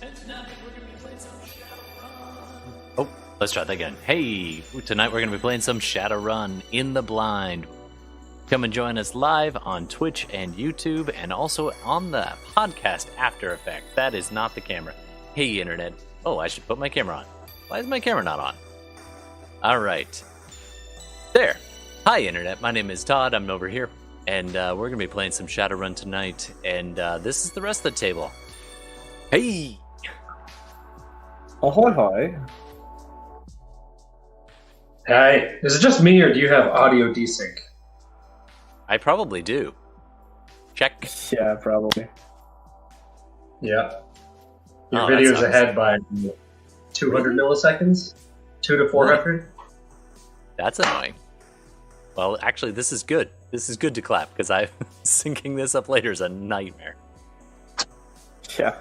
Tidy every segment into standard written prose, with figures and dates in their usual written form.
And tonight we're going to be playing some Shadowrun. Oh, let's try that again. Hey, tonight we're going to be playing some Shadowrun in the blind. Come and join us live on Twitch and YouTube, and also on the podcast After Effects. That is not the camera. Hey, Internet. Oh, I should put my camera on. Why is my camera not on? All right. There. Hi, Internet. My name is Todd. I'm over here. And we're going to be playing some Shadowrun tonight. And this is the rest of the table. Hey! Ahoy, hoy. Hi. Is it just me, or do you have audio desync? I probably do. Check. Yeah, probably. Yeah. Your Oh, video's that sucks. ahead by 200 milliseconds? 2 to 400? That's annoying. Well, actually, this is good. This is good to clap, because syncing this up later is a nightmare. Yeah.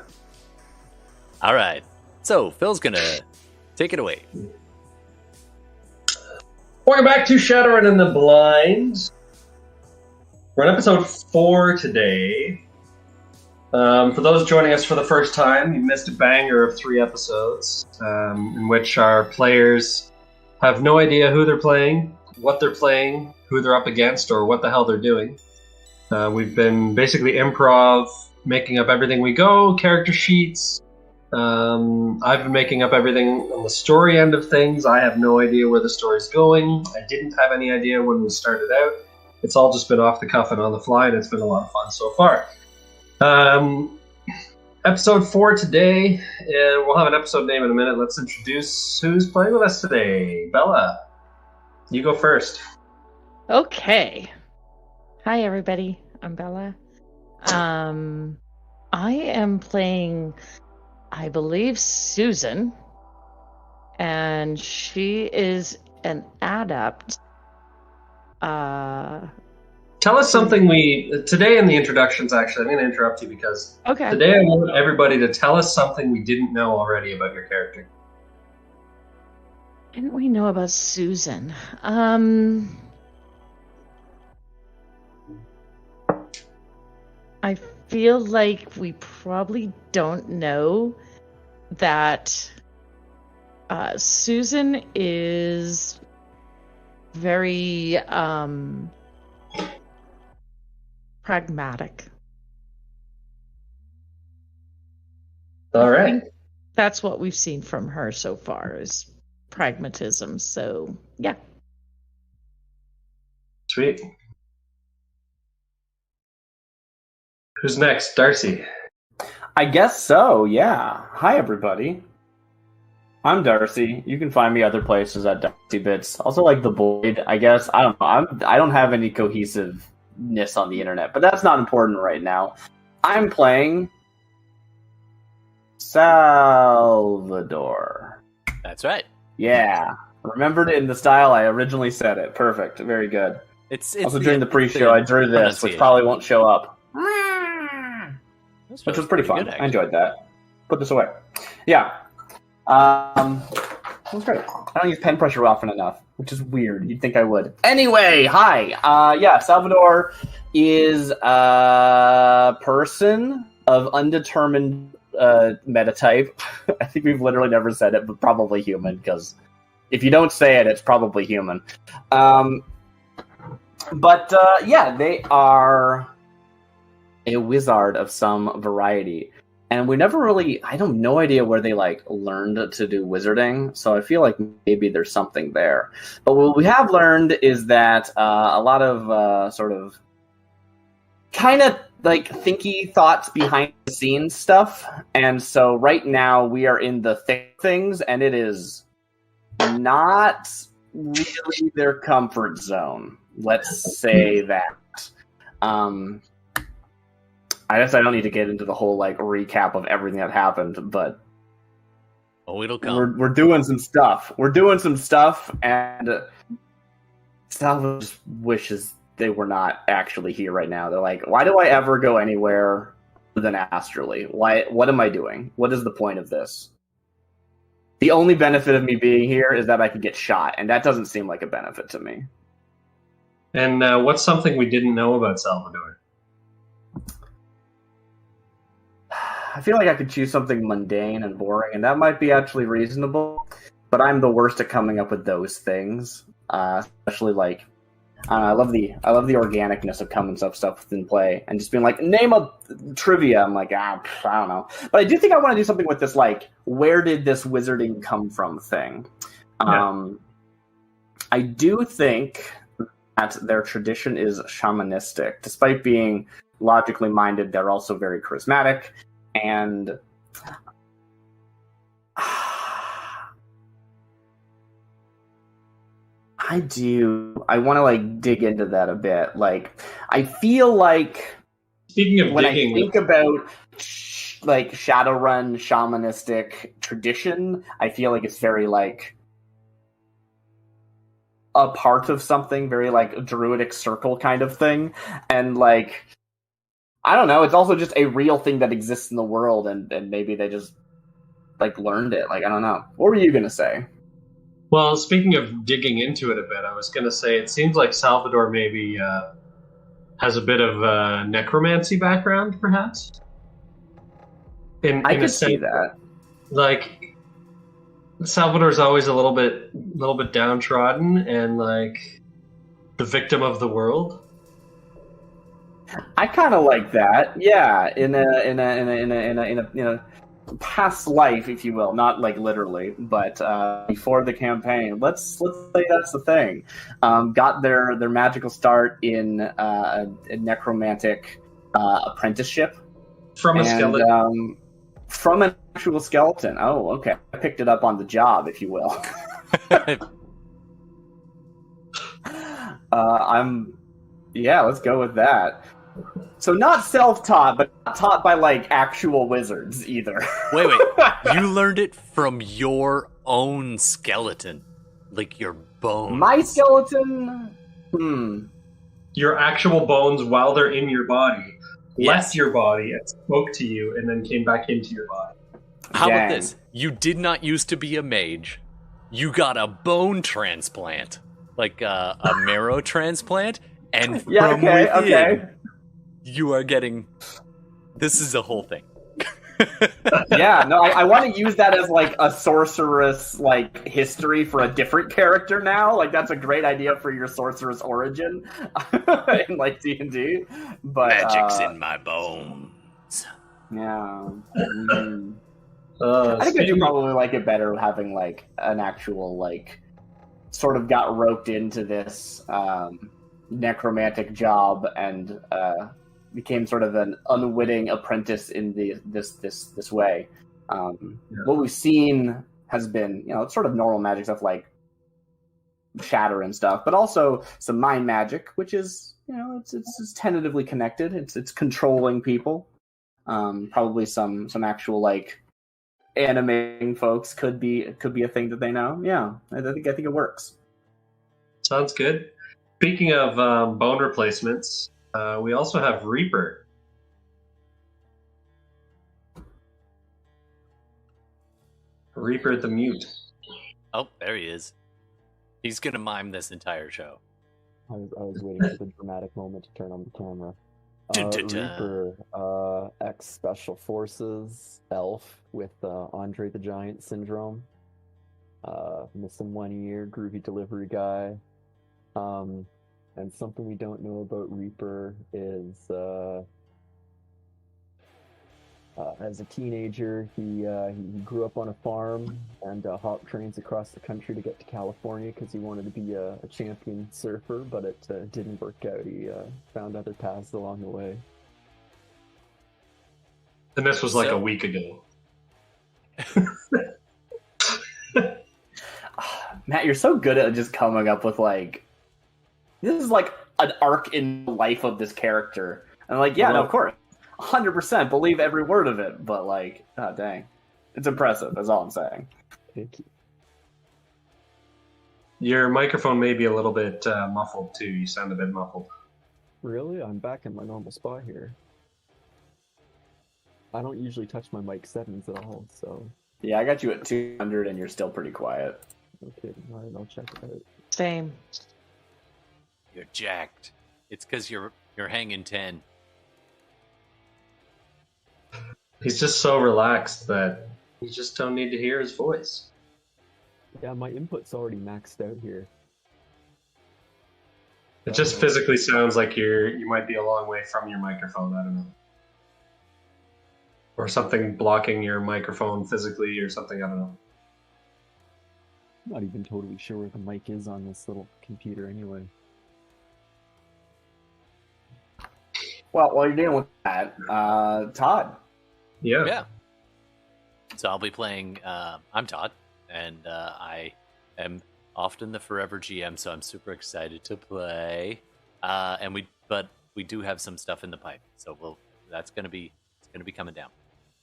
All right. So, Phil's going to take it away. Welcome back to Shadowrun in the Blind. We're on episode 4 today. For those joining us for the first time, you missed a banger of 3 episodes, in which our players have no idea who they're playing, what they're playing, who they're up against, or what the hell they're doing. We've been basically improv, making up everything we go, character sheets. I've been making up everything on the story end of things. I have no idea where the story's going. I didn't have any idea when we started out. It's all just been off the cuff and on the fly, and it's been a lot of fun so far. Episode 4 today. We'll have an episode name in a minute. Let's introduce who's playing with us today. Bella, you go first. Okay. Hi, everybody. I'm Bella. I am playing, I believe, Susan, and she is an adept. Tell us something today in the introductions, actually, I'm going to interrupt you because Okay. today I want everybody to tell us something we didn't know already about your character. Didn't we know about Susan? I feel like we probably don't know that Susan is very pragmatic. All I right. think that's what we've seen from her so far is pragmatism. So, yeah. Sweet. Who's next? Darcy. I guess so, yeah. Hi, everybody. I'm Darcy. You can find me other places at Darcy Bits. Also, like the Boyd, I guess. I don't know. I don't have any cohesiveness on the internet, but that's not important right now. I'm playing Salvador. That's right. Yeah. Remembered it in the style I originally said it. Perfect. Very good. It's Also, during the pre-show, I drew this, which probably won't show up. Which was pretty fun. good, I enjoyed that. Put this away. Yeah. It was great. I don't use pen pressure often enough, which is weird. You'd think I would. Anyway, hi. Yeah, Salvador is a person of undetermined metatype. I think we've literally never said it, but probably human, because if you don't say it, it's probably human. But yeah, they are a wizard of some variety. And we never really, I have no idea where they learned to do wizarding, so I feel like maybe there's something there. But what we have learned is that a lot of sort of kind of thinky thoughts behind the scenes stuff. And so right now we are in the thick things, and it is not really their comfort zone. Let's say that. I guess I don't need to get into the whole recap of everything that happened, but it'll come. We're doing some stuff. And Salva just wishes they were not actually here right now. They're like, why do I ever go anywhere other than astrally? Why? What am I doing? What is the point of this? The only benefit of me being here is that I can get shot, and that doesn't seem like a benefit to me. And what's something we didn't know about Salvador? I feel like I could choose something mundane and boring, and that might be actually reasonable. But I'm the worst at coming up with those things, especially like I love the organicness of coming up stuff within play and just being like, name a trivia. I'm like, I don't know. But I do think I want to do something with this, like, where did this wizarding come from thing. Yeah. I do think that their tradition is shamanistic. Despite being logically minded, they're also very charismatic. And I want to like dig into that a bit. Like, I feel like Speaking of when digging, I think about like Shadowrun shamanistic tradition, I feel like it's very like a part of something, very like a druidic circle kind of thing, and like I don't know, it's also just a real thing that exists in the world, and maybe they just like learned it. Like, I don't know. What were you gonna say? well, speaking of digging into it a bit, I was going to say it seems like Salvador maybe has a bit of necromancy background, perhaps. I In a could see sense, that. like Salvador's always a little bit downtrodden and like the victim of the world. I kind of like that. Yeah, in a past life, if you will, not like literally, but before the campaign. Let's say that's the thing. Got their magical start in a necromantic apprenticeship From a skeleton. From an actual skeleton. Oh, okay. I picked it up on the job, if you will. Yeah, let's go with that. So not self-taught, but not taught by like actual wizards either. Wait. You learned it from your own skeleton. Like your bones. My skeleton? Your actual bones, while they're in your body, Yes. left your body and spoke to you and then came back into your body. How Dang. about this? You did not used to be a mage. You got a bone transplant. Like a marrow transplant. And Yeah, from okay, within, okay. you are getting... This is a whole thing. Yeah, no, I want to use that as like a sorceress like history for a different character now. Like, that's a great idea for your sorceress origin in like D&D. But Magic's in my bones. yeah. I think I do probably like it better having like an actual like sort of got roped into this necromantic job and became sort of an unwitting apprentice in this way. What we've seen has been, it's sort of normal magic stuff like shatter and stuff, but also some mind magic, which is, it's tentatively connected. It's controlling people. Probably some actual like animating folks could be a thing that they know. Yeah, I think it works. Sounds good. Speaking of bone replacements, we also have Reaper. Reaper the Mute. Oh, there he is. He's gonna mime this entire show. I was waiting for the dramatic moment to turn on the camera. Reaper, ex-Special Forces, elf with Andre the Giant syndrome. Missing 1 year, groovy delivery guy. And something we don't know about Reaper is, as a teenager, he grew up on a farm and hopped trains across the country to get to California because he wanted to be a champion surfer, but it didn't work out. He found other paths along the way. And this was like a week ago. Matt, you're so good at just coming up with like, this is like an arc in the life of this character. And like, yeah, no, of course, 100% believe every word of it. But like, oh dang, it's impressive. That's all I'm saying. Thank you. Your microphone may be a little bit muffled too. You sound a bit muffled. Really? I'm back in my normal spot here. I don't usually touch my mic settings at all, so... Yeah, I got you at 200 and you're still pretty quiet. Okay, alright, I'll check it out. Same. You're jacked. It's because you're hanging 10. He's just so relaxed that you just don't need to hear his voice. Yeah, my input's already maxed out here. It just physically sounds like you might be a long way from your microphone. I don't know. Or something blocking your microphone physically or something. I don't know. I'm not even totally sure where the mic is on this little computer anyway. Well, while you're dealing with that, Todd. Yeah. Yeah. So I'll be playing. I'm Todd, and I am often the forever GM, so I'm super excited to play. But we do have some stuff in the pipe, so it's gonna be coming down.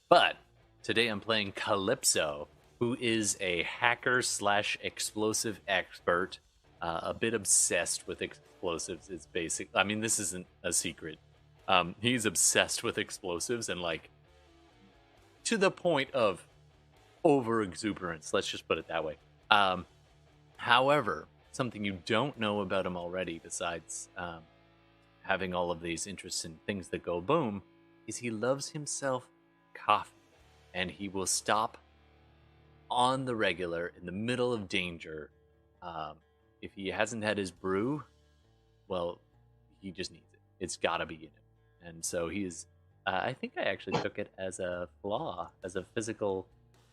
But today I'm playing Calypso, who is a hacker / explosive expert, a bit obsessed with explosives. It's basic. I mean, this isn't a secret. He's obsessed with explosives and to the point of over exuberance. Let's just put it that way. However, something you don't know about him already, besides having all of these interests in things that go boom, is he loves himself coffee, and he will stop on the regular in the middle of danger. If he hasn't had his brew, well, he just needs it. It's got to be in him. And so he's, I think I actually took it as a flaw, as a physical,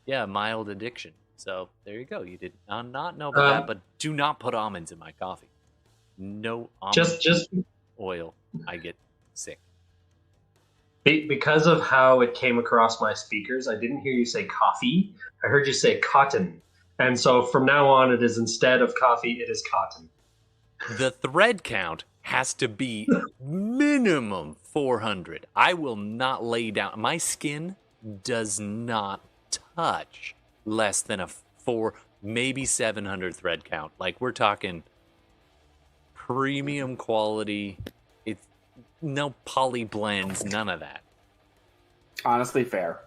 mild addiction. So there you go. You did not know about that, but do not put almonds in my coffee. No almond oil. I get sick. Because of how it came across my speakers, I didn't hear you say coffee. I heard you say cotton. And so from now on, it is instead of coffee, it is cotton. The thread count has to be minimum 400. I will not lay down. My skin does not touch less than a 4, maybe 700 thread count. Like, we're talking premium quality. It's no poly blends, none of that. Honestly, fair.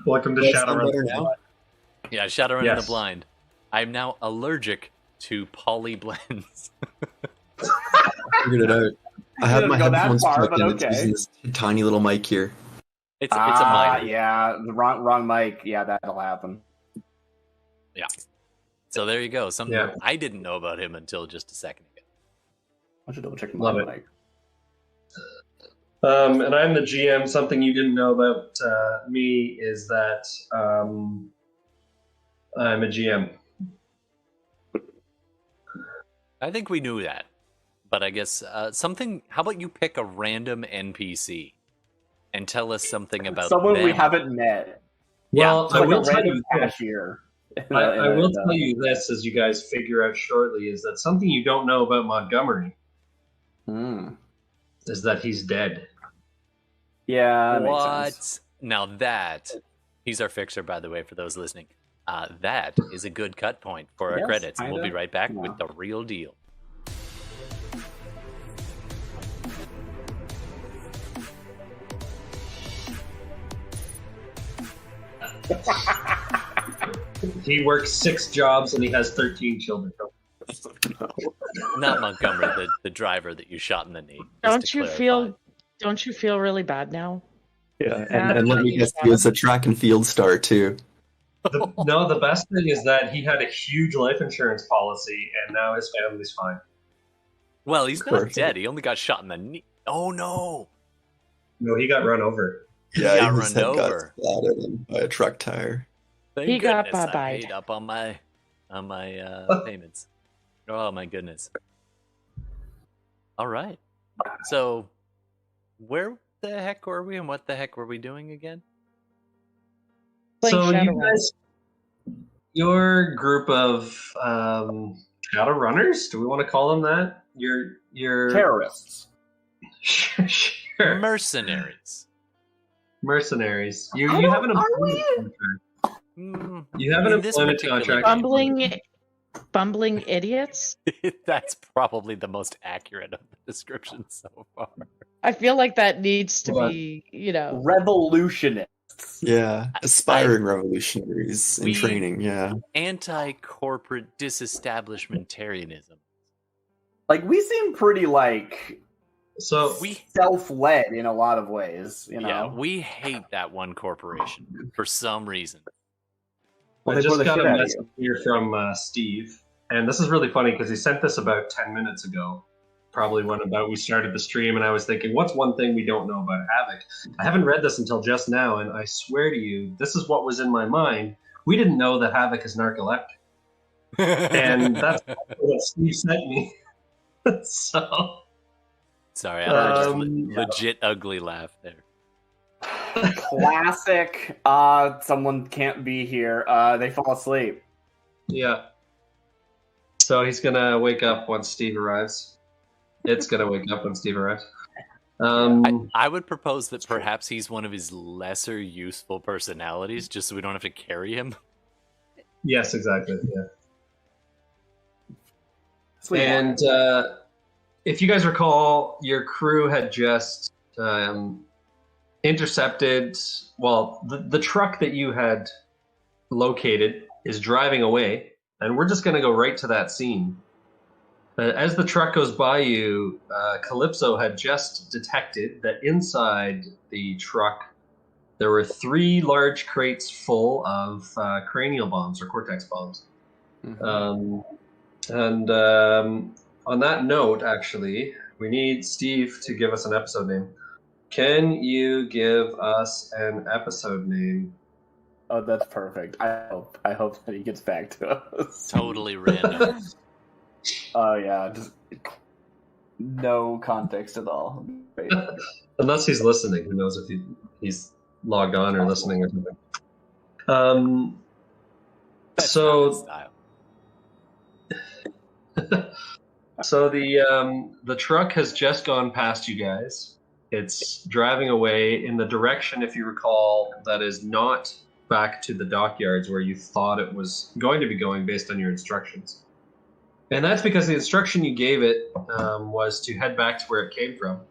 Welcome to Shadowrun. Yeah, Shadowrun in the blind. I'm now allergic to poly blends. Figured it out. I have my headphones plugged in. Okay. It's using this tiny little mic here. It's a mic. Yeah, the wrong mic. Yeah, that'll happen. Yeah. So there you go. Something I didn't know about him until just a second ago. I should double check my mic. And I'm the GM. Something you didn't know about me is that I'm a GM. I think we knew that. But I guess something... How about you pick a random NPC and tell us something about someone them? we haven't met. Well, I will tell you cashier. I will tell you this, as you guys figure out shortly, is that something you don't know about Montgomery is that he's dead. Yeah, that what? makes sense. Now that... He's our fixer, by the way, for those listening. That is a good cut point for our credits. And we'll be right back with the real deal. He works 6 jobs and he has 13 children. Not Montgomery, the driver that you shot in the knee. Don't you feel really bad now? Yeah, and let me guess, he was a track and field star too. The best thing is that he had a huge life insurance policy and now his family's fine. Well, he's not dead. He only got shot in the knee. Oh, no. No, he got run over. Yeah, got his run head over. got splattered by a truck tire. Thank He got goodness I bye-bye. paid up on my payments. Oh, my goodness. All right. So, where the heck were we and what the heck were we doing again? So Playing you guys, your group of Shadowrunners, do we want to call them that? Your Terrorists. Sure. Mercenaries. Mercenaries. You have an employment contract. You have an employment contract. Bumbling idiots. That's probably the most accurate of the description so far. I feel like that needs to be, Revolutionists. Yeah, aspiring revolutionaries in training, yeah. Anti-corporate disestablishmentarianism. Like, we seem pretty, So self-led in a lot of ways, you know. Yeah, we hate that one corporation for some reason. Well, I they bore just the got shit a out of message here from Steve, and this is really funny because he sent this about 10 minutes ago, probably when about we started the stream, and I was thinking, what's one thing we don't know about Havoc? I haven't read this until just now, and I swear to you, this is what was in my mind. We didn't know that Havoc is narcoleptic, and that's what Steve sent me. So, Sorry, I heard just legit ugly laugh there. Classic. Someone can't be here. They fall asleep. yeah. So he's gonna wake up once Steve arrives. It's gonna wake up when Steve arrives. I would propose that perhaps he's one of his lesser useful personalities, just so we don't have to carry him. Yes, exactly. Yeah. Sleep And if you guys recall, your crew had just intercepted. Well, the truck that you had located is driving away, and we're just going to go right to that scene. As the truck goes by you, Calypso had just detected that inside the truck there were 3 large crates full of cranial bombs or cortex bombs. Mm-hmm. On that note, actually, we need Steve to give us an episode name. Can you give us an episode name? Oh, that's perfect. I hope that he gets back to us. Totally random. Oh yeah, just no context at all. Great. Unless he's listening. Who knows if he's logged on or listening or something. That's So not his style. So the truck has just gone past you guys. It's driving away in the direction, if you recall, that is not back to the dockyards where you thought it was going to be going based on your instructions. And that's because the instruction you gave it was to head back to where it came from.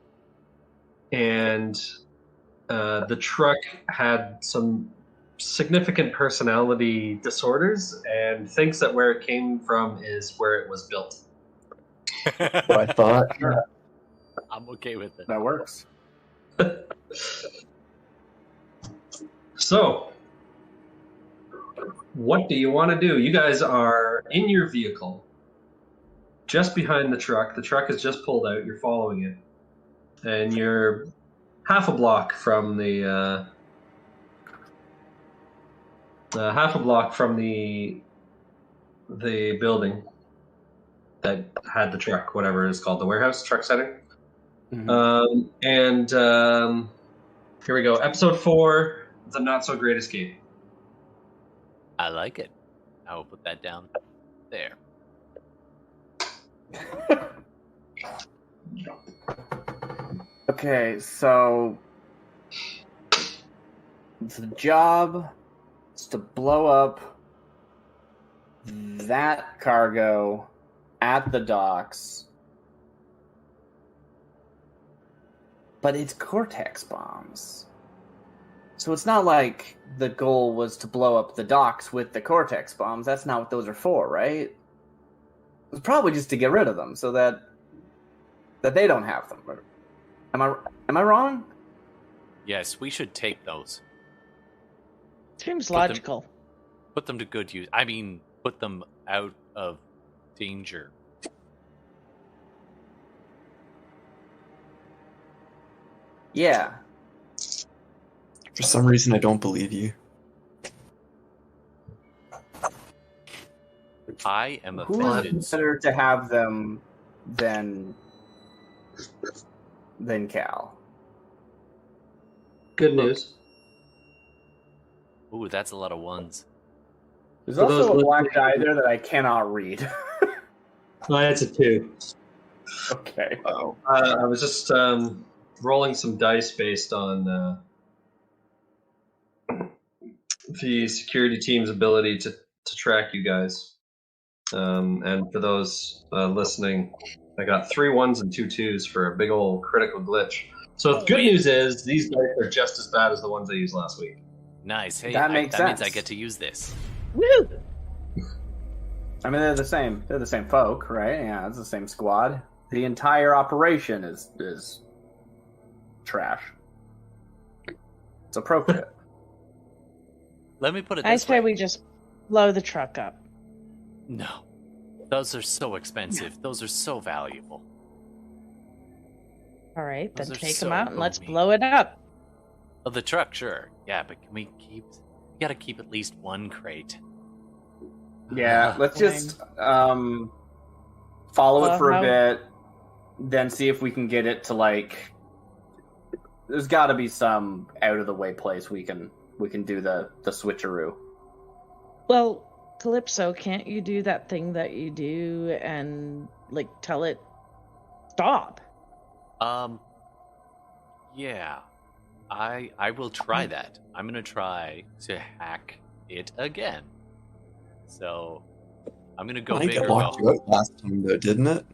And the truck had some significant personality disorders and thinks that where it came from is where it was built. What I thought. Sure, I'm okay with it. that works. So, what do you want to do? You guys are in your vehicle, just behind the truck. The truck has just pulled out. You're following it, and you're half a block from the building that had the truck, whatever it's called, the warehouse, truck center. Mm-hmm. Here we go. Episode 4, The Not So Great Escape. I like it. I will put that down there. Okay, so the job is to blow up that cargo at the docks. But it's cortex bombs. So it's not like the goal was to blow up the docks with the cortex bombs. That's not what those are for, right? It was probably just to get rid of them so that they don't have them. Am I wrong? Yes, we should take those. Seems Put them- logical. Put them to good use. I mean, put them out of danger. Yeah. For some reason, I don't believe you. I am Who offended. is better to have them than Cal? Good news. Ooh, that's a lot of ones. There's For those also a listening- black die there that I cannot read. That's a 2. Okay. Oh, I was just rolling some dice based on the security team's ability to track you guys. And for those listening, I got 3 1s and 2 2s for a big old critical glitch. So the good news is these dice are just as bad as the ones I used last week. Nice. Hey, That makes that means I sense. get to use this. Woo! I mean, they're the same. They're the same folk, right? Yeah, it's the same squad. the entire operation is trash. It's appropriate. Let me put it I this say way. we just blow the truck up. No. Those are so expensive. Those are so valuable. All right, then Those are take so them out and let's roomy. blow it up. Oh, the truck, sure. Yeah, but can we keep... We gotta keep at least one crate. Yeah, let's Fine. just follow it for a How- bit, then see if we can get it to like. There's got to be some out of the way place we can do the switcheroo. Well, Calypso, can't you do that thing that you do and like tell it stop? Yeah. I will try that. I'm gonna try to hack it again. So, I'm gonna go I think big it or locked go you out last time, though, didn't it?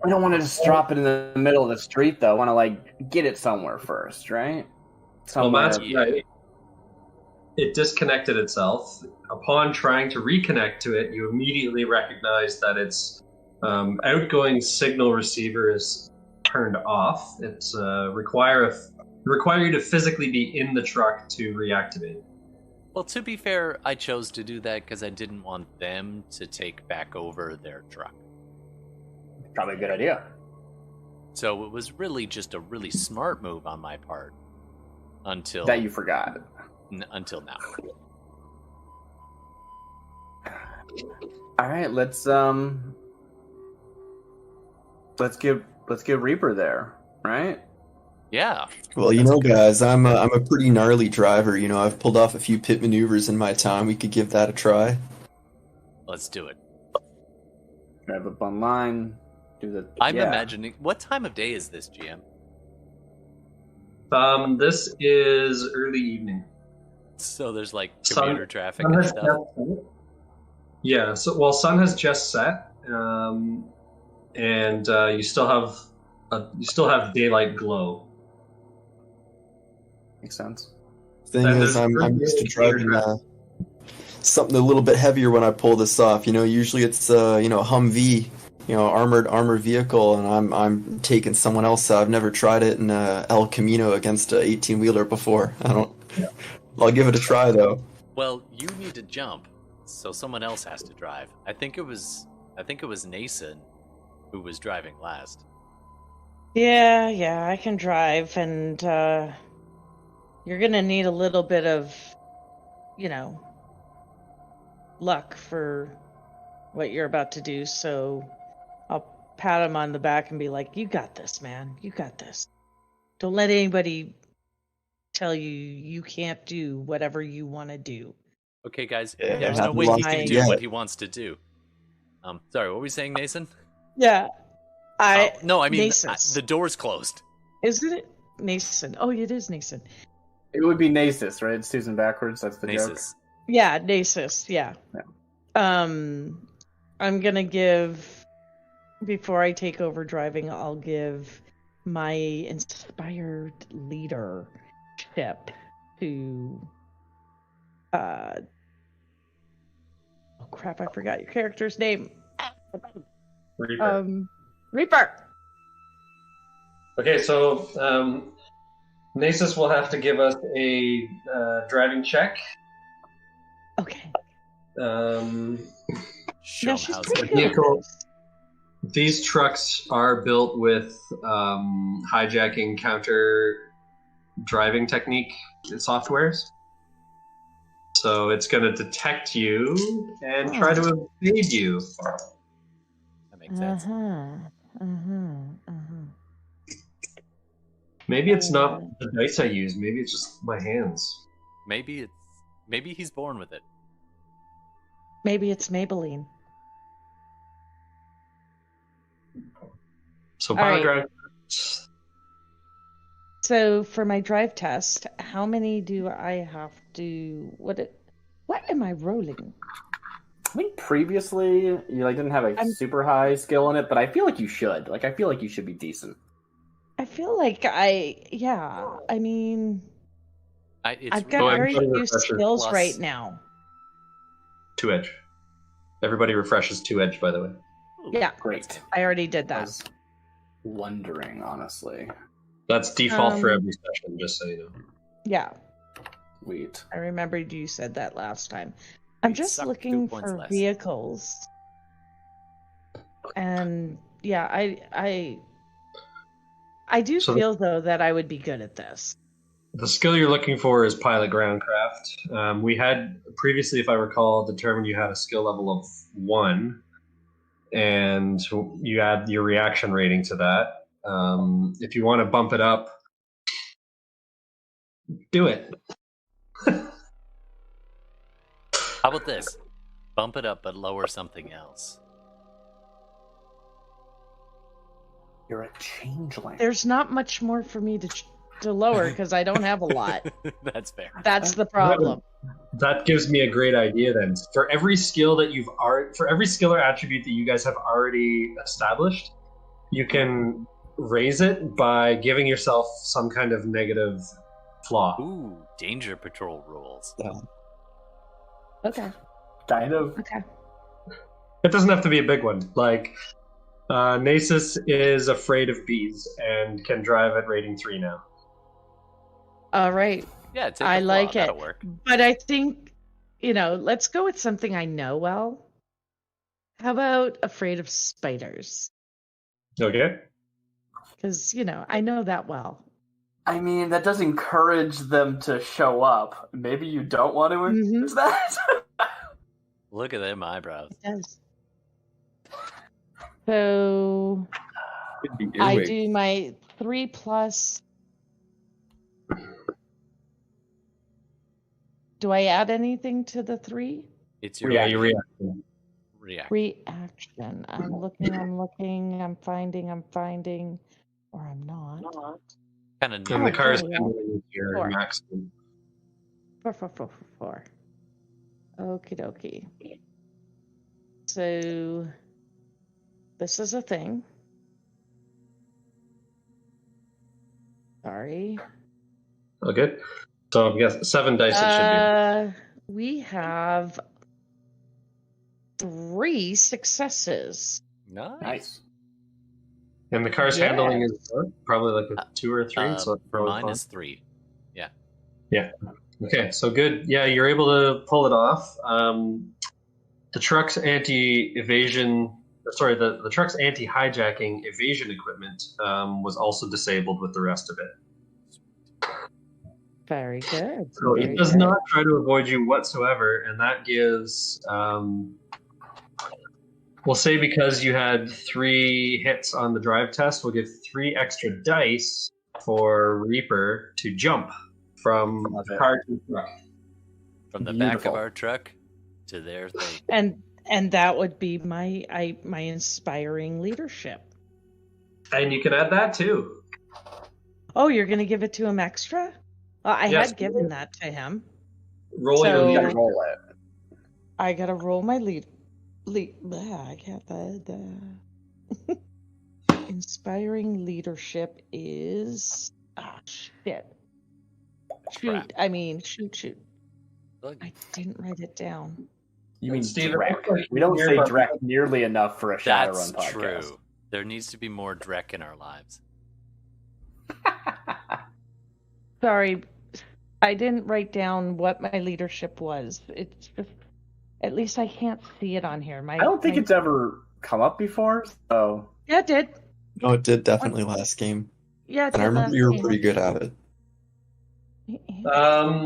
We don't want to just drop it in the middle of the street, though. Want to like get it somewhere first, right? Well, Somewhere. Matt's right. It disconnected itself. Upon trying to reconnect to it, you immediately recognize that its outgoing signal receiver is turned off. It's require you to physically be in the truck to reactivate. Well, to be fair, I chose to do that because I didn't want them to take back over their truck. Probably a good idea. So it was really just a really smart move on my part until That you forgot. Until now. All right, let's get Reaper there, right? Yeah. Well, you know, guys, I'm a pretty gnarly driver. You know, I've pulled off a few pit maneuvers in my time. We could give that a try. Let's do it. Drive up online. Do the. I'm yeah. imagining. What time of day is this, GM? This is early evening. So there's like Sun- commuter traffic Sun and has stuff. just set. Yeah, sun has just set, and you still have daylight glow. Makes sense. Thing And is, there's I'm used to really driving something a little bit heavier when I pull this off. You know, usually it's a Humvee, armored vehicle, and I'm taking someone else out. I've never tried it in El Camino against a 18-wheeler before. I'll give it a try though. Well, you need to jump, so someone else has to drive. I think it was Nason who was driving last. Yeah, I can drive, and you're gonna need a little bit of, luck for what you're about to do. So I'll pat him on the back and be like, "You got this, man. You got this. Don't let anybody tell you can't do whatever you want to do." Okay, guys. Yeah, There's not no way he lost can it do yet. what he wants to do. Sorry, what were we saying, Nason? Yeah, No, I mean Nasus. the door's closed. Isn't it Nason? Oh, it is Nason. It would be Nasus, right? It's Susan backwards. That's the joke. Nasus. Yeah, Nasus. Yeah. I'm gonna give, before I take over driving, I'll give my inspired leadership to oh crap, I forgot your character's name. Reaper. Reaper. Okay, so Nasus will have to give us a driving check. Okay. Show No, him she's how pretty it's good. Vehicle. These trucks are built with hijacking counter driving technique softwares. So it's going to detect you and try to evade you. That makes sense. Maybe it's not the dice I use. Maybe it's just my hands. Maybe he's born with it. Maybe it's Maybelline. So All right. ground. So for my drive test, how many do I have to? What am I rolling? I think previously you didn't have a super high skill in it, but I feel like you should. I feel like you should be decent. I feel like I mean, It's I've got very few skills plus- right now. 2-edge. Everybody refreshes 2-edge, by the way. Ooh, Yeah, Great. I already did that. wondering, honestly. That's default for every session, just so you know. Yeah, Sweet. I remembered you said that last time. I'm You just suck 2 looking points for less. vehicles. And yeah, I do So feel though that I would be good at this. the skill you're looking for is pilot groundcraft. We had previously, if I recall, determined you had a skill level of 1, and you add your reaction rating to that. If you want to bump it up, do it. How about this? Bump it up, but lower something else. You're a changeling. There's not much more for me to lower because I don't have a lot. That's fair. That's the problem. That gives me a great idea then. For every skill that for every skill or attribute that you guys have already established, you can raise it by giving yourself some kind of negative flaw. Ooh, danger patrol rules. Okay. Kind of. Okay. It doesn't have to be a big one. Like, Nasus is afraid of bees and can drive at rating 3 now. All right. Yeah, take I the like flaw. it. That'll work. But I think, let's go with something I know well. How about afraid of spiders? Okay. Because, I know that well. I mean, that does encourage them to show up. Maybe you don't want to encourage that? Look at them eyebrows. It does. So I do my 3+. Do I add anything to the 3? It's your Yeah, you react. Reaction. I'm looking, I'm finding, or I'm not. Kind of And the car is there we go. handling your 4. maximum. 4. Okie dokie. So this is a thing. Sorry. Oh, good. So I guess 7 dice it should We have 3 successes. nice. be. And the car's Yeah. handling is probably like a 2 or 3. So that's For probably mine fine. is 3. Okay, so good. Yeah, you're able to pull it off. The truck's anti-evasion, sorry, the truck's anti-hijacking evasion equipment was also disabled with the rest of it. Very good. So Very it does good. not try to avoid you whatsoever, and that gives, we'll say because you had 3 hits on the drive test, we'll give 3 extra dice for Reaper to jump from Love the it. car to the truck. From the back of Beautiful. our truck to their thing. And that would be my inspiring leadership. And you can add that too. Oh, you're gonna give it to him extra? I Yes. had given that to him. Roll So- your You gotta leader. roll it. I gotta roll my lead. I got the inspiring leadership is shit. Crap. Shoot. Look, I didn't write it down. You mean Steve, Drek. We don't say Drek nearly enough for a that's Shadowrun podcast. true. There needs to be more Drek in our lives. Sorry, I didn't write down what my leadership was. It's just, at least I can't see it on here. I don't think it's ever come up before, so Yeah, it did. No, it did definitely last game. Yeah, it And I did remember last you were game. pretty good at it.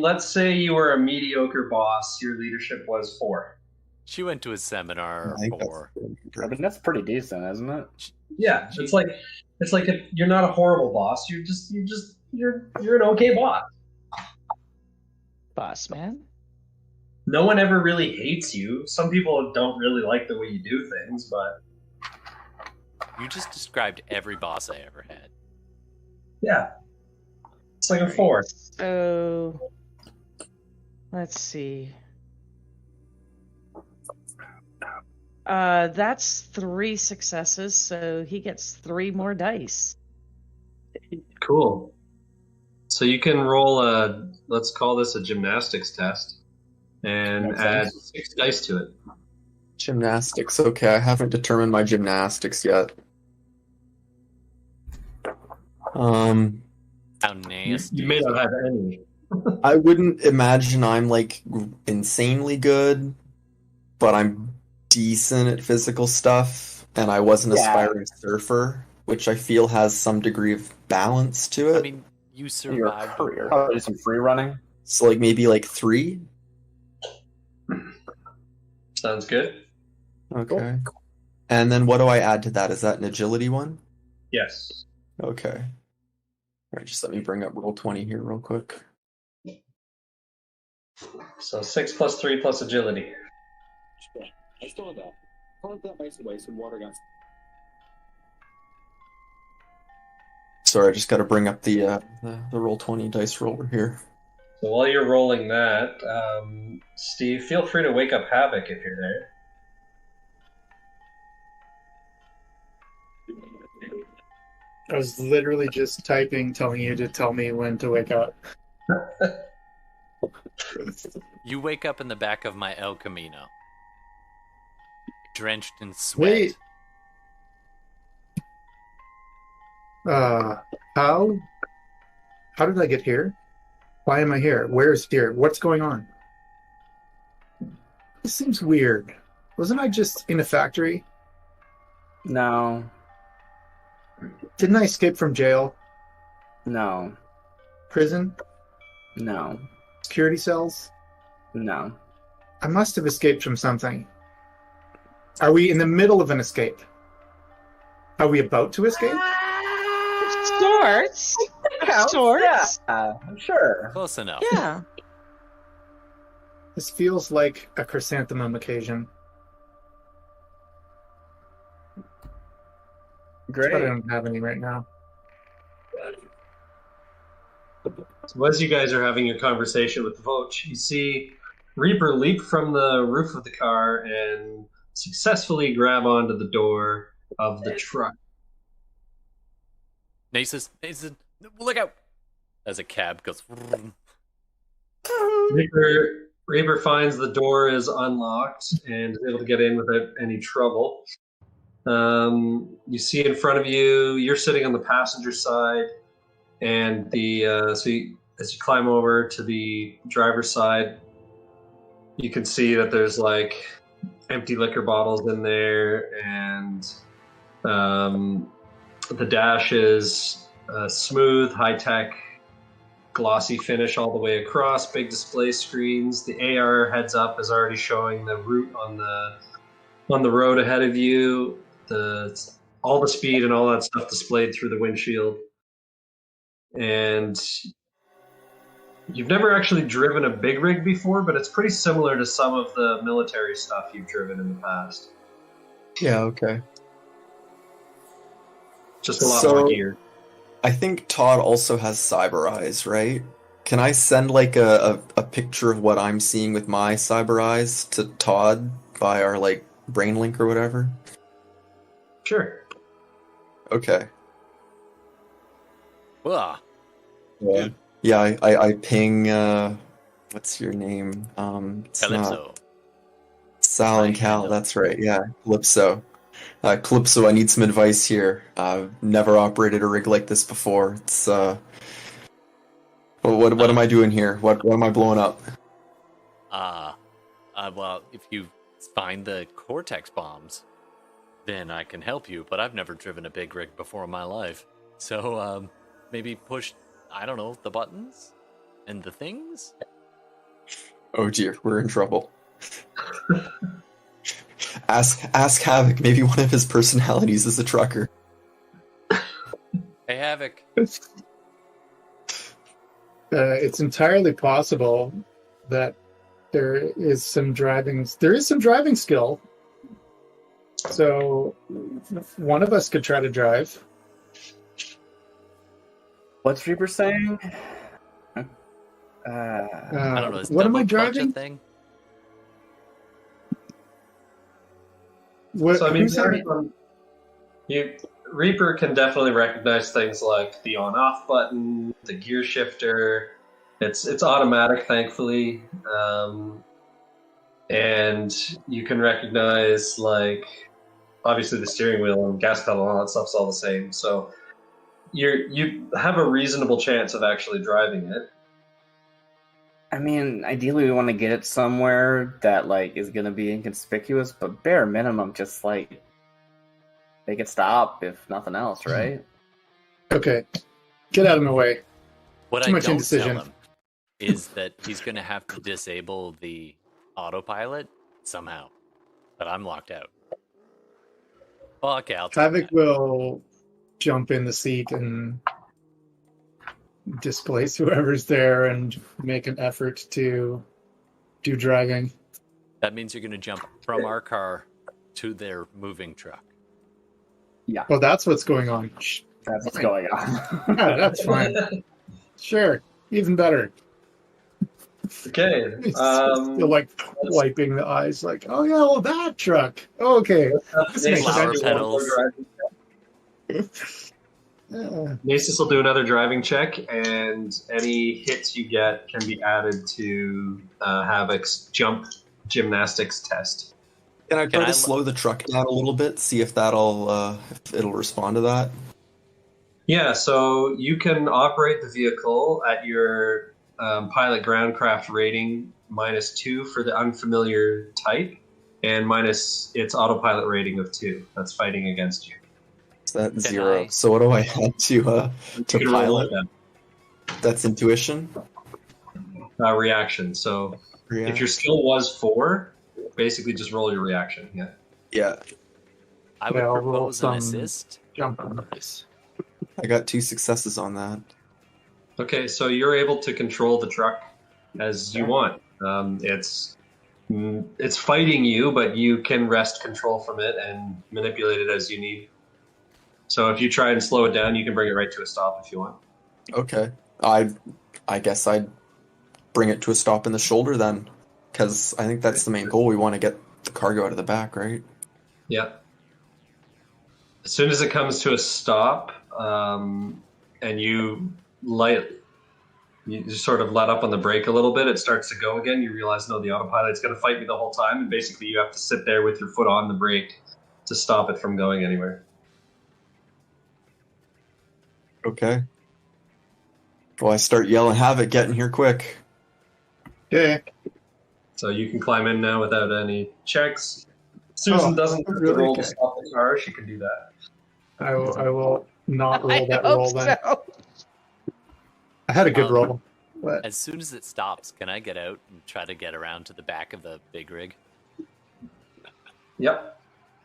Let's say you were a mediocre boss. Your leadership was 4. She went to a seminar I think for. I mean that's pretty decent, isn't it? Yeah, it's like you're not a horrible boss. You're an okay boss. Boss man. No one ever really hates you. Some people don't really like the way you do things, but You just described every boss I ever had. yeah, it's like a 4. So let's see. That's 3 successes, so he gets 3 more dice. Cool. So you can roll let's call this a gymnastics test, and Makes add sense. 6 dice to it. Gymnastics. Okay, I haven't determined my gymnastics yet. How nasty. You may not have any. I wouldn't imagine I'm like insanely good, but I'm decent at physical stuff, and I was an Yeah. aspiring surfer, which I feel has some degree of balance to it. I mean, you Your survived a career. war. Oh, do some free running. So like maybe like 3? Sounds good. Okay. And then what do I add to that? Is that an agility one? Yes. Okay. All right, just let me bring up Roll20 here real quick. So 6 plus 3 plus agility. I still have that. Call that ice away some water guns. Sorry, I just got to bring up the Roll20 dice roller here. So while you're rolling that, Steve, feel free to wake up Havoc if you're there. I was literally just typing, telling you to tell me when to wake up. You wake up in the back of my El Camino, drenched in sweat. Wait. How did I get here? Why am I here? Where's here? What's going on? This seems weird. Wasn't I just in a factory? No. Didn't I escape from jail? No. Prison? No. Security cells? No. I must have escaped from something. Are we in the middle of an escape? Are we about to escape? Sorts. Sorts. Yeah, sure. Close enough. Yeah. This feels like a chrysanthemum occasion. Great. But I don't have any right now. So as you guys are having your conversation with Voch, you see Reaper leap from the roof of the car and successfully grab onto the door of the truck. Nasus, look out! As a cab goes. Reaper finds the door is unlocked and is able to get in without any trouble. You see in front of you, you're sitting on the passenger side, and as you climb over to the driver's side, you can see that there's like empty liquor bottles in there, and the dash is smooth, high-tech, glossy finish all the way across, big display screens. The AR heads up is already showing the route on the road ahead of you. All the speed and all that stuff displayed through the windshield. And you've never actually driven a big rig before, but it's pretty similar to some of the military stuff you've driven in the past. Yeah, okay. Just a lot more gear. I think Todd also has cyber eyes, right? Can I send like a picture of what I'm seeing with my cyber eyes to Todd by our like brain link or whatever? Sure. Okay. Ugh. Yeah, I ping what's your name? It's not Calypso. Sal and Cal, that's right, yeah. Calypso. Calypso, I need some advice here. I've never operated a rig like this before. It's what am I doing here? What am I blowing up? Well, if you find the Cortex bombs, then I can help you, but I've never driven a big rig before in my life. So, maybe push, I don't know, the buttons and the things? Oh dear, we're in trouble. Ask Havoc, maybe one of his personalities is a trucker. Hey, Havoc. It's entirely possible that there is some driving skill. So one of us could try to drive. What's Reaper saying? I don't know. Is What am I double clutch a driving? thing? What, So I mean, who's having- Reaper can definitely recognize things like the on-off button, the gear shifter. It's automatic, thankfully, and you can recognize like obviously the steering wheel and gas pedal and all that stuff's all the same. So you have a reasonable chance of actually driving it. I mean, ideally we want to get it somewhere that like is gonna be inconspicuous, but bare minimum, just like make it stop if nothing else, right? Okay, get out of my way. What Too I much don't indecision. tell him is that he's going to have to disable the autopilot somehow. But I'm locked out. Well, okay, I'll tell him Havoc that. will jump in the seat and displace whoever's there and make an effort to do driving. That means you're going to jump from our car to their moving truck. Yeah, Well, that's what's going on. that's what's going on. Yeah, that's fine. Sure, even better. Okay. Still like wiping the eyes, like, oh yeah, well that truck. Okay, this makes Flower sense. petals. Nasus will do another driving check, and any hits you get can be added to Havoc's jump gymnastics test. Can I try I to slow the truck down a little bit? See if if it'll respond to that. Yeah, so you can operate the vehicle at your pilot groundcraft rating -2 for the unfamiliar type, and minus its autopilot rating of 2. That's fighting against you. Is that Can 0? I- So what do I have to You can roll pilot? that That's intuition. reaction. So if your skill was 4, basically just roll your reaction. Yeah. Yeah, I would Yeah, I'll roll propose an some- assist. Jump on this. I got 2 successes on that. Okay, so you're able to control the truck as you want. It's fighting you, but you can wrest control from it and manipulate it as you need. So if you try and slow it down, you can bring it right to a stop if you want. Okay, I guess I'd bring it to a stop in the shoulder then, because I think that's the main goal. We want to get the cargo out of the back, right? Yeah. As soon as it comes to a stop, and you just sort of let up on the brake a little bit, it starts to go again. You realize, no, the autopilot's going to fight me the whole time, and basically you have to sit there with your foot on the brake to stop it from going anywhere. Okay. Well, I start yelling, "Havoc, get in here quick!" Okay. So you can climb in now without any checks. Susan doesn't have to really? roll to Okay. stop the car. She can do that. I will not I roll that hope roll then. so. I had a good Um, roll. But As soon as it stops, can I get out and try to get around to the back of the big rig? Yep.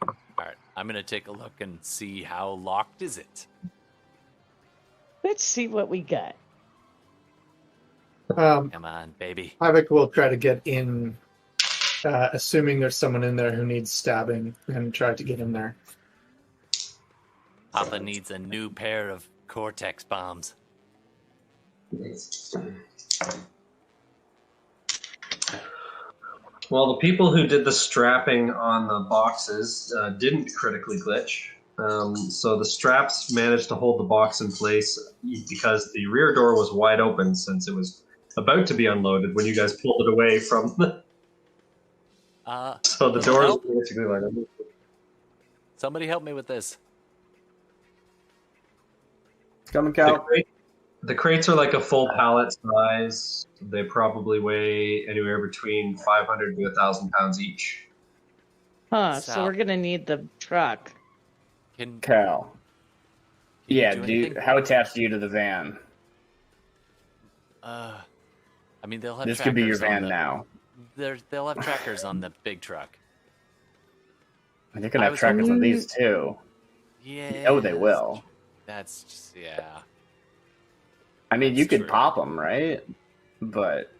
All right, I'm going to take a look and see how locked is it. Let's see what we got. Come on, baby. Havoc will try to get in, assuming there's someone in there who needs stabbing, and try to get in there. Papa needs a new pair of Cortex bombs. Well, the people who did the strapping on the boxes didn't critically glitch. So the straps managed to hold the box in place because the rear door was wide open since it was about to be unloaded when you guys pulled it away from the... So the door is help? basically like... Somebody help me with this. Coming, Cal. The crates are like a full pallet size. They probably weigh anywhere between 500 to 1,000 pounds each. Huh, So- so we're gonna need the truck. Can Cal. you Yeah, do dude. anything? How attached are you to the van? I mean, they'll have This could be your trackers on van now. They'll have trackers on the big truck. They're gonna I have was trackers on hoping- these too. Yeah. Oh, they will. That's just, yeah. I mean, you That's could true. pop them, right? But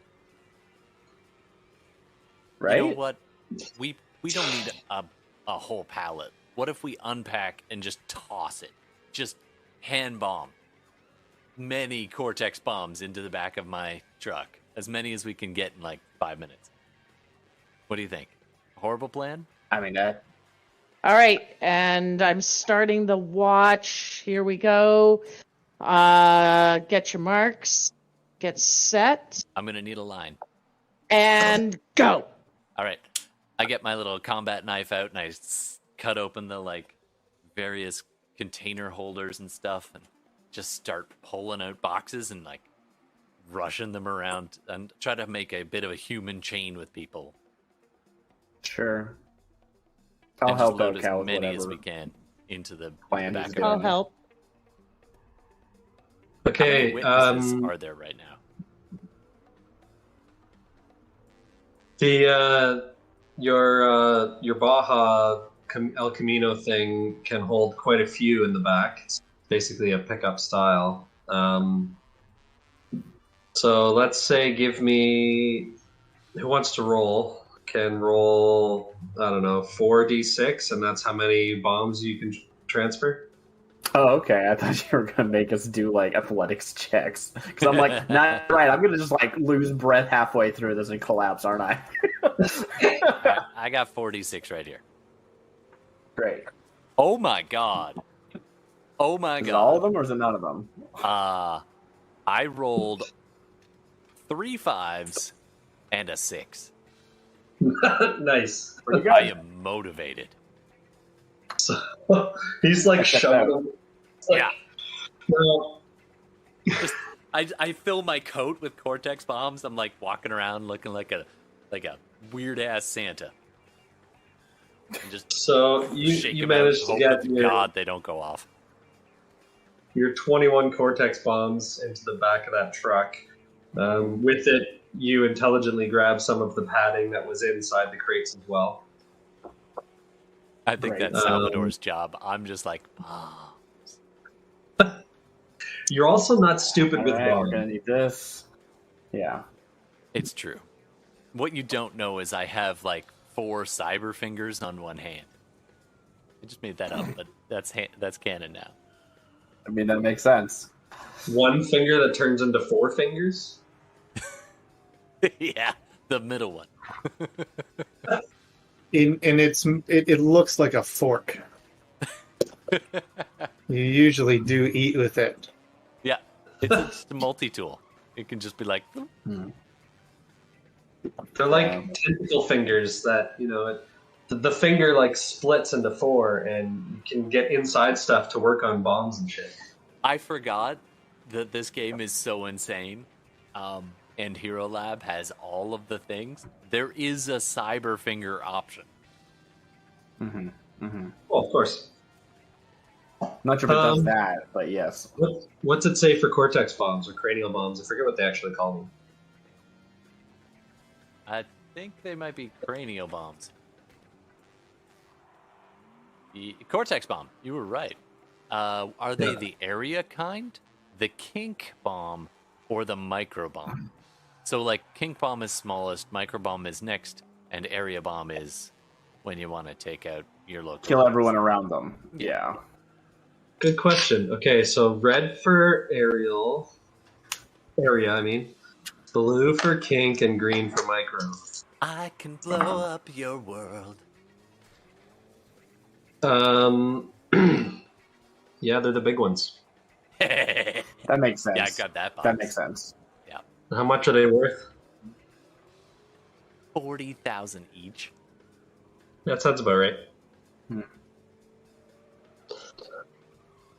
right? You know what? We don't need a whole pallet. What if we unpack and just toss it? Just hand bomb many Cortex bombs into the back of my truck. As many as we can get in like 5 minutes. What do you think? Horrible plan? I mean, that All right, and I'm starting the watch. Here we go. Get your marks. Get set. I'm going to need a line. And go. All right. I get my little combat knife out and I cut open the like various container holders and stuff. And just start pulling out boxes and like rushing them around and try to make a bit of a human chain with people. Sure. I'll And just help load out as Cal with many as whatever we can into the plan back he's of doing. I'll it. help. How many Okay. witnesses are there right now? Your Baja El Camino thing can hold quite a few in the back. It's basically a pickup style. So let's say, give me, who wants to roll? Can roll, I don't know, 4d6, and that's how many bombs you can transfer. Oh, okay. I thought you were gonna make us do like athletics checks. Because I'm like, not right. I'm gonna just like lose breath halfway through this and collapse, aren't I? I got 46 right here. Great. Oh my god. Oh my Is it god. all of them or is it none of them? I rolled 3 5s and a 6. Nice. Pretty good. I am motivated. So, he's like Check shoving that out. them. It's like, Yeah. no. I fill my coat with Cortex bombs. I'm like walking around looking like a weird ass Santa. And just So shake you them out, managed to hope get to your, God they don't go off. your 21 Cortex bombs into the back of that truck. With it, you intelligently grab some of the padding that was inside the crates as well. I think Great. that's Salvador's job. I'm just like, You're also not stupid with All right, we're bombs. gonna need this. Yeah. it's true. What you don't know is I have like 4 cyber fingers on one hand. I just made that up, but that's canon now. I mean, that makes sense. One finger that turns into 4 fingers. Yeah, the middle one. It looks like a fork. You usually do eat with it. Yeah, it's just a multi-tool. It can just be like, They're like tentacle fingers that, the finger like splits into 4 and you can get inside stuff to work on bombs and shit. I forgot that this game is so insane. And Hero Lab has all of the things. There is a cyber finger option. Mm-hmm. Mm-hmm. Well, of course. Not sure if it does that, but yes. What's it say for cortex bombs or cranial bombs? I forget what they actually call them. I think they might be cranial bombs. Cortex bomb. You were right. Are they the area kind, the kink bomb, or the micro bomb? So, like, kink bomb is smallest, micro bomb is next, and area bomb is when you want to take out your local. Kill everyone around them. Yeah. Good question. Okay, so red for area, I mean. Blue for kink and green for micro. I can blow up your world. Yeah, they're the big ones. Yeah, That makes sense. I got that box. That makes sense. How much are they worth? 40,000 each. That sounds about right.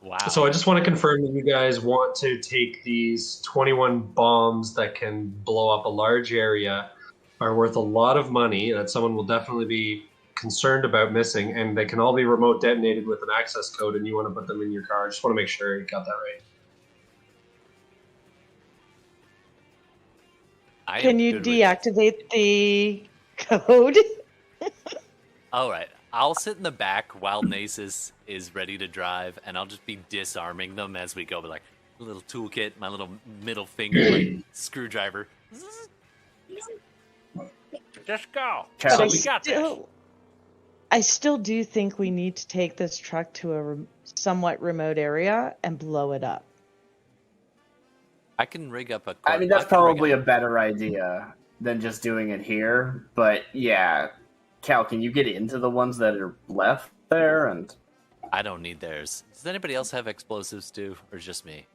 Wow. So I just want to confirm that you guys want to take these 21 bombs that can blow up a large area, are worth a lot of money, that someone will definitely be concerned about missing, and they can all be remote detonated with an access code, and you want to put them in your car. I just want to make sure you got that right. Can you deactivate the code? All right. I'll sit in the back while Nasus is ready to drive, and I'll just be disarming them as we go. But like a little toolkit, my little middle finger, like screwdriver. Just go. Cal, We got this. I still do think we need to take this truck to a somewhat remote area and blow it up. I can rig up a. I mean, that's probably a better idea than just doing it here. But yeah, Cal, can you get into the ones that are left there? And I don't need theirs. Does anybody else have explosives too, or just me?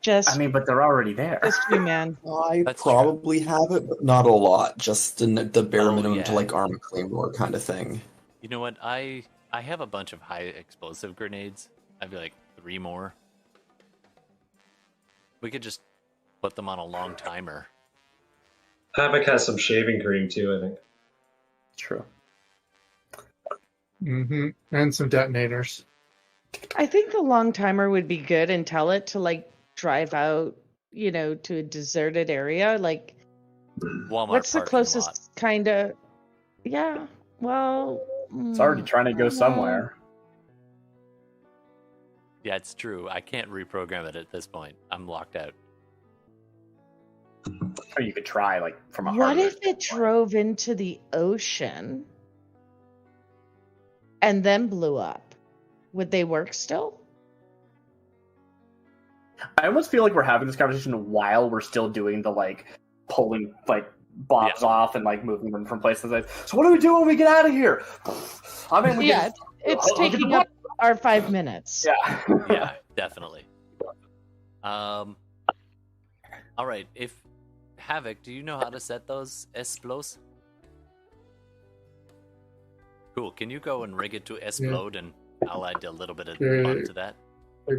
I mean, but they're already there. Just you, man. I probably have it, but not a lot. Just the bare minimum to yeah. like arm a claymore kind of thing. You know what? I have a bunch of high explosive grenades. I'd be like 3 more. We could just put them on a long timer. Havoc has some shaving cream too, I think. True. And some detonators. I think the long timer would be good and tell it to like drive out, to a deserted area. Like, Walmart what's the parking closest lot. kind of? Yeah. Well, It's already trying to go somewhere. Yeah, it's true. I can't reprogram it at this point. I'm locked out. Or you could try, like, from a What hardware if it standpoint. drove into the ocean and then blew up? Would they work still? I almost feel like we're having this conversation while we're still doing the, like, pulling, like, bombs off and, like, moving them from place to place. So what do we do when we get out of here? I mean, we Yeah, it's taking up our 5 minutes. Yeah. Yeah, definitely. All right. If Havoc, do you know how to set those explos? Cool. Can you go and rig it to explode, and I'll add a little bit of fun to that. They're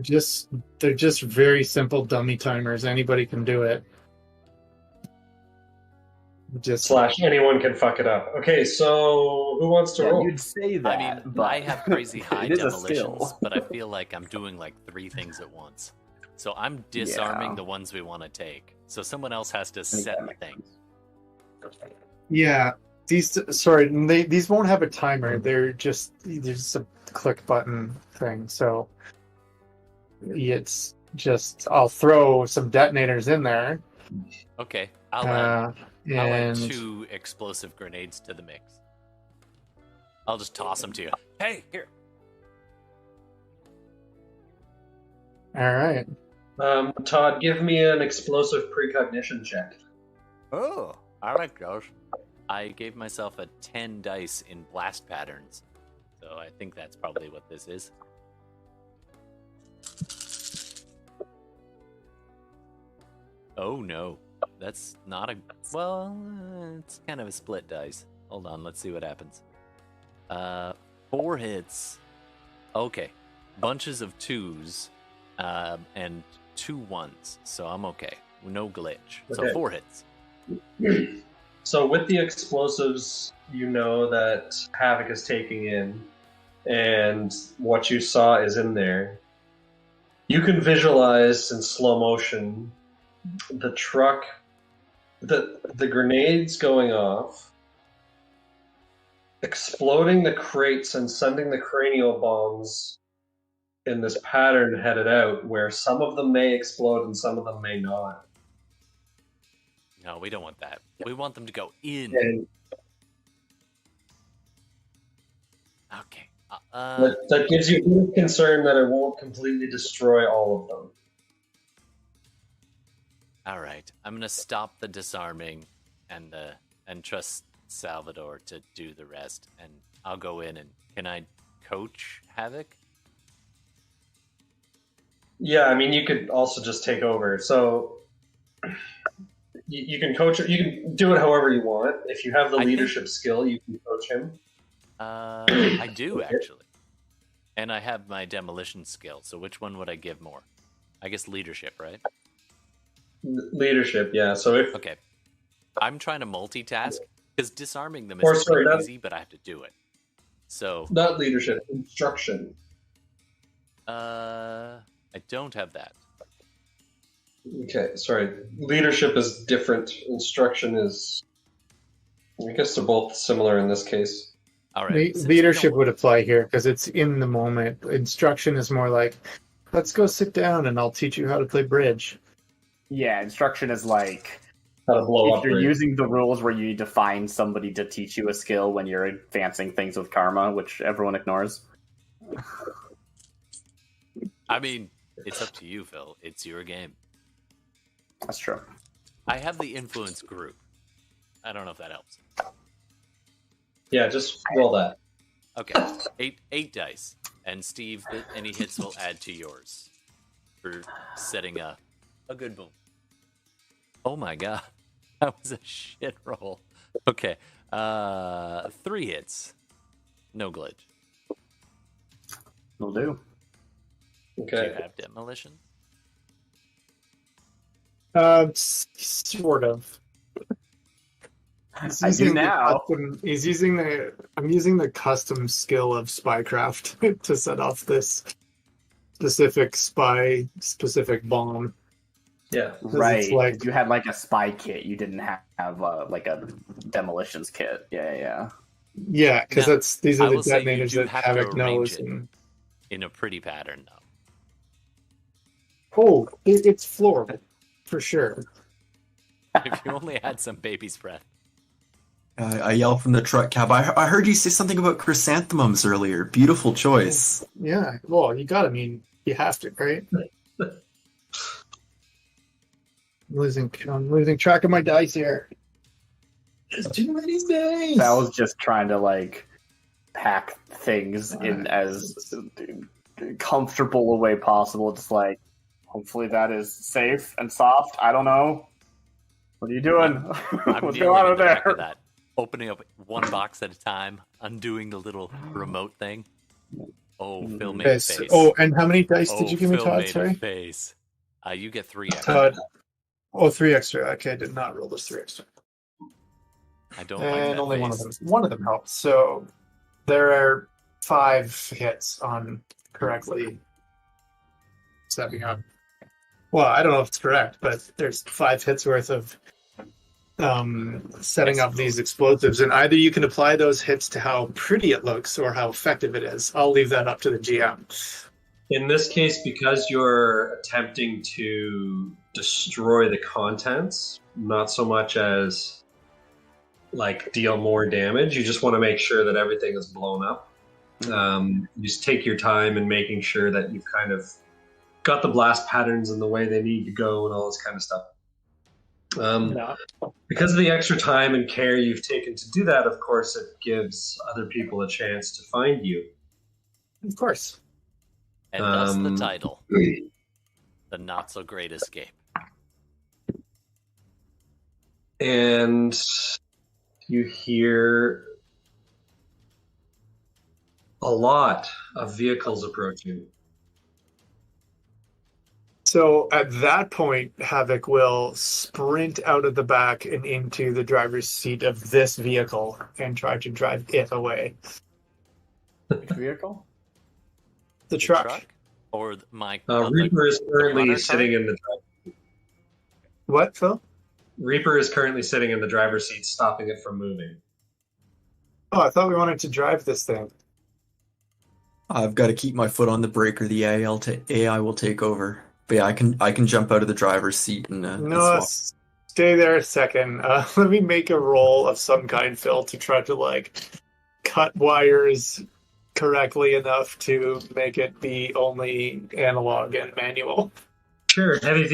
just very simple dummy timers. Anybody can do it. Just / anyone can fuck it up. Okay, so who wants to roll? You'd say that. I mean, but I have crazy high it is a demolitions, skill. but I feel like I'm doing like 3 things at once. So I'm disarming Yeah. the ones we want to take. So someone else has to set the thing. yeah. These won't have a timer. They're just a click button thing. So it's just I'll throw some detonators in there. Okay, I'll add And 2 explosive grenades to the mix. I'll just toss them to you. Hey, here. all right. Todd, give me an explosive precognition check. Oh, I like those. I gave myself a 10 dice in blast patterns. So I think that's probably what this is. Oh no. That's not a... Well, it's kind of a split dice. Hold on, let's see what happens. 4 hits. Okay. Bunches of 2s. And 2 1s. So I'm okay. No glitch. So Okay. 4 hits. So with the explosives, you know that Havoc is taking in, and what you saw is in there. You can visualize in slow motion the truck, the grenades going off, exploding the crates and sending the cranial bombs in this pattern headed out, where some of them may explode and some of them may not. No, we don't want that. We want them to go in. And Okay. that gives you little concern that it won't completely destroy all of them. All right. I'm gonna stop the disarming and trust Salvador to do the rest, and I'll go in and can I coach Havoc? Yeah, I mean, you could also just take over. So you can coach it. You can do it however you want. If you have the I think- leadership skill, you can coach him. I do actually, and I have my demolition skill. So which one would I give more? I guess leadership, right? Leadership, yeah. So if Okay. I'm trying to multitask because disarming them Or, is sorry, pretty not- easy, but I have to do it. So not leadership, instruction. I don't have that. Okay, sorry. Leadership is different. Instruction is. I guess they're both similar in this case. All right. since we Leadership don't- would apply here because it's in the moment. Instruction is more like, let's go sit down and I'll teach you how to play bridge. Yeah, instruction is like How to blow if up. you're bridge. using the rules where you need to find somebody to teach you a skill when you're advancing things with karma, which everyone ignores. I mean, it's up to you, Phil. It's your game. That's true. I have the influence group. I don't know if that helps. Yeah, just roll that. Okay, eight dice, and Steve, any hits will add to yours for setting a good boom. Oh my god, that was a shit roll. Okay, 3 hits, no glitch. Will do. Do Okay. you have demolition? Sort of. I do now. I'm using the custom skill of spycraft to set off this specific bomb. Yeah. Right. It's like- You had like a spy kit. You didn't have like a demolitions kit. Yeah. Yeah, because Now, these are I the will say you detonators do that have to Havoc knows. arrange it. And... In a pretty pattern, though. Oh, it's floral, for sure. If you only had some baby's breath. I yell from the truck cab. I heard you say something about chrysanthemums earlier. Beautiful choice. Yeah, well, you have to, right? I'm losing track of my dice here. There's too many days. I was just trying to like pack things in as comfortable a way possible. Just like, hopefully that is safe and soft. I don't know. What are you doing? I'm What's dealing going on with the over back of there? that. Opening up one box at a time, undoing the little remote thing. Oh, Phil made a Yes. face. Oh, and how many dice did you give me, Phil Todd? made a Sorry, face. You get 3 extra. Todd. Oh, 3 extra. Okay, I did not roll those 3 extra. I don't like And that only face. one of them helps. So there are 5 hits on correctly stepping up. Well, I don't know if it's correct, but there's 5 hits worth of setting up these explosives, and either you can apply those hits to how pretty it looks or how effective it is. I'll leave that up to the GM. In this case, because you're attempting to destroy the contents, not so much as like deal more damage, you just want to make sure that everything is blown up. You just take your time in making sure that you've kind of got the blast patterns and the way they need to go and all this kind of stuff. Because of the extra time and care you've taken to do that, of course, it gives other people a chance to find you. Of course. And thus the title. The Not So Great Escape. And you hear a lot of vehicles approaching. So at that point, Havoc will sprint out of the back and into the driver's seat of this vehicle and try to drive it away. Which vehicle? The truck. Or my Reaper is currently runner sitting car? in the driver's What, Phil? Reaper is currently sitting in the driver's seat, stopping it from moving. Oh, I thought we wanted to drive this thing. I've got to keep my foot on the brake, or the AI will take over. But yeah, I can jump out of the driver's seat and No, swap. stay there a second. Let me make a roll of some kind, Phil, to try to like cut wires correctly enough to make it be only analog and manual. Sure, heavy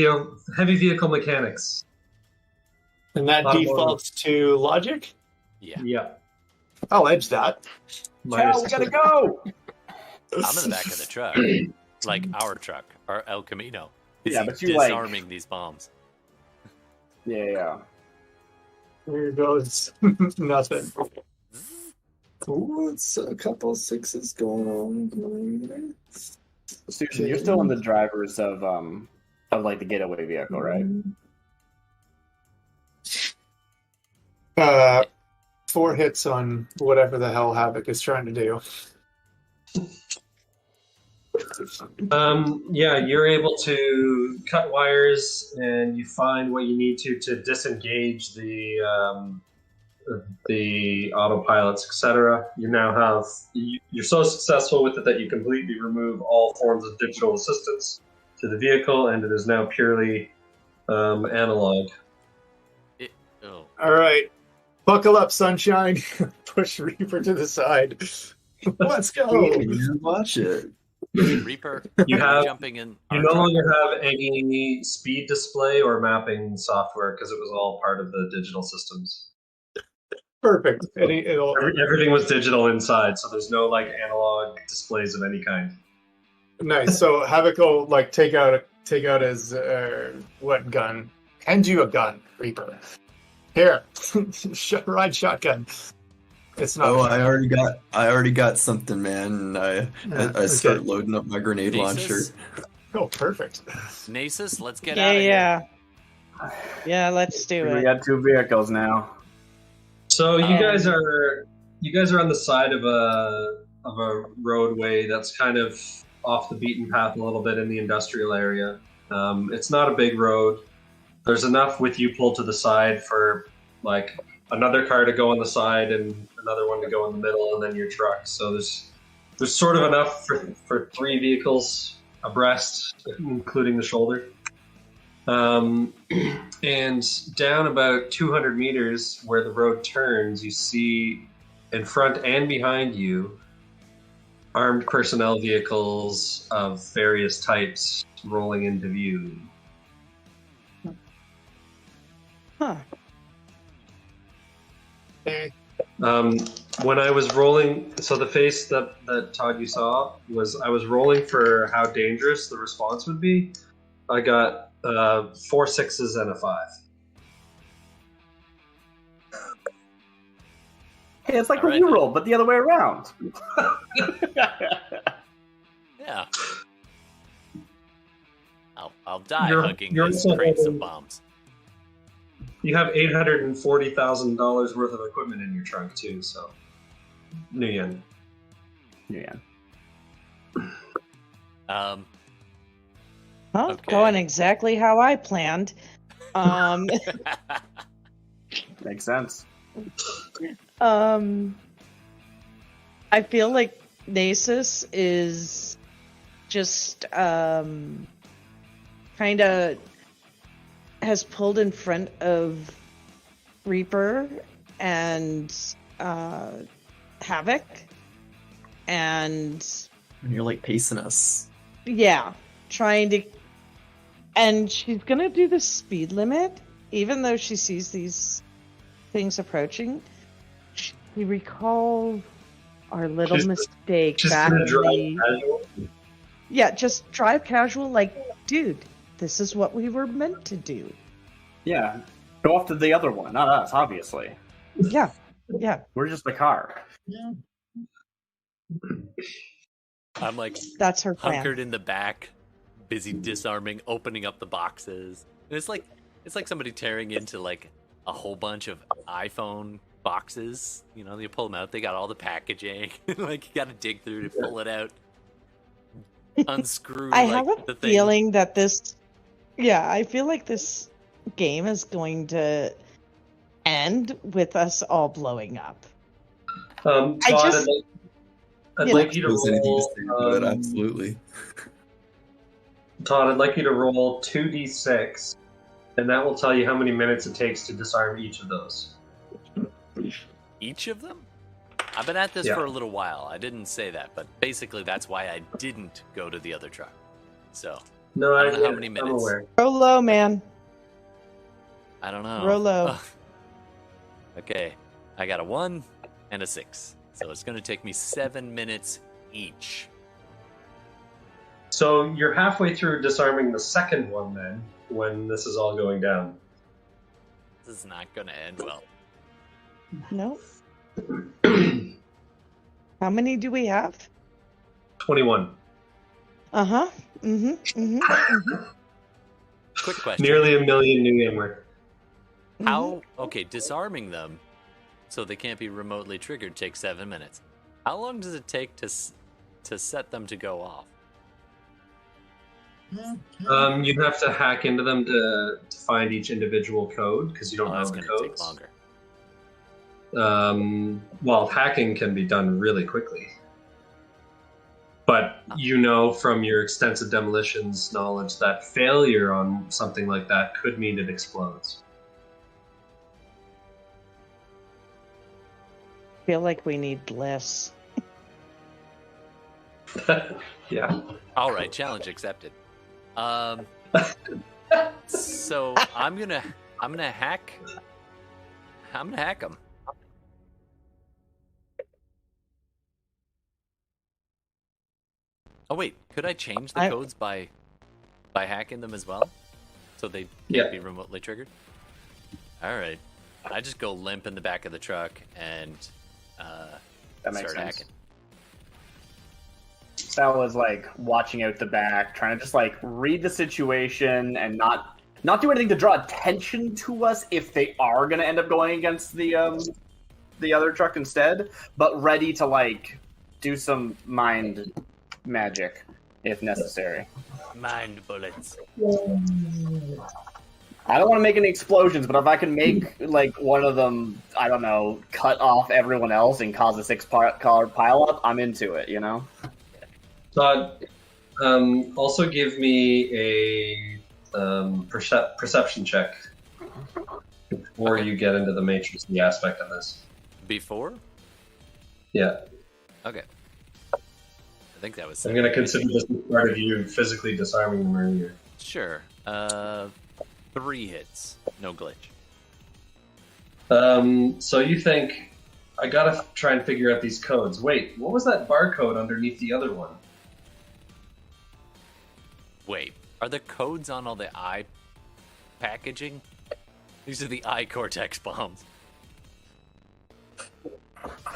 vehicle mechanics. And that Automotive. defaults to logic? Yeah. Yeah. I'll edge that. Cal, we gotta go. I'm in the back of the truck. Like our truck, our El Camino. Is Yeah, he but you, like- disarming these bombs? Yeah. There goes nothing. Ooh, it's a couple 6s going on. Susan, you're still in the drivers of like the getaway vehicle, right? 4 hits on whatever the hell Havoc is trying to do. Yeah, you're able to cut wires, and you find what you need to disengage the autopilots, etc. You now have you're so successful with it that you completely remove all forms of digital assistance to the vehicle, and it is now purely analog. Oh, All right, buckle up, sunshine. Push Reaper to the side. Let's go. Watch it. Reaper, You have- jumping in. You our no truck. longer have any speed display or mapping software because it was all part of the digital systems. Perfect. It'll Everything was digital inside, so there's no like analog displays of any kind. nice. So Havoc will like take out his what gun? Hand you a gun, Reaper. Here, ride shotgun. It's not. Oh, I already got something, man. And I start loading up my grenade launcher. Nasus? Oh, perfect. Nasus, let's get Yeah, out of here. yeah. Yeah, let's do We it. got two vehicles now. So you Um, guys are on the side of a roadway that's kind of off the beaten path a little bit in the industrial area. It's not a big road. There's enough with you pulled to the side for like another car to go on the side and another one to go in the middle, and then your truck. So there's sort of enough for three vehicles abreast, including the shoulder. And down about 200 meters where the road turns, you see in front and behind you armed personnel vehicles of various types rolling into view. Huh. When I was rolling, so the face that Todd you saw was I was rolling for how dangerous the response would be. I got 4 6s and a 5. Hey, it's like All when right, you then. roll, but the other way around. Yeah. I'll die You're- hugging you're these also crates of holding- bombs. You have $840,000 worth of equipment in your trunk too, so New Yen. Yeah. Um, Well, Okay. going exactly how I planned. Makes sense. I feel like Nasus is just kind of has pulled in front of Reaper and Havoc, and You're like pacing us. yeah, trying to. And she's gonna do the speed limit, even though she sees these things approaching. She recalls our little She's- mistake Just back gonna in drive the. casual. Yeah, just drive casual, like, dude, this is what we were meant to do. Yeah. Go off to the other one, not us, obviously. Yeah, yeah, We're just the car. I'm like that's her plan. hunkered in the back, busy disarming, opening up the boxes. And it's like somebody tearing into like a whole bunch of iPhone boxes. You know, you pull them out, they got all the packaging. Like you got to dig through to pull it out, unscrew. I like, have the a thing. feeling that this. Yeah, I feel like this game is going to end with us all blowing up. Todd, I just- I'd Yeah. like you to There's anything to roll. say about that, absolutely. Todd, I'd like you to roll 2d6, and that will tell you how many minutes it takes to disarm each of those. Each of them? I've been at this Yeah. for a little while. I didn't say that, but basically that's why I didn't go to the other truck. So No, I don't know get how it. many I'm minutes. aware. Roll low, man. I don't know. Roll low. Okay, I got a 1 and a 6. So it's going to take me 7 minutes each. So you're halfway through disarming the second one then, when this is all going down. This is not going to end well. No. How many do we have? 21. Uh huh. Quick question. Nearly 1 million New Yen worth. How, okay, disarming them so they can't be remotely triggered takes 7 minutes. How long does it take to set them to go off? You'd have to hack into them to find each individual code, because you don't know That's the going to take codes. longer. Well, hacking can be done really quickly. But you know from your extensive demolitions knowledge that failure on something like that could mean it explodes. Feel like we need less. Yeah. All right, challenge accepted. So I'm gonna hack them. Oh wait, could I change the codes by hacking them as well, so they Yeah. can't be remotely triggered? All right, I just go limp in the back of the truck and That makes start sense. hacking. Sal was like watching out the back, trying to just like read the situation and not not do anything to draw attention to us if they are going to end up going against the other truck instead, but ready to like do some mind magic if necessary. Mind bullets. I don't want to make any explosions, but if I can make like one of them, I don't know, cut off everyone else and cause a 6-car pile up, I'm into it. You know. Todd, also give me a perception check before you get into the matrixy aspect of this. Before? Yeah. Okay. I think that was. I'm going to consider this as part of you physically disarming them earlier. Sure. 3 hits. No glitch. So you think, I gotta try and figure out these codes. Wait, what was that barcode underneath the other one? Wait, are the codes on all the eye packaging? These are the eye cortex bombs.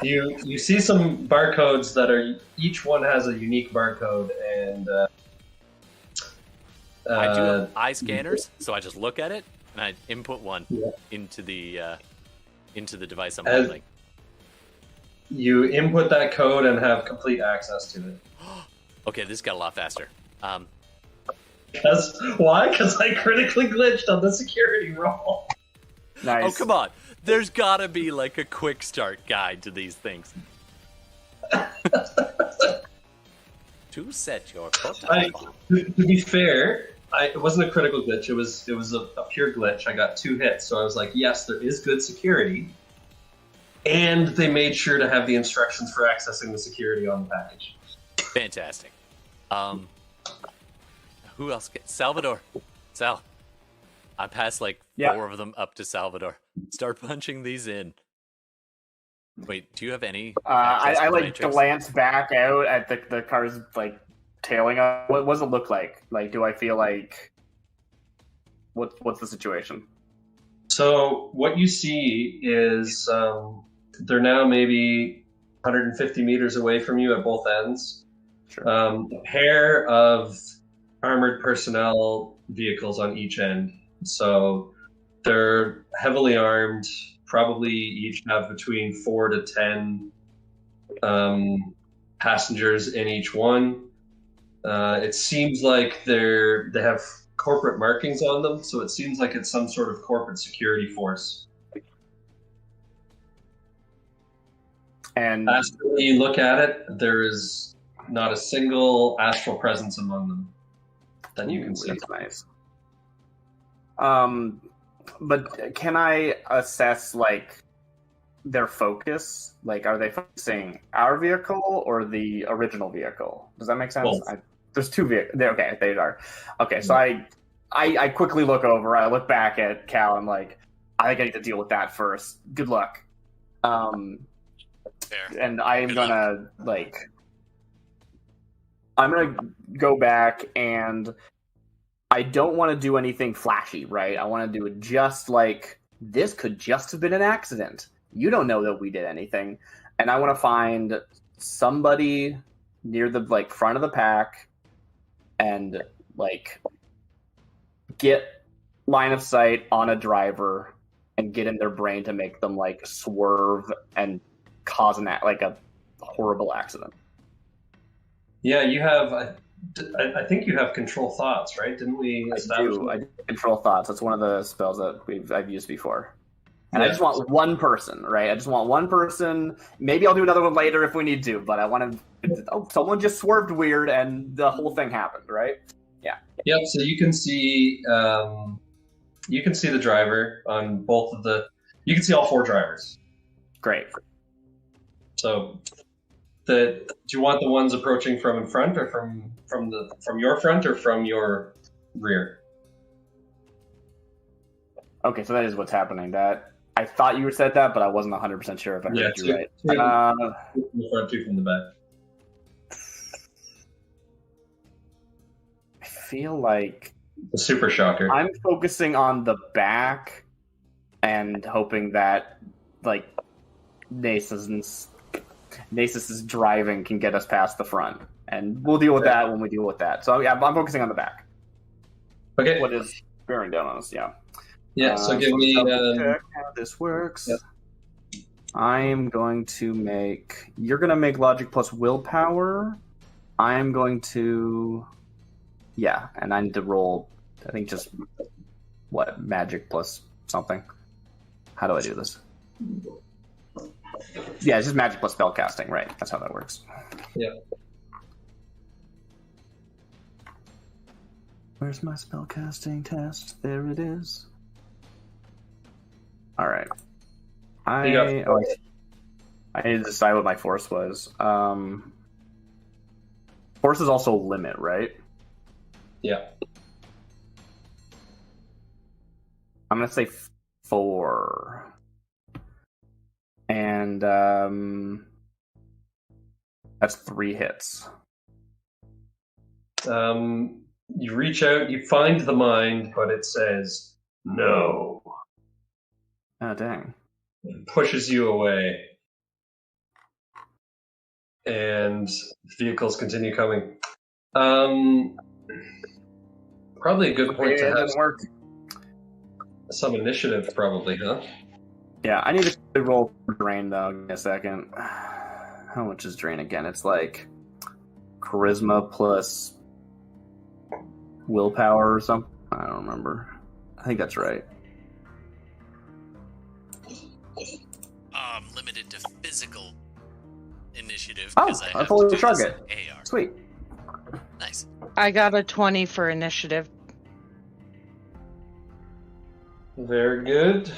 You see some barcodes that are, each one has a unique barcode, and I do have eye scanners, so I just look at it and I input one Yeah. into the device I'm As- holding. you input that code and have complete access to it. Okay, this got a lot faster. Why? Because I critically glitched on the security roll. Nice. Oh, come on. There's gotta be like a quick start guide to these things. To set your proton bomb. To be fair, it wasn't a critical glitch. It was a pure glitch. I got 2 hits, so I was like, yes, there is good security, and they made sure to have the instructions for accessing the security on the package. Fantastic. Who else? Salvador. Sal. I passed like 4 of them up to Salvador. Start punching these in. Wait, do you have any? access I to the like Matrix? glance back out at the car's like tailing up. What does it look like? Like, do I feel like what's the situation? So what you see is they're now maybe 150 meters away from you at both ends. Sure. A pair of armored personnel vehicles on each end. So they're heavily armed, probably each have between 4 to 10 passengers in each one. It seems like they have corporate markings on them, so it seems like it's some sort of corporate security force. And As you look at it, there is not a single astral presence among them that you can see. That's nice. But can I assess like their focus? Like, are they focusing our vehicle or the original vehicle? Does that make sense? Both. There's 2 vehicles. Okay, they are. Okay, so I quickly look over. I look back at Cal. I'm like, I think I need to deal with that first. Good luck. Fair. And I am Good gonna I'm gonna go back, and I don't want to do anything flashy, right? I want to do it just like this could just have been an accident. You don't know that we did anything, and I want to find somebody near the like front of the pack and like get line of sight on a driver and get in their brain to make them like swerve and cause like a horrible accident. Yeah, you have. I think you have control thoughts, right? Didn't we establish? I do control thoughts. That's one of the spells that I've used before. And I Yeah. just want one person, right? I just want one person. Maybe I'll do another one later if we need to, but I want to. Oh, someone just swerved weird, and the whole thing happened, right? Yep. So you can see. You can see the driver on both of the. You can see all 4 drivers. Great. So, do you want the ones approaching from in front, or from your front, or from your rear? Okay, so that is what's happening. That I thought you said that, but I wasn't 100% sure if I heard you right. Two from the front, 2 from the back. I feel like The super shocker. I'm focusing on the back and hoping that like Nasus's driving can get us past the front, and we'll deal with that when we deal with that. So yeah, I'm focusing on the back. Okay. What is bearing down on us. Yeah. Yeah. So give me. Check how this works. Yep. I am going to make. You're going to make logic plus willpower. I am going to. Yeah, and I need to roll. I think just what magic plus something. How do I do this? Yeah, it's just magic plus spell casting, right? That's how that works. Yeah. Where's my spell casting test? There it is. All right. I need to decide what my force was. Force is also limit, right? Yeah. I'm gonna say 4. And that's 3 hits. You reach out, you find the mind, but it says no. Oh dang. It pushes you away. And vehicles continue coming. Probably a good point Yeah, to it have didn't work. some initiative, probably, huh? Yeah, I need to roll for drain though. Give me a second. How much is drain again? It's like charisma plus willpower or something. I don't remember. I think that's right. Limited to physical initiative Oh, because I I have fully to do shrug this it. in AR. Sweet. Nice. I got a 20 for initiative. Very good.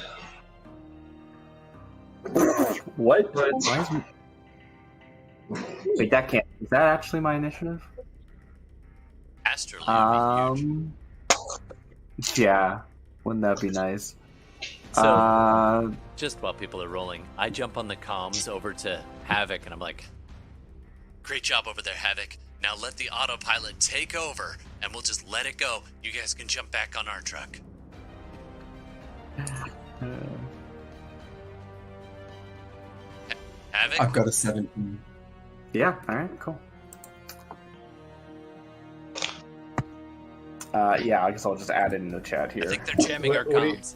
What? But- Why is Wait, that can't. Is that actually my initiative? Astrally would be huge. Yeah. Wouldn't that be nice? So, just while people are rolling, I jump on the comms over to Havoc, and I'm like, "Great job over there, Havoc. Now let the autopilot take over, and we'll just let it go. You guys can jump back on our truck." Havoc? I've got a 17. Yeah. All right. Cool. Yeah. I guess I'll just add it in the chat I here. think they're jamming our What do you- comms.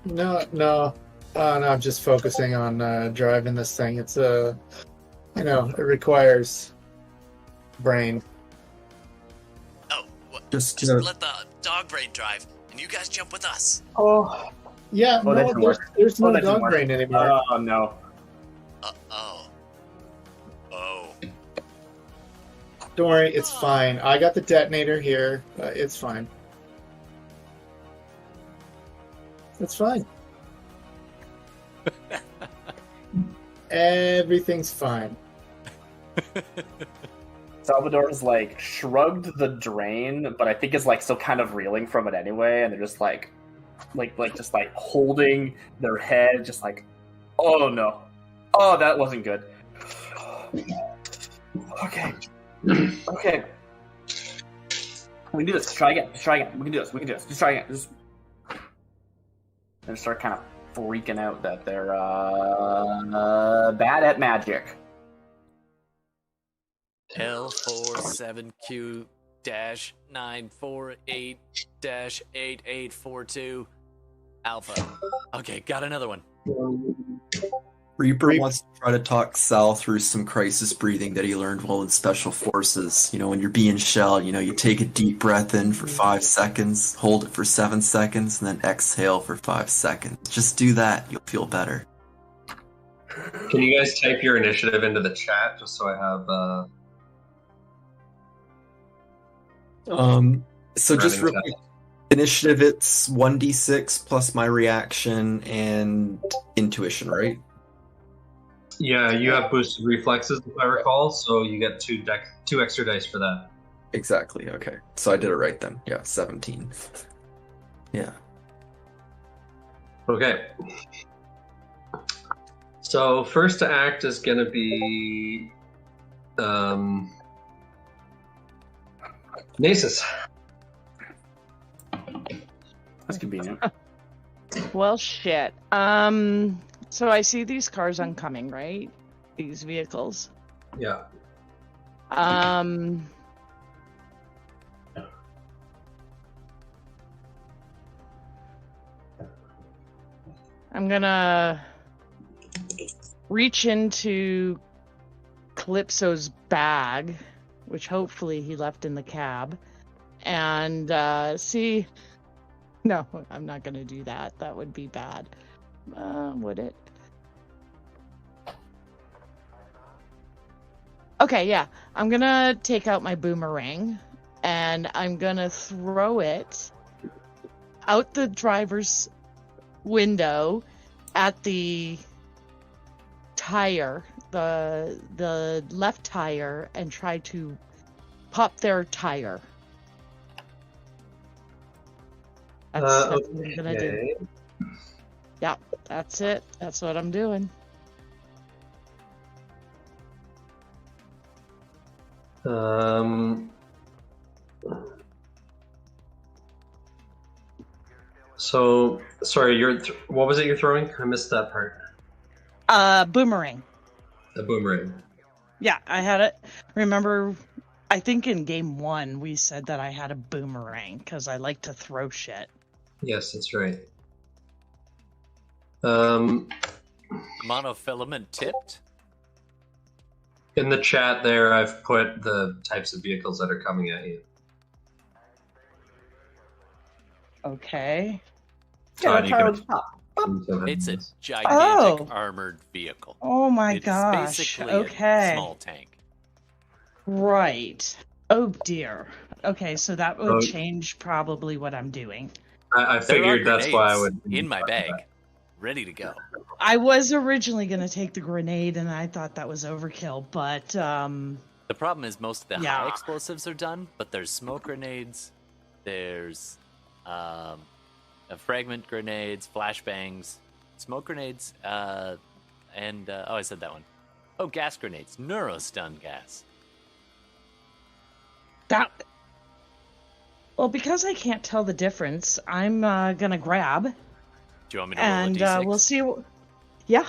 No. I'm just focusing on driving this thing. It's it requires brain. Oh, what? Just let the dog brain drive, and you guys jump with us. Oh, yeah. Oh, that no, didn't there's, work. there's Oh, no that didn't dog work. brain anymore. Oh no. Oh. Don't worry, it's fine. I got the detonator here. It's fine. It's fine. Everything's fine. Salvador's like shrugged the drain, but I think is like still kind of reeling from it anyway, and they're just like just like holding their head, just like, oh no, oh that wasn't good. Okay, okay, we can do this. Try again. Try again. We can do this. We can do this. Just try again. Just and start kind of freaking out that they're bad at magic. L47Q-948-8842 Alpha. Okay, got another one. Reaper wants to try to talk Sal through some crisis breathing that he learned while in Special Forces. You know, when you're being shelled, you take a deep breath in for 5 seconds, hold it for 7 seconds, and then exhale for 5 seconds. Just do that, you'll feel better. Can you guys type your initiative into the chat just so I have So just real quick, initiative, it's 1d6 plus my reaction and intuition, right? Yeah, you have boosted reflexes if I recall, so you get 2 extra dice for that. Exactly, okay. So I did it right then. Yeah, 17. Yeah. Okay. So first to act is going to be Nasus. That's convenient. Well, shit. So I see these cars oncoming, right? These vehicles. Yeah. I'm gonna reach into Calypso's bag, which hopefully he left in the cab, and see. No, I'm not gonna do that. That would be bad. Would it? Okay, yeah. I'm gonna take out my boomerang, and I'm gonna throw it out the driver's window at the tire, the left tire, and try to pop their tire. That's what I'm gonna do. Yeah, that's it. That's what I'm doing. So sorry, what was it you're throwing? I missed that part. Boomerang. The boomerang. Yeah, I had it. Remember, I think in game 1 we said that I had a boomerang because I like to throw shit. Yes, that's right. Monofilament tipped? In the chat there, I've put the types of vehicles that are coming at you. Okay. Yeah, you tire can- on top. It's a gigantic Oh. armored vehicle. Oh my It's gosh. basically Okay. a small tank. Right. Oh dear. Okay, so that would Oh. change probably what I'm doing. I There are figured that's why I grenades would in my bag, ready to go. I was originally going to take the grenade and I thought that was overkill, but The problem is most of the Yeah. high explosives are done, but there's smoke grenades, there's fragment grenades, flashbangs, smoke grenades, and I said that one. Oh, gas grenades, neurostun gas. that. Well, because I can't tell the difference, I'm going to grab Do you want me to roll and a d6? we'll see. Yeah.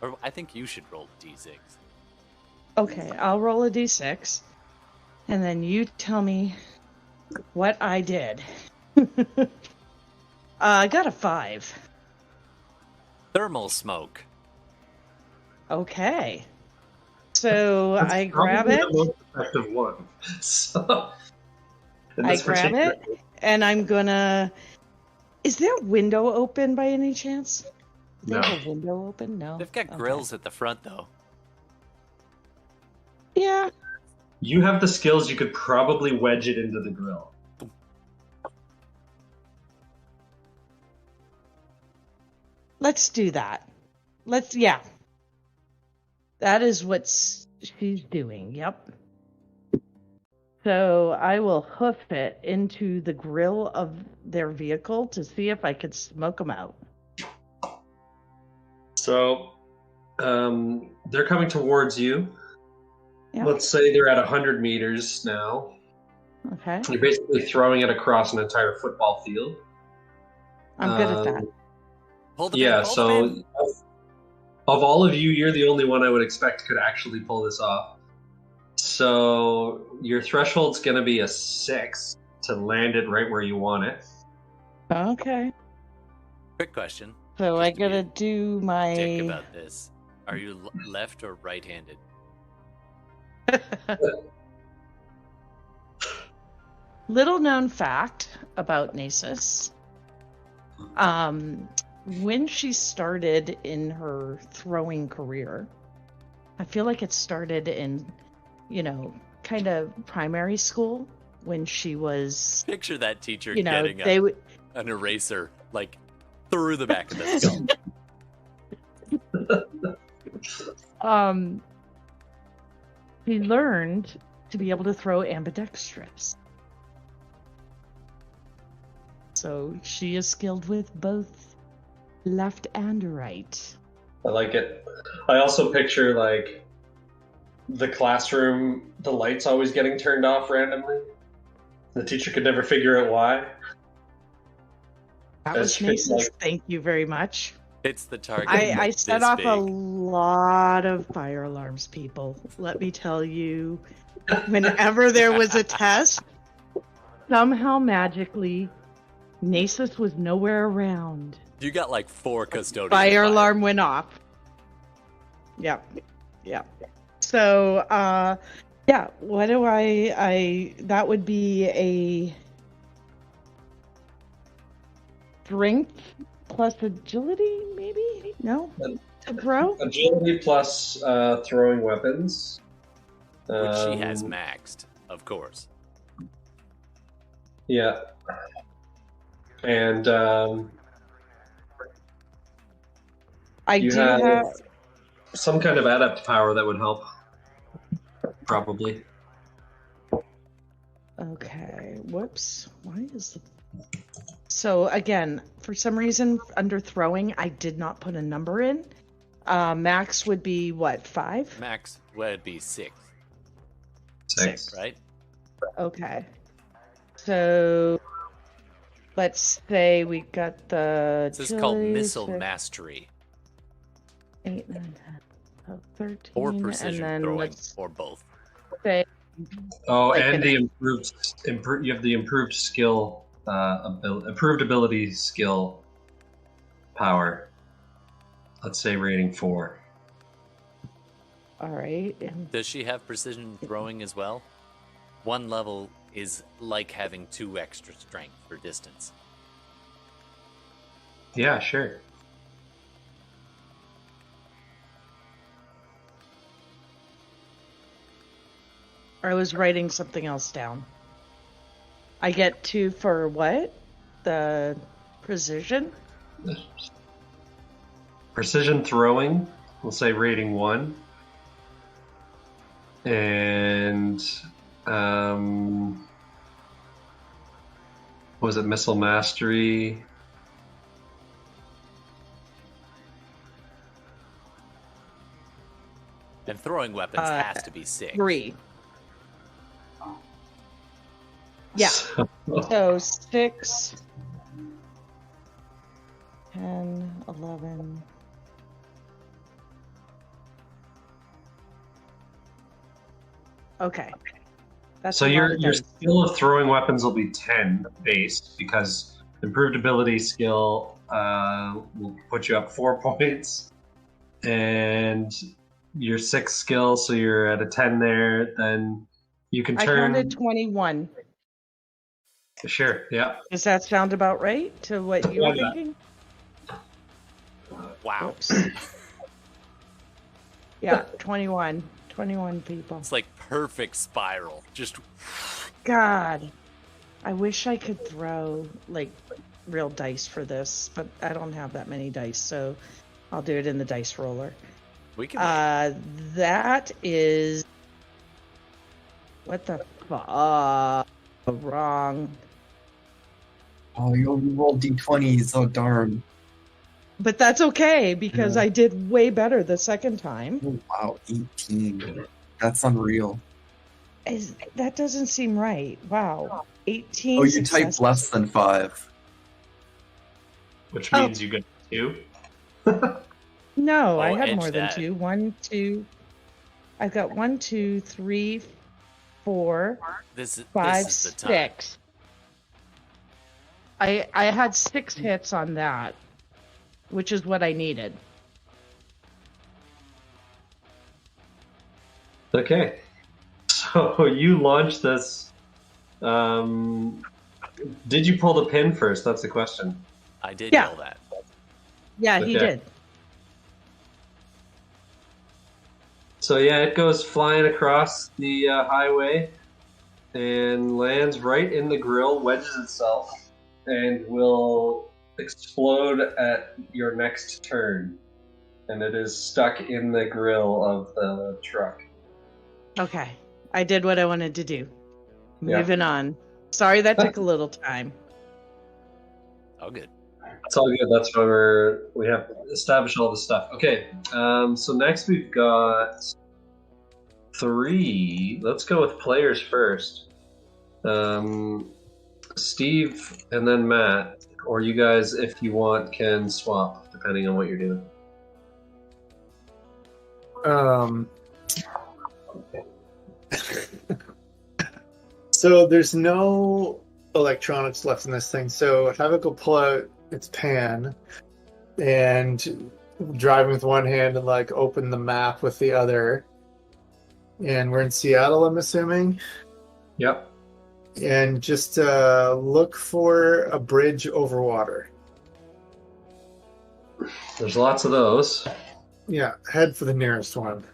Or I think you should roll a d6. Okay, I'll roll a d6 and then you tell me what I did. I got a 5. Thermal smoke. Okay. So That's I grab probably it. the most effective one. So, in I this grab particular it, and I'm gonna. Is there a window open by any chance? They No. have a window open? No. They've got Okay. grills at the front, though. Yeah. You have the skills, you could probably wedge it into the grill. Let's do that. Yeah. That is what she's doing. Yep. So I will hoof it into the grill of their vehicle to see if I could smoke them out. So, they're coming towards you. Yeah. Let's say they're at 100 meters now. Okay. You're basically throwing it across an entire football field. I'm good at that. Hold the Yeah, pin, hold the pin. so of all of you, you're the only one I would expect could actually pull this off. So your threshold's going to be a 6 to land it right where you want it. Okay. Quick question. So I Just to be gotta do Dick my. about this. Are you left or right-handed? Little known fact about Nasus. When she started in her throwing career, I feel like it started in, kind of primary school when she was, Picture that teacher they getting would. an eraser, like, through the back of the skull. She learned to be able to throw ambidextrous. So she is skilled with both left and right. I like it. I also picture, like, the classroom, the lights always getting turned off randomly. The teacher could never figure out why. That was That's Nasus. like- Thank you very much. It's the target. I this set off a big. lot of fire alarms, people. Let me tell you, whenever there was a test, somehow magically Nasus was nowhere around. You got like 4 custodians. Fire alarm went off. Yep. So, yeah, what do I that would be a strength plus agility, maybe? No? To throw? Agility plus throwing weapons. Which she has maxed, of course. Yeah. And I you do have have... some kind of adept power that would help. Probably. Okay, whoops. Why is the... So, again, for some reason, under throwing, I did not put a number in. Max would be, what, 5? Max would be 6. 6. Right? Okay. So, let's say we got the... This is called agility, Missile so Mastery. 8, 9, 10, 12, 13, Or Precision and then Throwing, let's or both. say... Oh, like and an- the improved. You have the improved skill, improved ability skill power. Let's say rating 4. All right. And Does she have Precision Throwing as well? 1 level is like having 2 extra strength for distance. Yeah, sure. I was writing something else down. I get 2 for what? The precision? Precision throwing. We'll say rating 1. And was it Missile Mastery? And throwing weapons has to be 6. 3. Yeah. So 6, 10, 11. Okay. That's So a lot your of your dice. skill of throwing weapons will be 10 base because improved ability skill will put you up 4 points, and your 6 skill, so you're at a 10 there. Then you can I turn. counted 21. Sure, yeah. Does that sound about right to what you were Yeah. thinking? Wow. Oops. Yeah, 21. 21 people. It's like perfect spiral. Just God. I wish I could throw, like, real dice for this, but I don't have that many dice, so I'll do it in the dice roller. we can That is... What the fuck? Wrong. Oh, you only rolled d20s. Oh, darn. But that's okay, because Yeah. I did way better the second time. Oh, wow, 18. That's unreal. That doesn't seem right. Wow. 18 Oh, you successes. typed less than 5. Which Oh. means you get 2. No, I Oh, had edge more than that. 2. 1, 2. I've got 1, 2, 3, 4, this 5, is the time. 6. I had 6 hits on that, which is what I needed. Okay. So you launched this. Did you pull the pin first? That's the question. I did Yeah. yell that. Yeah, he Okay. did. So yeah, it goes flying across the highway and lands right in the grill, wedges itself, and will explode at your next turn. And it is stuck in the grill of the truck. Okay. I did what I wanted to do. Yeah. Moving on. Sorry that took a little time. Oh, good. It's all good. That's why we have established all this stuff. Okay. So next we've got 3. Let's go with players first. Steve and then Matt, or you guys, if you want, can swap depending on what you're doing. So there's no electronics left in this thing. So have it go pull out its pan and driving with one hand and like open the map with the other. And we're in Seattle, I'm assuming. Yep. And just look for a bridge over water. There's lots of those. Yeah, head for the nearest one.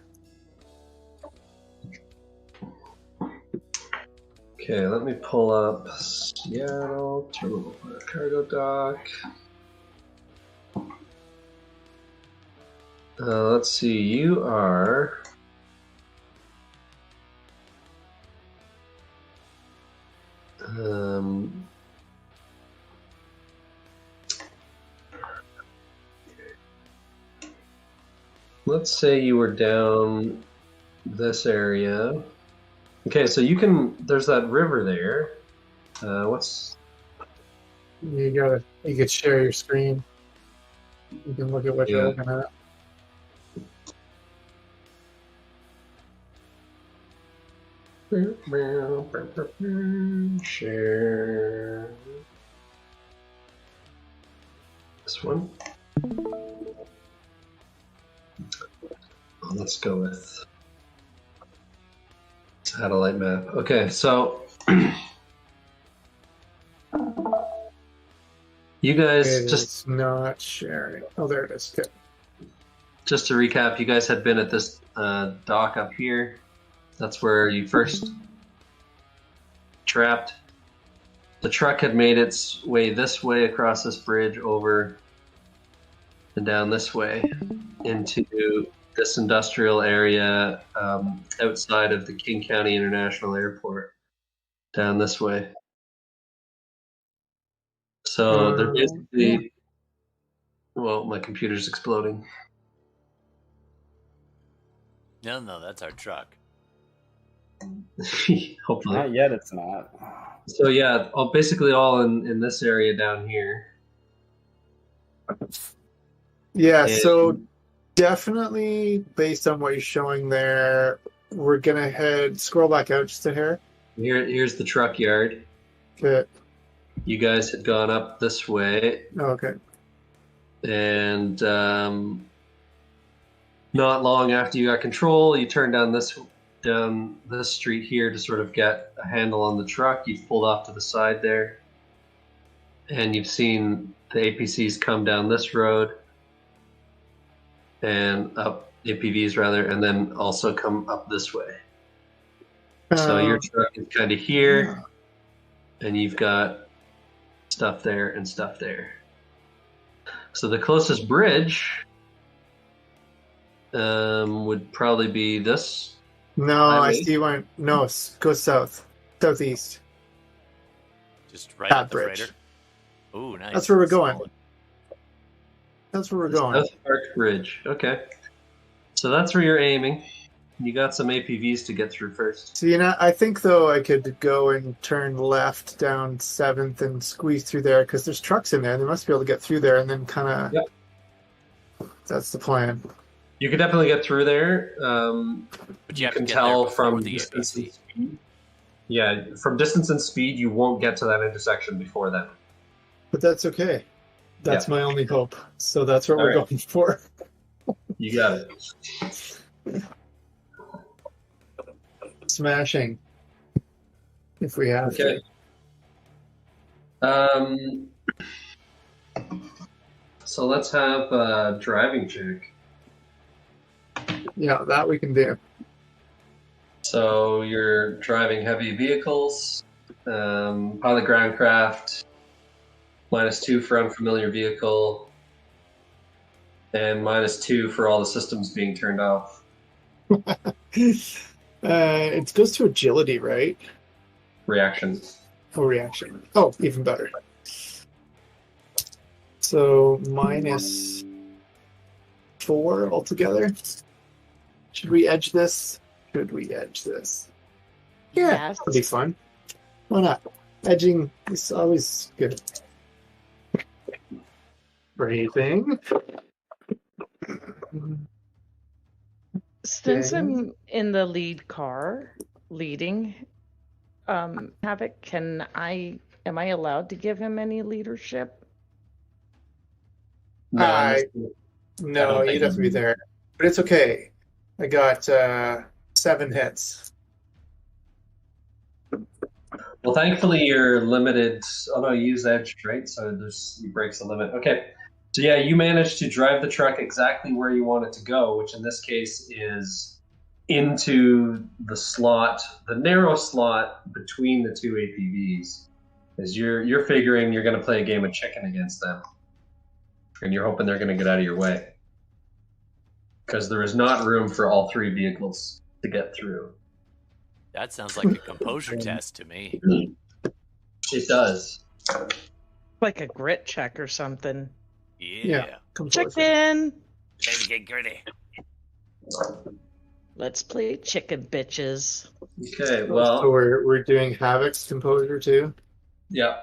Okay, let me pull up Seattle Terminal Cargo Dock. Let's see, you are... let's say you were down this area. Okay, so you can. There's that river there. What's? You could share your screen. You can look at what you're looking at. Share. This one. Let's go with satellite map. Okay, so you guys It's not sharing. Oh, there it is. Good. Just to recap, you guys had been at this dock up here. That's where you first trapped. The truck had made its way this way across this bridge over and down this way into this industrial area outside of the King County International Airport, down this way. So they're basically, well, my computer's exploding. No, that's our truck. Hopefully. Not yet, it's not. So yeah, basically all in this area down here. Yeah, And- so definitely based on what you're showing there, we're gonna scroll back out just a hair. Here's the truck yard. Okay. You guys had gone up this way, Okay. and not long after you got control, you turned down this street here to sort of get a handle on the truck. You've pulled off to the side there, and you've seen the APCs come down this road and up, APVs rather, and then also come up this way. So your truck is kind of here, and you've got stuff there and stuff there. So the closest bridge would probably be this. No, highway. I see one. No, go south. Southeast. Just right That at the bridge. freighter. Ooh, nice. That's where we're going. Solid. That's where we're going. South Park Bridge. Okay. So that's where you're aiming. You got some APVs to get through first. So, I think, though, I could go and turn left down 7th and squeeze through there, because there's trucks in there. They must be able to get through there, and then kind of... Yep. That's the plan. You could definitely get through there. But you have can to get tell there from before the distance and APC. speed. Yeah, from distance and speed, you won't get to that intersection before then. But that's okay. That's Yeah. my only hope. So that's what All we're right. going for. You got it. Smashing. If we have Okay. So let's have a driving check. to. Yeah, that we can do. So you're driving heavy vehicles, pilot ground craft, -2 for unfamiliar vehicle, and -2 for all the systems being turned off. It goes to agility, right? Reaction. Oh, reaction. Oh, even better. So -4 altogether. Should we edge this? Should we edge this? Yeah, Yes. that'll be fun. Why not? Edging is always good. Breathing. Since Okay. I'm in the lead car, leading Havoc, can I Am I allowed to give him any leadership? No, I- I No, don't think you'd have to be there. But it's okay. I got 7 hits. Well, thankfully you're limited. Oh no, you use edge, right? So he breaks the limit. Okay. So yeah, you managed to drive the truck exactly where you want it to go, which in this case is into the slot, the narrow slot between the two APVs. As you're figuring you're going to play a game of chicken against them, and you're hoping they're going to get out of your way, because there is not room for all 3 vehicles to get through. That sounds like a composure test to me. It does. Like a grit check or something. Yeah. Composure. Chicken! Maybe get gritty. Let's play chicken, bitches. Okay, So well, we're doing Havoc's composure too. yeah.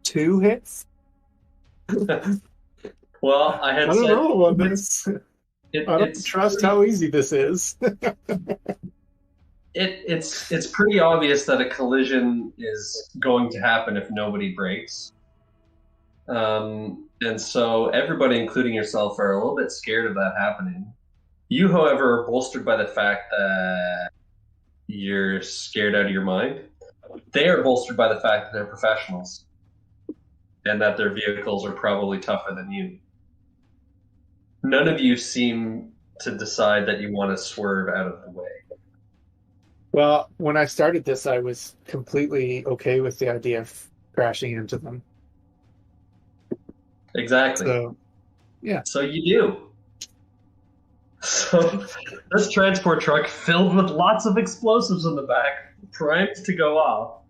2 hits. Well, I I had don't said know about this. it, I don't it's trust pretty, how easy this is. it's pretty obvious that a collision is going to happen if nobody brakes. And so everybody, including yourself, are a little bit scared of that happening. You, however, are bolstered by the fact that you're scared out of your mind. They are bolstered by the fact that they're professionals and that their vehicles are probably tougher than you. None of you seem to decide that you want to swerve out of the way. Well, when I started this, I was completely okay with the idea of crashing into them. Exactly. So, So you do. So this transport truck filled with lots of explosives in the back, primed to go off,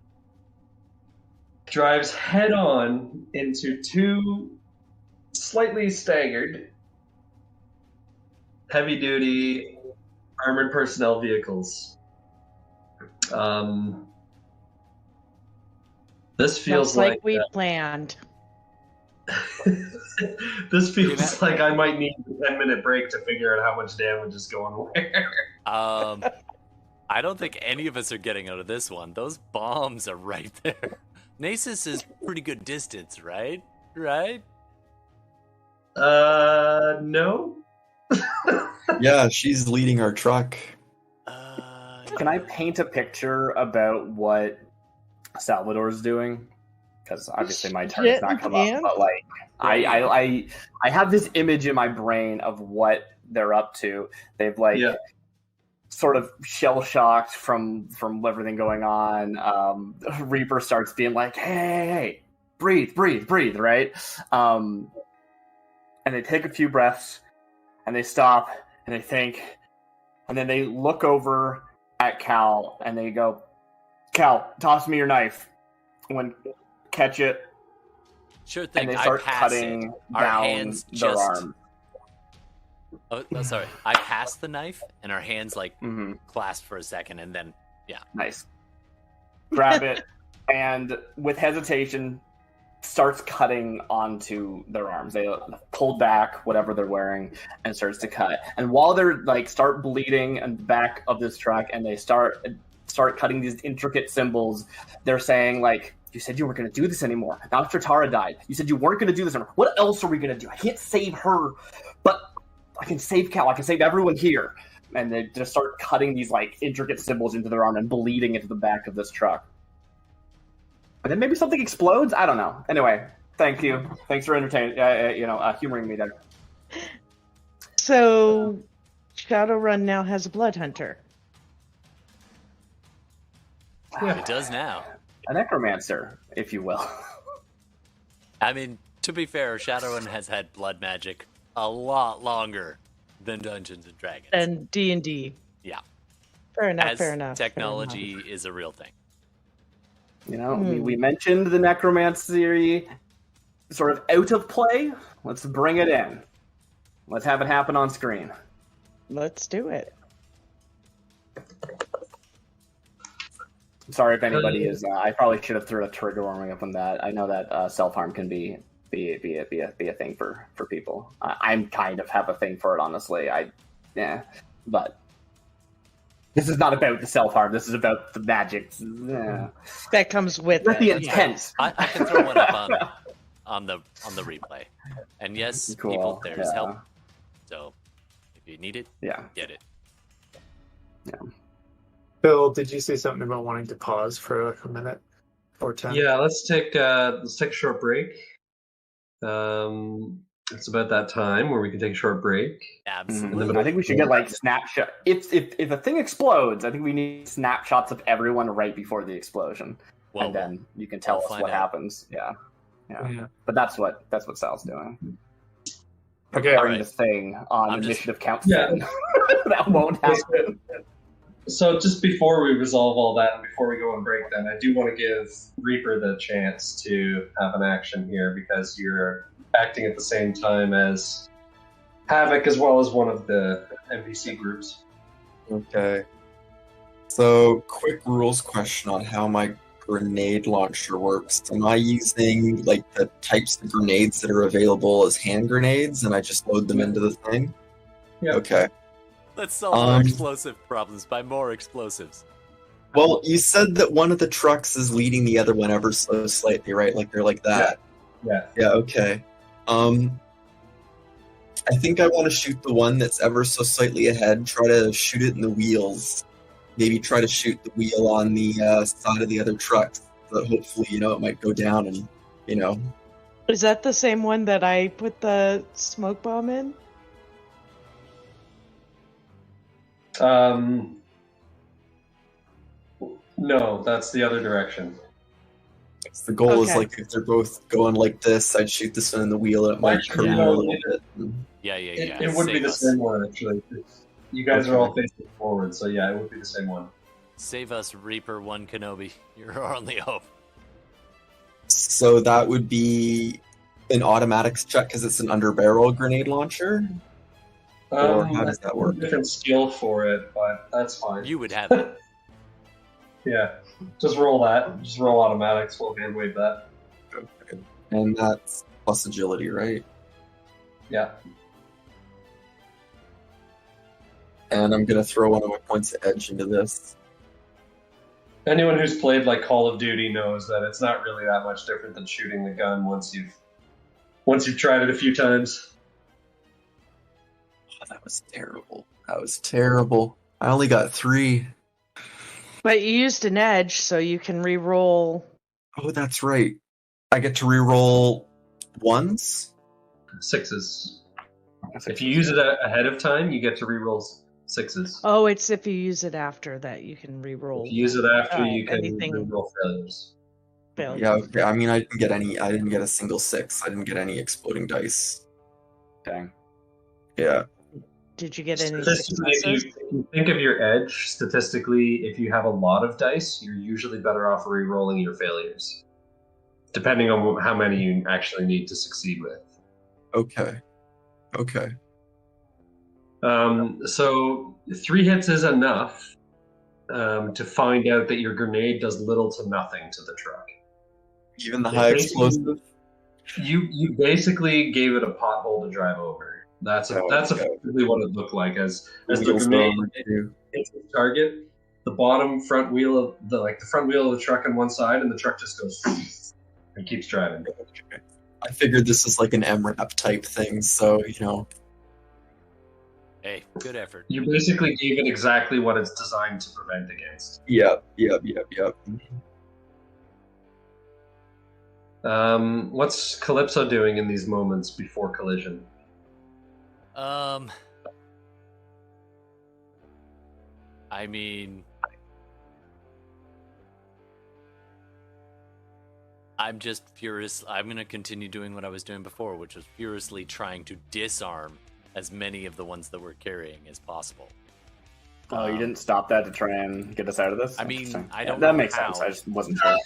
drives head on into 2 slightly staggered heavy duty armored personnel vehicles. This feels Just like like we planned. this feels like I might need a 10-minute break to figure out how much damage is going where. I don't think any of us are getting out of this one. Those bombs are right there. Nasus is pretty good distance, right? Right? No. Yeah, she's leading our truck. Can I paint a picture about what Salvador's doing? Because obviously my turn has not come up, but like I have this image in my brain of what they're up to. They've sort of shell shocked from everything going on. Reaper starts being like, hey, breathe, right? And they take a few breaths and they stop and they think, and then they look over at Cal and they go, Cal, toss me your knife. When catch it, Sure thing. and they I start pass cutting it. Our down hands their just. arm. Oh, sorry. I pass the knife, and our hands Mm-hmm. clasp for a second, and then Nice. Grab it, and with hesitation, starts cutting onto their arms. They pull back whatever they're wearing and starts to cut. And while they're start bleeding in the back of this truck, and they start cutting these intricate symbols, they're saying you said you weren't going to do this anymore. Now after Tara died, you said you weren't going to do this anymore. What else are we going to do? I can't save her, but I can save Cal. I can save everyone here. And they just start cutting these intricate symbols into their arm and bleeding into the back of this truck. And then maybe something explodes. I don't know. Anyway, thank you. Thanks for entertaining. Humoring me there. So, Shadowrun now has a blood hunter. it does now. A necromancer, if you will. I mean, to be fair, Shadowrun has had blood magic a lot longer than Dungeons and Dragons. And D&D. Yeah. Fair enough, As fair enough. technology is a real thing. We mentioned the necromancy sort of out of play. Let's bring it in. Let's have it happen on screen. Let's do it. Sorry if anybody is. I probably should have threw a trigger warning up on that. I know that self-harm can be a thing for people. I'm kind of have a thing for it, honestly. But This is not about the self-harm. This is about the magic. Yeah. That comes with With the it. intent. I can throw one up on the replay. And yes, Cool, people, there's yeah. help. So if you need it, Yeah. get it. Bill, did you say something about wanting to pause for like a minute or 10? Yeah, let's take a short break. It's about that time where we can take a short break. Absolutely. I think we should get like snapshot. If a thing explodes, I think we need snapshots of everyone right before the explosion, Well, and then you can tell we'll us find what out. happens. Yeah. Yeah. But that's what Sal's doing. Okay. Preparing right. the thing on I'm just- initiative count. Yeah. thing. That won't happen. So just before we resolve all that, and before we go on break, then I do want to give Reaper the chance to have an action here because you're acting at the same time as Havoc as well as one of the NPC groups. Okay. So, quick rules question on how my grenade launcher works. Am I using like the types of grenades that are available as hand grenades, and I just load them into the thing? Yeah. Okay. Let's solve our explosive problems by more explosives. Well, you said that one of the trucks is leading the other one ever so slightly, right? Like they're like that. Yeah. Yeah. Okay. I think I want to shoot the one that's ever so slightly ahead. Try to shoot it in the wheels. Maybe try to shoot the wheel on the side of the other truck, so that hopefully, it might go down and, Is that the same one that I put the smoke bomb in? No, that's the other direction. the goal is Okay. like if they're both going like this, I'd shoot this one in the wheel and it might Actually, curve no, a little bit. Yeah. It would be Save the us. same one, actually. You guys are all facing forward, so yeah, it would be the same one. Save us, Reaper One Kenobi. You're our only hope. So that would be an automatics check because it's an underbarrel grenade launcher? Or how does that work? Different skill for it, but that's fine. You would have it. Yeah, just roll that. Just roll automatics. We'll hand wave that. Okay. And that's plus agility, right? Yeah. And I'm going to throw one of my points of edge into this. Anyone who's played like Call of Duty knows that it's not really that much different than shooting the gun once you've tried it a few times. Oh, that was terrible. That was terrible. I only got 3. But you used an edge, so you can re-roll. Oh, that's right. I get to reroll ones? 6s. If you use it ahead of time, you get to reroll 6s. Oh, it's if you use it after that you can re-roll. If you use it after, you can anything reroll failures. failed. Yeah, okay. I mean, I didn't get a single 6. I didn't get any exploding dice. Dang. Yeah. Did you get any Statistically, successes? if you think of your edge, statistically, if you have a lot of dice, you're usually better off re-rolling your failures, depending on how many you actually need to succeed with. Okay. Okay. So 3 hits is enough to find out that your grenade does little to nothing to the truck. Even the It high basically- explosive? You basically gave it a pothole to drive over. That's Oh, okay. effectively what it looked like as the Wheels grenade over too. hits the target. The front wheel of the front wheel of the truck on one side, and the truck just goes and keeps driving. Okay. I figured this is like an MRAP type thing, so, Hey, good effort. You basically gave it exactly what it's designed to prevent against. Yep. What's Calypso doing in these moments before collision? I mean, I'm just furious. I'm going to continue doing what I was doing before, which was furiously trying to disarm as many of the ones that we're carrying as possible. Oh, you didn't stop that to try and get us out of this? I mean, Interesting. I don't That know makes how. sense. I just wasn't sure.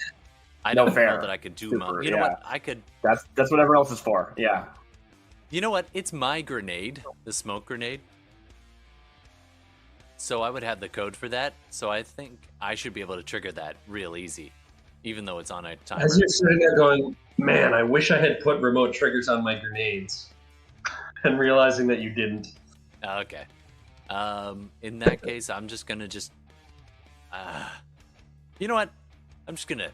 I No, don't fair. know that I could do Super, you know yeah. what? I could. That's what everyone else is for. Yeah. You know what? It's my grenade, the smoke grenade. So I would have the code for that. So I think I should be able to trigger that real easy, even though it's on a timer. As you're sitting there going, man, I wish I had put remote triggers on my grenades, and realizing that you didn't. Okay. In that case, I'm just gonna You know what? I'm just gonna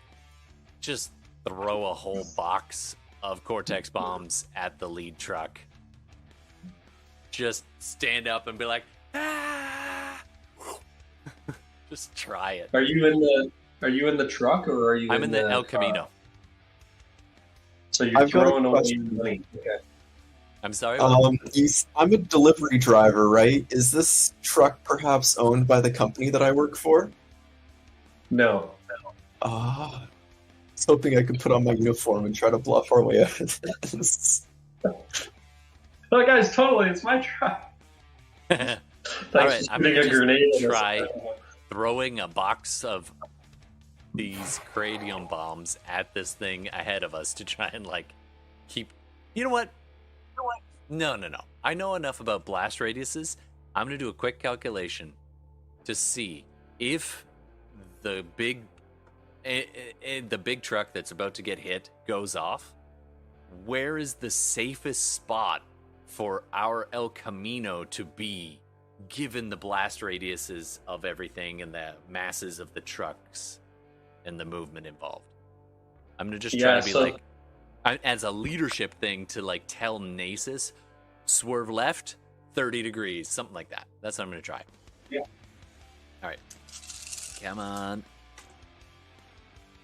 throw a whole box of Cortex bombs at the lead truck. Just stand up and be like, ah! Just try it. Are you in the truck or are you? I'm in the El Camino. So you're I've got a throwing away question. money. Okay. I'm sorry. I'm a delivery driver, right? Is this truck perhaps owned by the company that I work for? No. I was hoping I could put on my uniform and try to bluff our way out of this. No, guys, totally, it's my truck. All right, I'm gonna a grenade just in this. try throwing a box of these cranium bombs at this thing ahead of us to try and like keep. You know what? No. I know enough about blast radiuses. I'm gonna do a quick calculation to see if the big truck that's about to get hit goes off. Where is the safest spot for our El Camino to be, given the blast radiuses of everything and the masses of the trucks and the movement involved? I'm gonna just try to be like, as a leadership thing, to like tell Nasus, swerve left 30 degrees, something like that. That's what I'm gonna try. Yeah. All right, come on.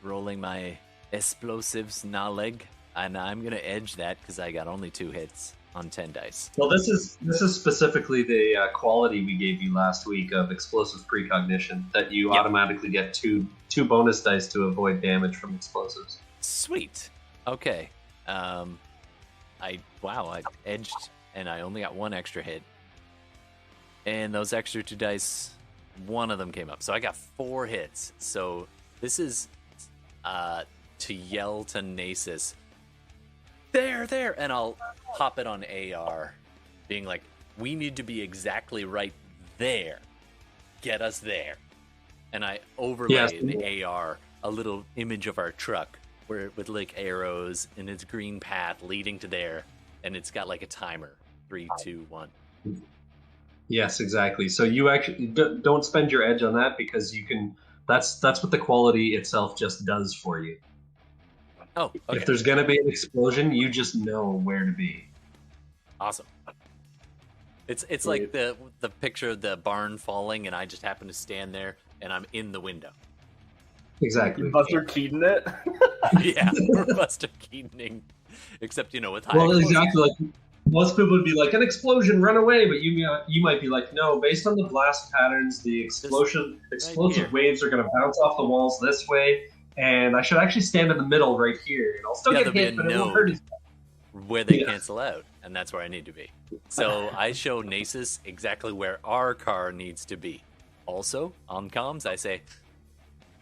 Rolling my explosives knowledge, and I'm gonna edge that because I got only 2 hits on 10 dice. Well, this is specifically the quality we gave you last week of explosives precognition, that you automatically get two bonus dice to avoid damage from explosives. Sweet. Okay. I edged and I only got 1 extra hit. And those extra 2 dice, one of them came up. So I got 4 hits. So this is to yell to Nasus, there, and I'll pop it on AR, being like, we need to be exactly right there. Get us there. And I overlay in the AR a little image of our truck where with like arrows and its green path leading to there, and it's got like a timer. 3, 2, 1. Yes, exactly. So you actually don't spend your edge on that, because you can. That's what the quality itself just does for you. Oh, okay. If there's gonna be an explosion, you just know where to be. Awesome. It's like the picture of the barn falling, and I just happen to stand there, and I'm in the window. Exactly. Buster Keaton it. Yeah, we're Buster Keatoning, except with high. Well, exactly. Like most people would be like, an explosion, run away, but you might be like, no, based on the blast patterns, the explosive waves are going to bounce off the walls this way, and I should actually stand in the middle right here, and I'll still get hit, but it won't hurt as much. Where they cancel out, and that's where I need to be. So I show Nasus exactly where our car needs to be. Also, on comms, I say,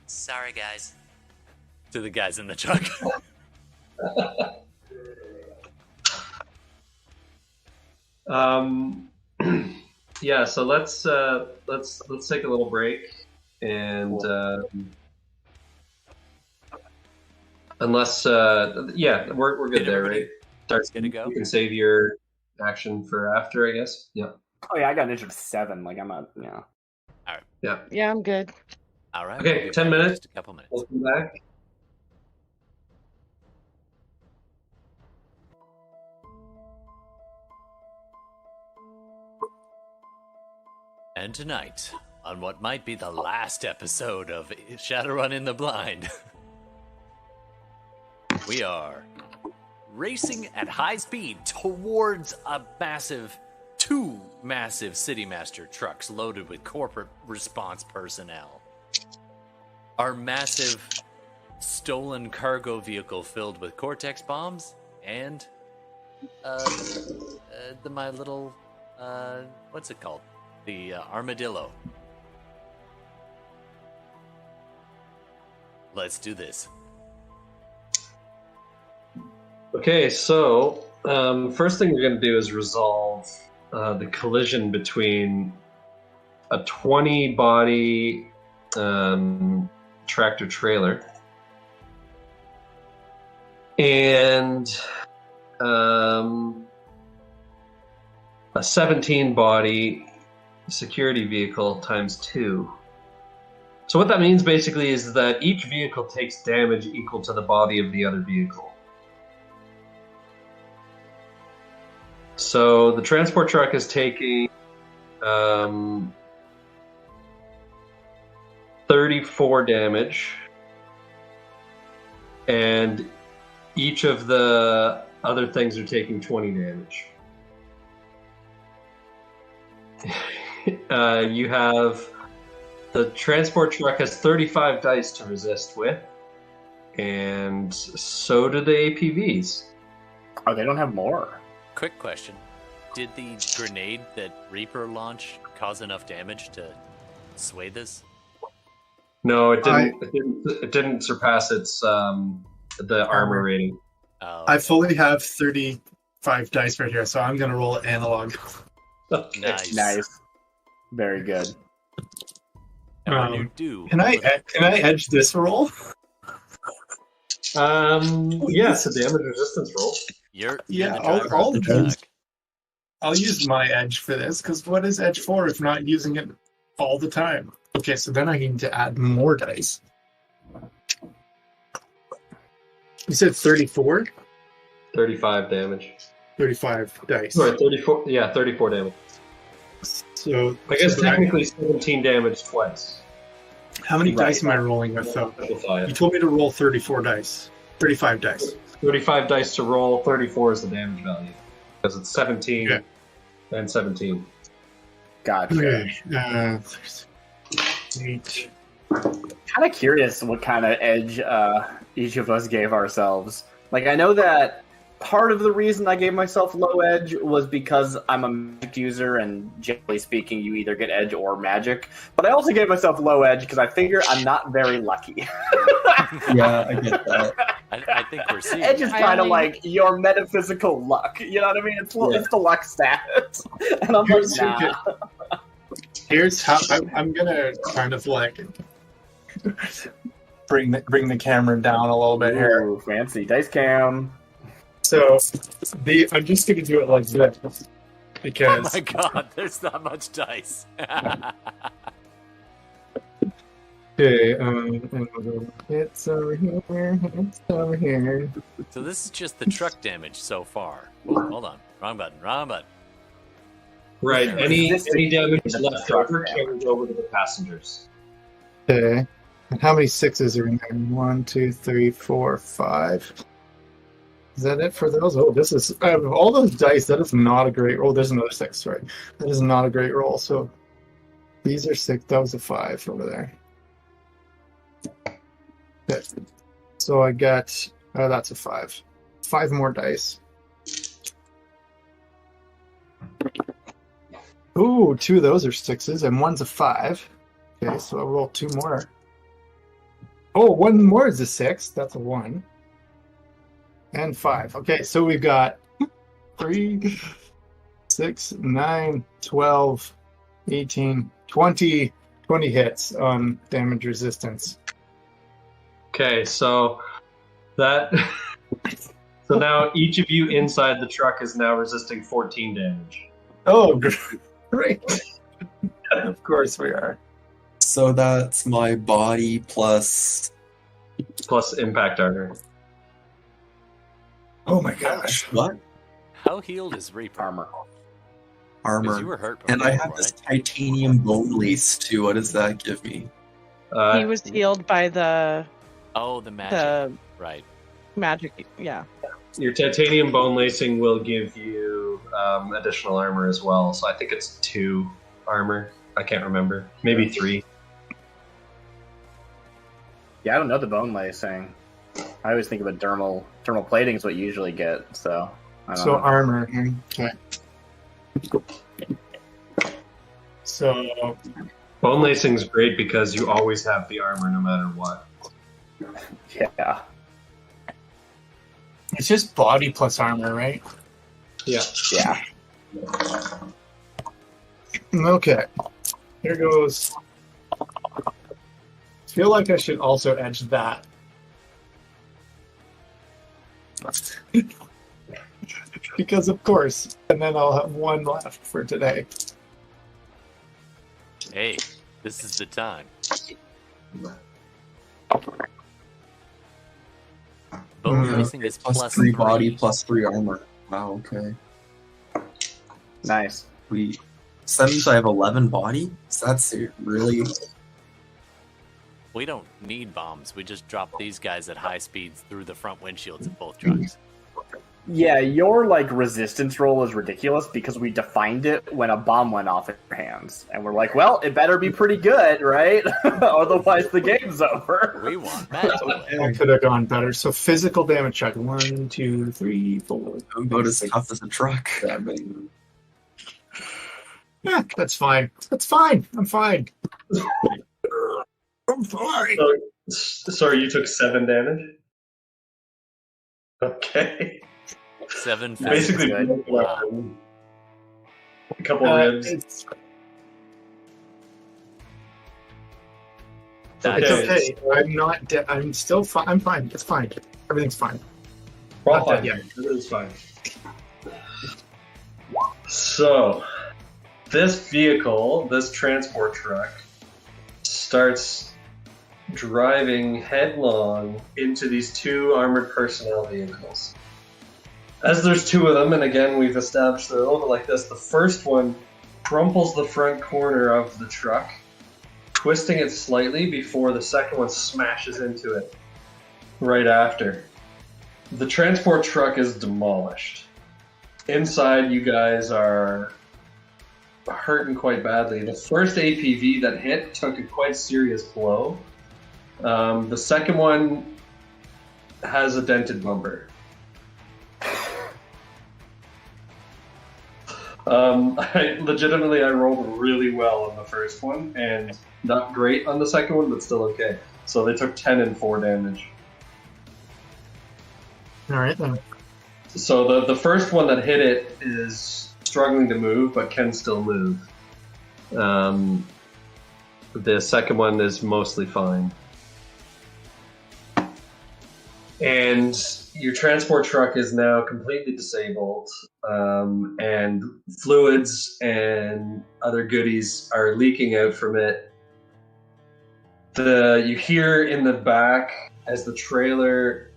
sorry guys, to the guys in the truck. Yeah, so let's take a little break, and unless we're good there, right? Dart's gonna go. You can save your action for after, I guess. Yeah. Oh yeah, I got an inch of 7. Like I'm a All right. Yeah. Yeah, I'm good. All right. Okay, we'll 10 minutes. Just a couple minutes. We'll come back. And tonight, on what might be the last episode of Shadowrun in the Blind, we are racing at high speed towards two massive City Master trucks loaded with corporate response personnel. Our massive stolen cargo vehicle filled with Cortex bombs and my little what's it called? The armadillo. Let's do this. Okay, so first thing we're going to do is resolve the collision between a 20-body tractor trailer and a 17-body security vehicle times 2. So what that means basically is that each vehicle takes damage equal to the body of the other vehicle. So the transport truck is taking 34 damage, and each of the other things are taking 20 damage. You have the transport truck has 35 dice to resist with, and so do the APVs. Oh, they don't have more. Quick question. Did the grenade that Reaper launched cause enough damage to sway this? No, it didn't. It didn't surpass its the armor rating. Oh, I fully have 35 dice right here, so I'm going to roll analog. Okay. nice. Very good. And when you do, Can I edge this roll? Yeah, it's a damage resistance roll. you're Yeah, the driver I'll of the use- truck. I'll use my edge for this, because what is edge for if not using it all the time? Okay, so then I need to add more dice. You said 34? 35 damage. 35 dice. Sorry, 34. Yeah, 34 damage. So I guess so then technically 17 damage twice. how many Right. dice am I rolling with, though? Amplify You it. told me to roll 34 dice. 35 dice. 35 dice to roll. 34 is the damage value because it's 17 Yeah. and 17. Gotcha. Okay. 8. Kind of curious what kind of edge each of us gave ourselves. Like, I know that part of the reason I gave myself low edge was because I'm a magic user, and generally speaking, you either get edge or magic. But I also gave myself low edge because I figure I'm not very lucky. Yeah, I get that. I think we're seeing. Edge is I kind of only- like your metaphysical luck. You know what I mean? It's the luck stat. And I'm like, Here's- nah. Here's how I'm gonna kind of like bring the camera down a little bit here. Ooh, fancy dice cam. So I'm just gonna do it like this Oh because my god, there's not much dice. okay, it's over here, it's over here. So this is just the truck damage so far. Ooh, hold on. Wrong button. Right. Any Resisting damage the left truck over damage. carries over to the passengers. Okay, and how many sixes are in there? 1, 2, 3, 4, 5. Is that it for those? Oh, this is out of all those dice. That is not a great roll. There's another 6. Sorry, that is not a great roll. So these are 6. That was a 5 over there. Okay. So I got that's a 5. 5 more dice. Ooh, 2 of those are 6s, and 1's a 5. Okay, so I'll roll 2 more. Oh, 1 more is a 6. That's a 1. And 5. Okay, so we've got 3, 6, 9, 12, 18, 20 hits on damage resistance. Okay, so that. So now each of you inside the truck is now resisting 14 damage. Oh, great. Of course we are. So that's my body plus Plus impact armor. Oh my gosh. what? How healed is Reaper? Armor. 'Cause Armor. you were hurt before, And I have this right? titanium bone lace too. What does that give me? He was healed by the Oh, the magic. Right. magic. Yeah. Your titanium bone lacing will give you additional armor as well. So I think it's 2 armor. I can't remember. Maybe 3. Yeah, I don't know the bone lacing. I always think of a dermal plating is what you usually get. So I don't So know. armor. Okay. So Bone lacing is great because you always have the armor no matter what. Yeah. it's just body plus armor, right? Yeah. Yeah. Okay. Here goes. I feel like I should also edge that. Because of course. And then I'll have 1 left for today. Hey, this is the time. Bow Mhm. racing is Plus 3 body, plus 3 armor. Wow, okay. Nice. So that means I have 11 body? So that's really... We don't need bombs. We just drop these guys at high speeds through the front windshields of both trucks. Yeah, your like resistance roll is ridiculous because we defined it when a bomb went off in your hands, and we're like, well, it better be pretty good, right? Otherwise, the game's over. We want Matt to win. I could have gone better. So physical damage check. 1, 2, 3, 4. I'm about as tough as a truck. Yeah, that's fine. That's fine. I'm fine. I'm fine. Sorry, you took 7 damage? Okay. 7 Basically, physical. Wow. a couple ribs. It's That okay. I'm not. I'm still fine. I'm fine. It's fine. Everything's fine. We're all Not fine. dead Yeah, it's fine. So, this vehicle, this transport truck, starts driving headlong into these 2 armored personnel vehicles. As there's 2 of them, and again, we've established they're a little bit like this, the first one crumples the front corner of the truck, twisting it slightly before the second one smashes into it right after. The transport truck is demolished. Inside, you guys are hurting quite badly. The first APV that hit took a quite serious blow. The second one has a dented bumper. I rolled really well on the first one, and not great on the second one, but still okay. So they took 10 and 4 damage. all right then. So the first one that hit it is struggling to move, but can still move. The second one is mostly fine. And your transport truck is now completely disabled, and fluids and other goodies are leaking out from it. You hear in the back as the trailer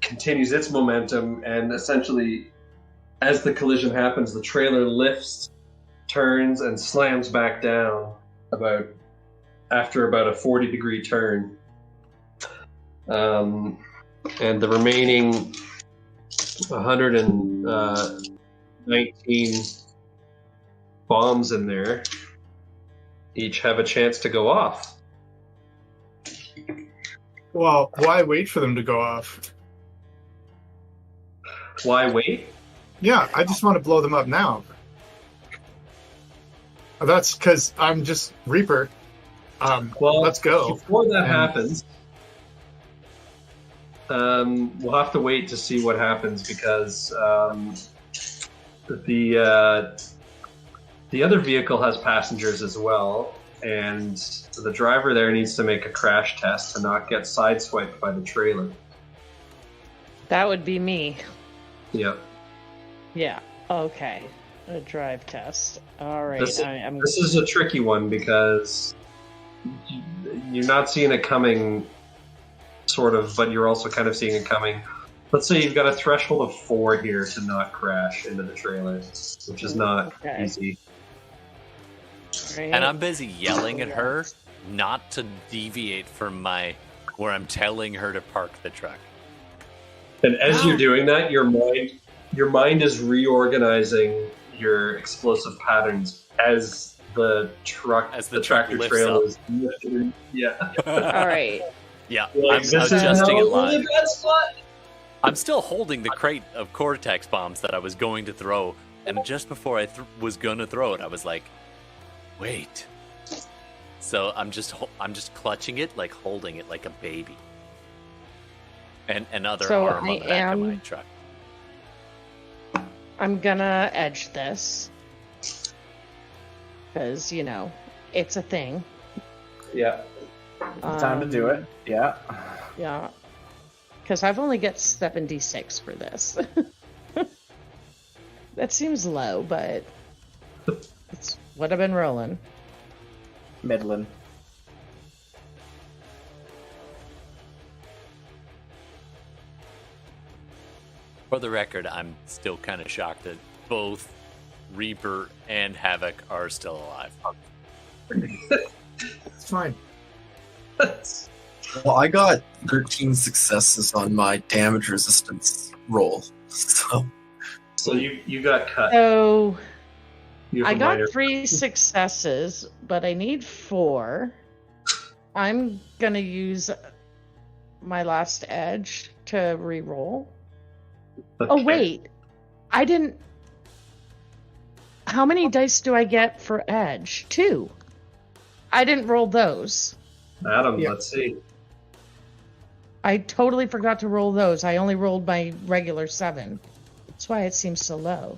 continues its momentum, and essentially, as the collision happens, the trailer lifts, turns, and slams back down after about a 40-degree turn. And the remaining 119 bombs in there each have a chance to go off. Well, why wait for them to go off? Why wait? Yeah, I just want to blow them up now. That's because I'm just Reaper. Well, let's go. Before that happens, we'll have to wait to see what happens because the other vehicle has passengers as well, and the driver there needs to make a crash test to not get sideswiped by the trailer. That would be me. Yep. Yeah. Okay. A drive test. All right. This I'm is a tricky one because you're not seeing it coming, sort of, but you're also kind of seeing it coming. Let's say you've got a threshold of 4 here to not crash into the trailer, which is not easy. right. And I'm busy yelling at her not to deviate from where I'm telling her to park the truck. And as you're doing that, your mind is reorganizing your explosive patterns as the tractor lifts trailer up. is lifted. Yeah. All right. Yeah, Like, I'm this is adjusting now it a really live. bad spot. I'm still holding the crate of Cortex bombs that I was going to throw, and just before I was going to throw it, I was like, wait. So I'm just clutching it, like holding it like a baby. And other So arm on the back of my truck. I'm gonna edge this because it's a thing. Yeah. Time to do it. Yeah. Yeah. Because I've only got 76 for this. That seems low, but it's what I've been rolling. Midland. For the record, I'm still kind of shocked that both Reaper and Havoc are still alive. It's fine. Well, I got 13 successes on my damage resistance roll, so So you got cut. So You I have a got minor- 3 successes, but I need 4. I'm gonna use my last edge to re-roll. Oh Okay. wait, I didn't. How many dice do I get for edge? 2. I didn't roll those. Adam, Yeah. let's see. I totally forgot to roll those. I only rolled my regular 7. That's why it seems so low.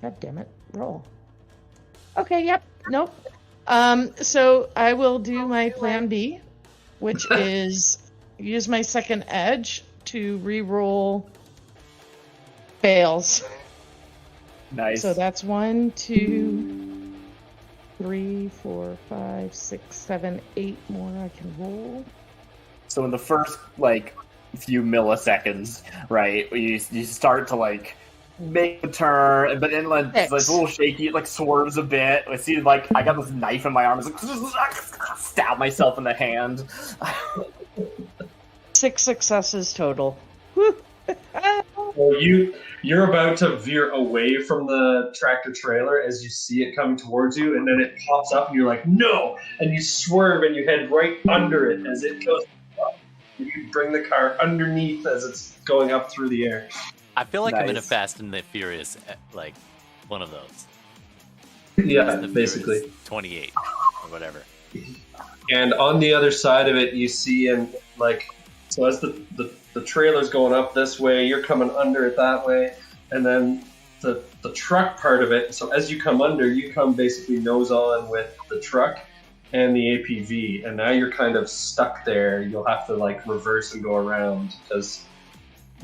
God damn it. Roll. Okay, yep. Nope. So I will do my plan B, which is use my second edge to re-roll fails. Nice. So that's 1, 2, 3, 4, 5, 6, 7, 8 more I can roll. So in the first few milliseconds, right, you start to make a turn, but then it's a little shaky. It swerves a bit. I see I got this knife in my arm. It's stab myself in the hand. 6 successes total. Well, you're about to veer away from the tractor trailer as you see it coming towards you, and then it pops up, and you're like, no! And you swerve, and you head right under it as it goes up. You bring the car underneath as it's going up through the air. I feel like I'm in a Nice. Fast and the Furious, one of those. Yeah, Fast and the basically. Furious 28 or whatever. And on the other side of it, you see, so as the trailer's going up this way, you're coming under it that way, and then the truck part of it, so as you come under, you come basically nose on with the truck and the APV, and now you're kind of stuck there. You'll have to reverse and go around because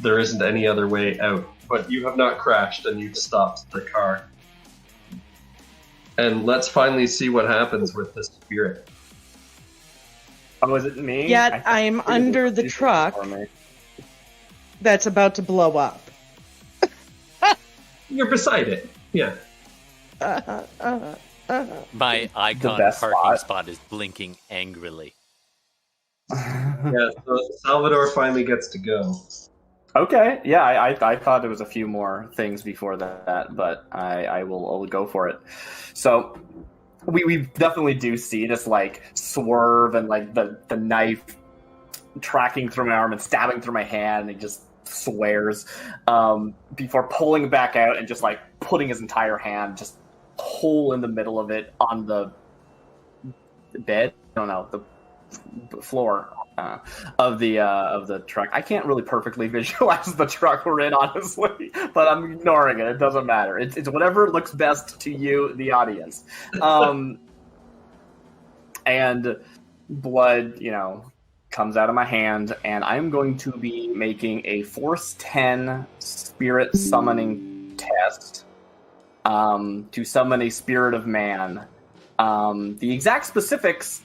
there isn't any other way out. But you have not crashed, and you've stopped the car. And let's finally see what happens with this spirit. Oh, is it me? Yet I'm under the truck that's about to blow up. You're beside it. Yeah. My icon best parking spot. spot is blinking angrily. Yeah, so Salvador finally gets to go. Okay, yeah, I thought there was a few more things before that, but I'll go for it. So we definitely do see this swerve and the knife tracking through my arm and stabbing through my hand, and he just swears before pulling back out and just putting his entire hand just hole in the middle of it on the bed. I don't know, the floor of the truck. I can't really perfectly visualize the truck we're in, honestly, but I'm ignoring it. It doesn't matter. It's whatever looks best to you, the audience. And blood, comes out of my hand, and I'm going to be making a Force 10 Spirit Summoning test to summon a Spirit of Man. The exact specifics,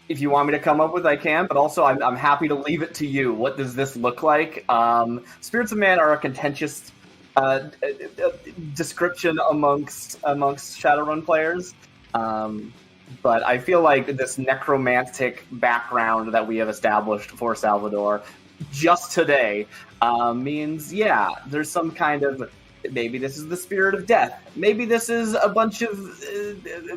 if you want me to come up with, I can, but also I'm happy to leave it to you. What does this look like? Spirits of Man are a contentious description amongst Shadowrun players. But I feel like this necromantic background that we have established for Salvador just today means, yeah, there's some kind of, maybe this is the spirit of death. Maybe this is a bunch of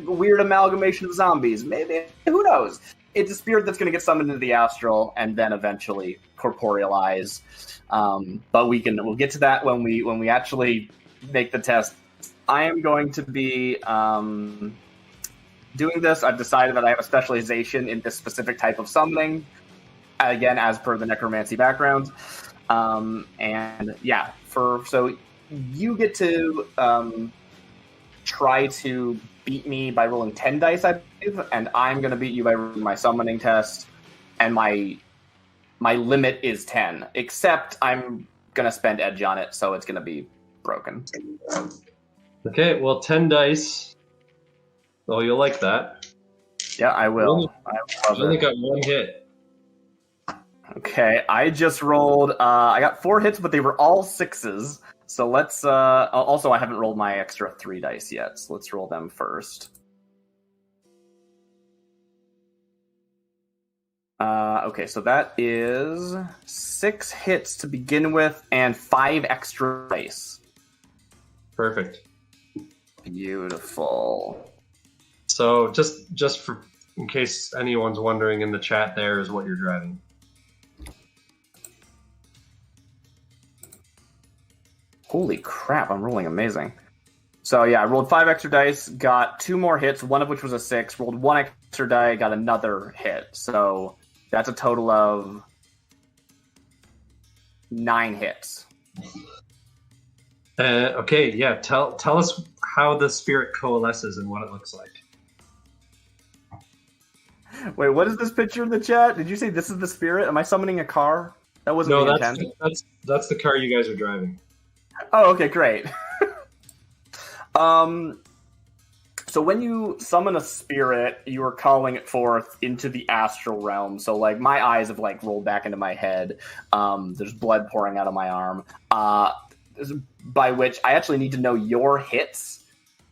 weird amalgamation of zombies. Maybe, who knows? It's a spirit that's going to get summoned into the astral and then eventually corporealize. But we'll get to that when we actually make the test. I am going to be doing this. I've decided that I have a specialization in this specific type of summoning, again, as per the necromancy background. And yeah, so you get to try to beat me by rolling 10 dice, I believe, and I'm going to beat you by rolling my summoning test, and my limit is 10, except I'm going to spend edge on it, so it's going to be broken. Okay, well, 10 dice. Oh, you'll like that. Yeah, I will. I You love only it. got one hit. Okay, I just rolled. I got 4 hits, but they were all 6s. So let's. Also, I haven't rolled my extra 3 dice yet, so let's roll them first. Okay, so that is 6 hits to begin with, and 5 extra dice. Perfect. Beautiful. So just for in case anyone's wondering in the chat, there is what you're driving. Holy crap, I'm rolling amazing. So yeah, I rolled 5 extra dice, got 2 more hits, one of which was a 6, rolled 1 extra die, got another hit. So that's a total of 9 hits. Okay, yeah. Tell us how the spirit coalesces and what it looks like. Wait, what is this picture in the chat? Did you say this is the spirit? Am I summoning a car? That wasn't No, the that's intent. that's the car you guys are driving. Oh, okay, great. So when you summon a spirit, you are calling it forth into the astral realm. So like my eyes have like rolled back into my head. There's blood pouring out of my arm. By which I actually need to know your hits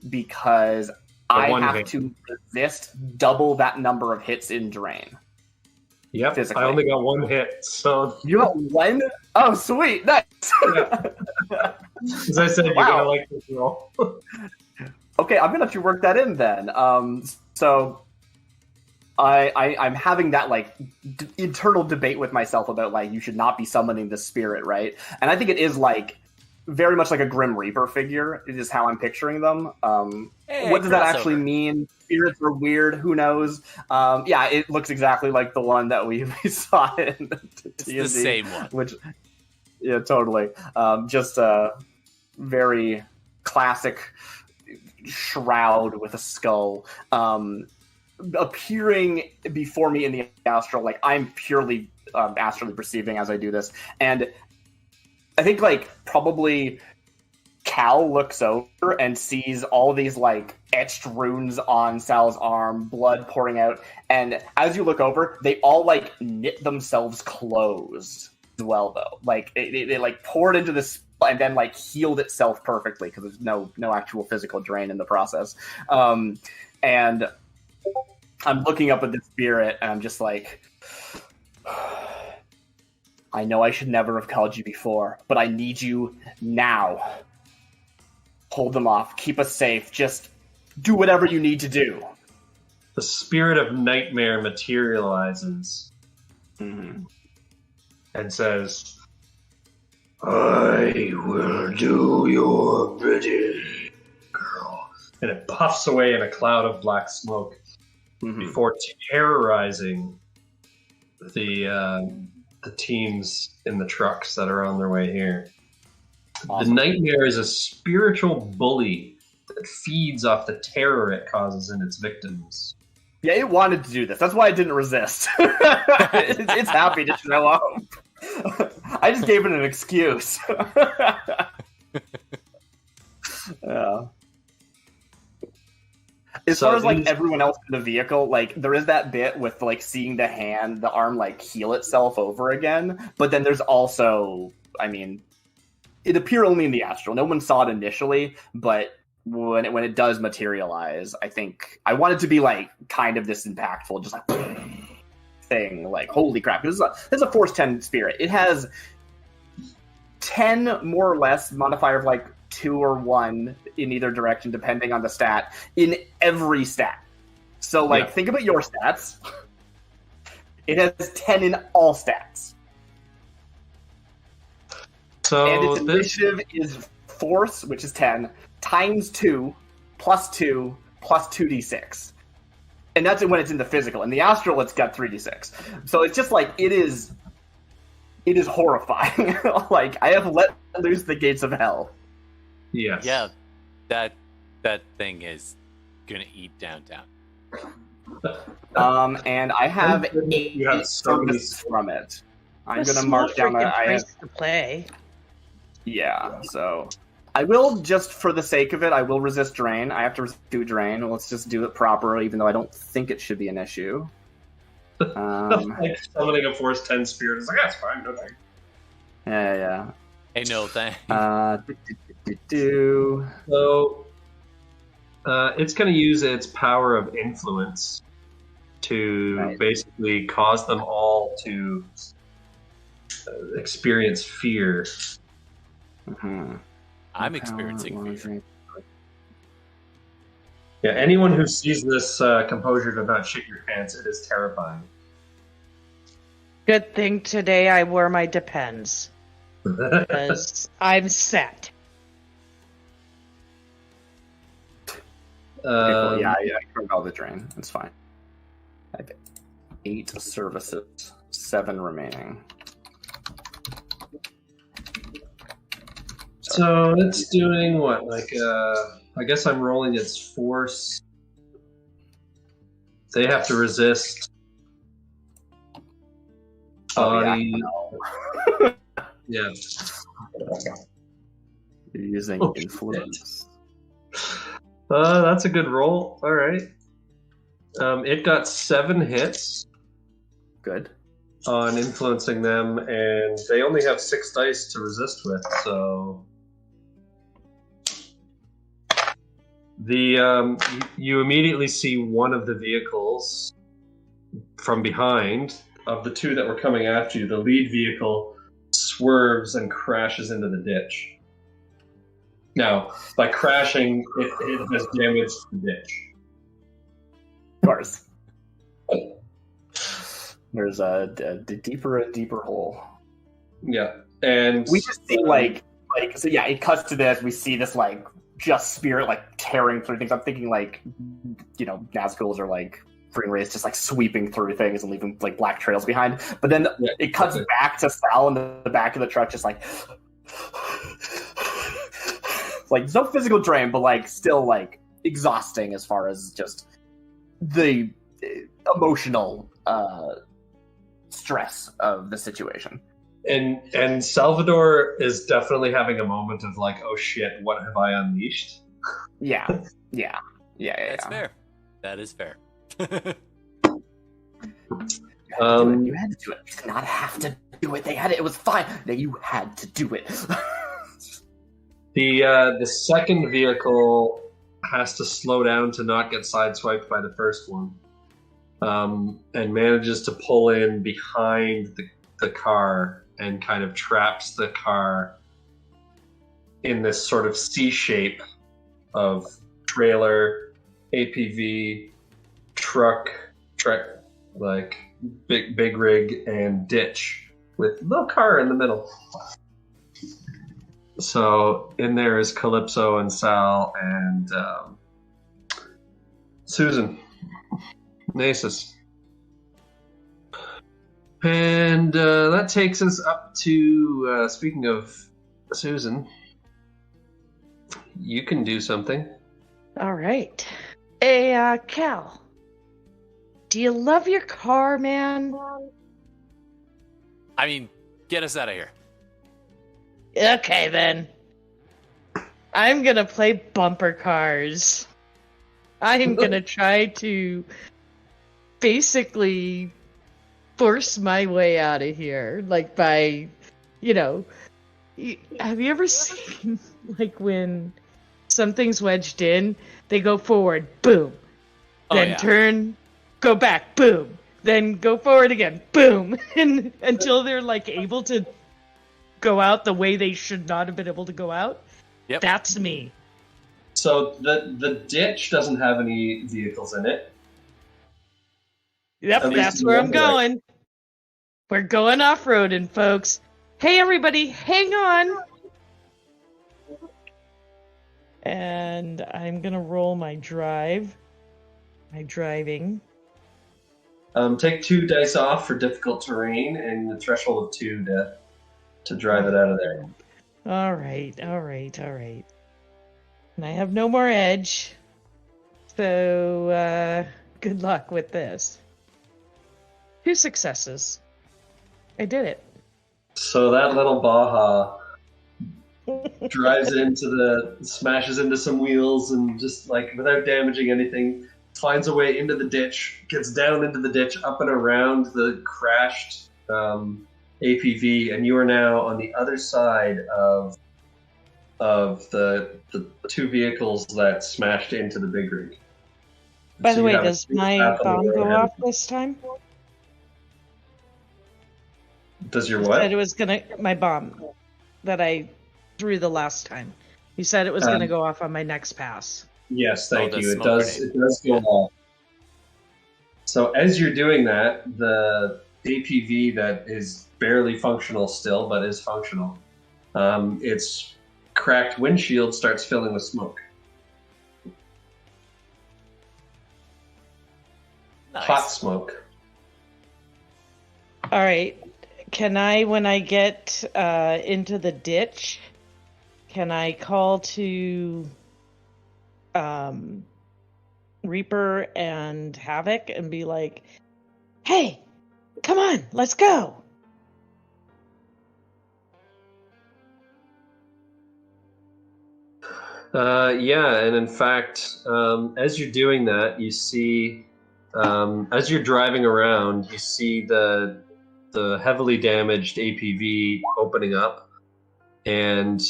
because I have to resist double that number of hits in Drain. Yep, physically. I only got 1 hit, so You got 1? Oh, sweet, nice. as I said, you're gonna like this roll. Okay, I'm gonna have to work that in then. So I'm having that like internal debate with myself about like you should not be summoning the spirit, right? And I think it is like very much like a Grim Reaper figure. It is how I'm picturing them. What does that actually mean? Spirits are weird. Who knows? Yeah, it looks exactly like the one that we saw in It's the same one. Which, yeah, totally. Just a very classic shroud with a skull appearing before me in the astral. Like I'm purely astrally perceiving as I do this, and I think like probably Cal looks over and sees all these like etched runes on Sal's arm, blood pouring out, and as you look over, they all like knit themselves closed as well. Though, like it like poured into this and then like healed itself perfectly because there's no actual physical drain in the process. And I'm looking up at the spirit and I'm just like, I know I should never have called you before, but I need you now. Hold them off. Keep us safe. Just do whatever you need to do. The spirit of nightmare materializes Mm-hmm. and says, I will do your bidding, girl. And it puffs away in a cloud of black smoke before terrorizing the teams in the trucks that are on their way here. Awesome. The nightmare is a spiritual bully that feeds off the terror it causes in its victims. Yeah, it wanted to do this. That's why I didn't resist. It's happy to show up. I just gave it an excuse. Yeah. As far as like everyone else in the vehicle, like there is that bit with like seeing the arm like heal itself over again, but then there's also, I mean, it appeared only in the astral. No one saw it initially, but when it does materialize, I think I want it to be like kind of this impactful, just like thing. Like holy crap! This is a Force 10 spirit. It has 10 more or less modifier of like 2 or 1 in either direction, depending on the stat, in every stat. So, like, think about your stats. It has 10 in all stats. So and its initiative is Force, which is 10, times 2, plus 2, plus 2d6. And that's when it's in the physical. In the astral, it's got 3d6. So it's just like, it is horrifying. Like, I have let loose the gates of hell. Yes. Yeah, that thing is gonna eat downtown. And I have 8 services from it. I'm gonna mark down that I have to play. Yeah, so I will, just for the sake of it, I will resist drain. I have to do drain. Let's just do it properly, even though I don't think it should be an issue. Like summoning a Force 10 spirit. It's like, that's fine, no thanks. Yeah. Hey, no thanks. So, it's going to use its power of influence to basically cause them all to experience fear. I'm experiencing fear. Yeah, anyone who sees this composure does not shit your pants. It is terrifying. Good thing today I wore my Depends. Because I'm set. Okay, cool. Yeah, I turned all the drain. It's fine. I have 8 services, 7 remaining. So it's doing what? Like, I guess I'm rolling its force. They have to resist. Body. Yeah. You're using influence. That's a good roll. All right. It got 7 hits. Good. On influencing them, and they only have 6 dice to resist with, so you immediately see one of the vehicles from behind of the 2 that were coming after you. The lead vehicle swerves and crashes into the ditch. Now, by crashing, it has damaged the ditch. Of course. There's a deeper and deeper hole. Yeah, and we just see so yeah, it cuts to this. We see this just spirit tearing through things. I'm thinking Nazguls are Green Rays just sweeping through things and leaving black trails behind. But then it cuts back to Sal in the back of the truck, just there's no physical drain, but still exhausting as far as just the emotional stress of the situation. And Salvador is definitely having a moment of oh shit, what have I unleashed? Yeah. That's fair. That is fair. You had to do it. You did not have to do it. They had it. It was fine. No, you had to do it. The second vehicle has to slow down to not get sideswiped by the first one, and manages to pull in behind the car and kind of traps the car in this sort of C shape of trailer, APV, truck, big rig, and ditch with no car in the middle. So in there is Calypso and Sal and Susan, Nasus. And that takes us up to, speaking of Susan, you can do something. All right. Hey, Cal. Do you love your car, man? I mean, get us out of here. Okay, then. I'm gonna play bumper cars. I'm gonna try to basically force my way out of here. By, have you ever seen, when something's wedged in, they go forward, boom. Then turn, go back, boom. Then go forward again, boom. And until they're, able to go out the way they should not have been able to go out. Yep. That's me. So the ditch doesn't have any vehicles in it. Yep, that's where I'm going. We're going off-roading, folks. Hey, everybody, hang on. And I'm going to roll my drive. My driving. Take 2 dice off for difficult terrain and the threshold of 2 to drive it out of there. All right. And I have no more edge. So, good luck with this. 2 successes. I did it. So that little Baja drives smashes into some wheels and just without damaging anything, finds a way into the ditch, gets down into the ditch, up and around the crashed APV, and you are now on the other side of the two vehicles that smashed into the big rig. By So the you way, have a does clear my path on the bomb road go ahead of off you. this time? Does your You what? said it was gonna my bomb that I threw the last time. You said it was gonna go off on my next pass. Yes, thank the you. It smoke does. grenade. It does go off. So as you're doing that, the APV that is barely functional still, but is functional, its cracked windshield starts filling with smoke. Nice. Hot smoke. All right. Can I, when I get into the ditch, can I call to Reaper and Havoc and be like, "Hey, come on, let's go." Yeah, and in fact, as you're doing that, you see, as you're driving around, you see the heavily damaged APV opening up, and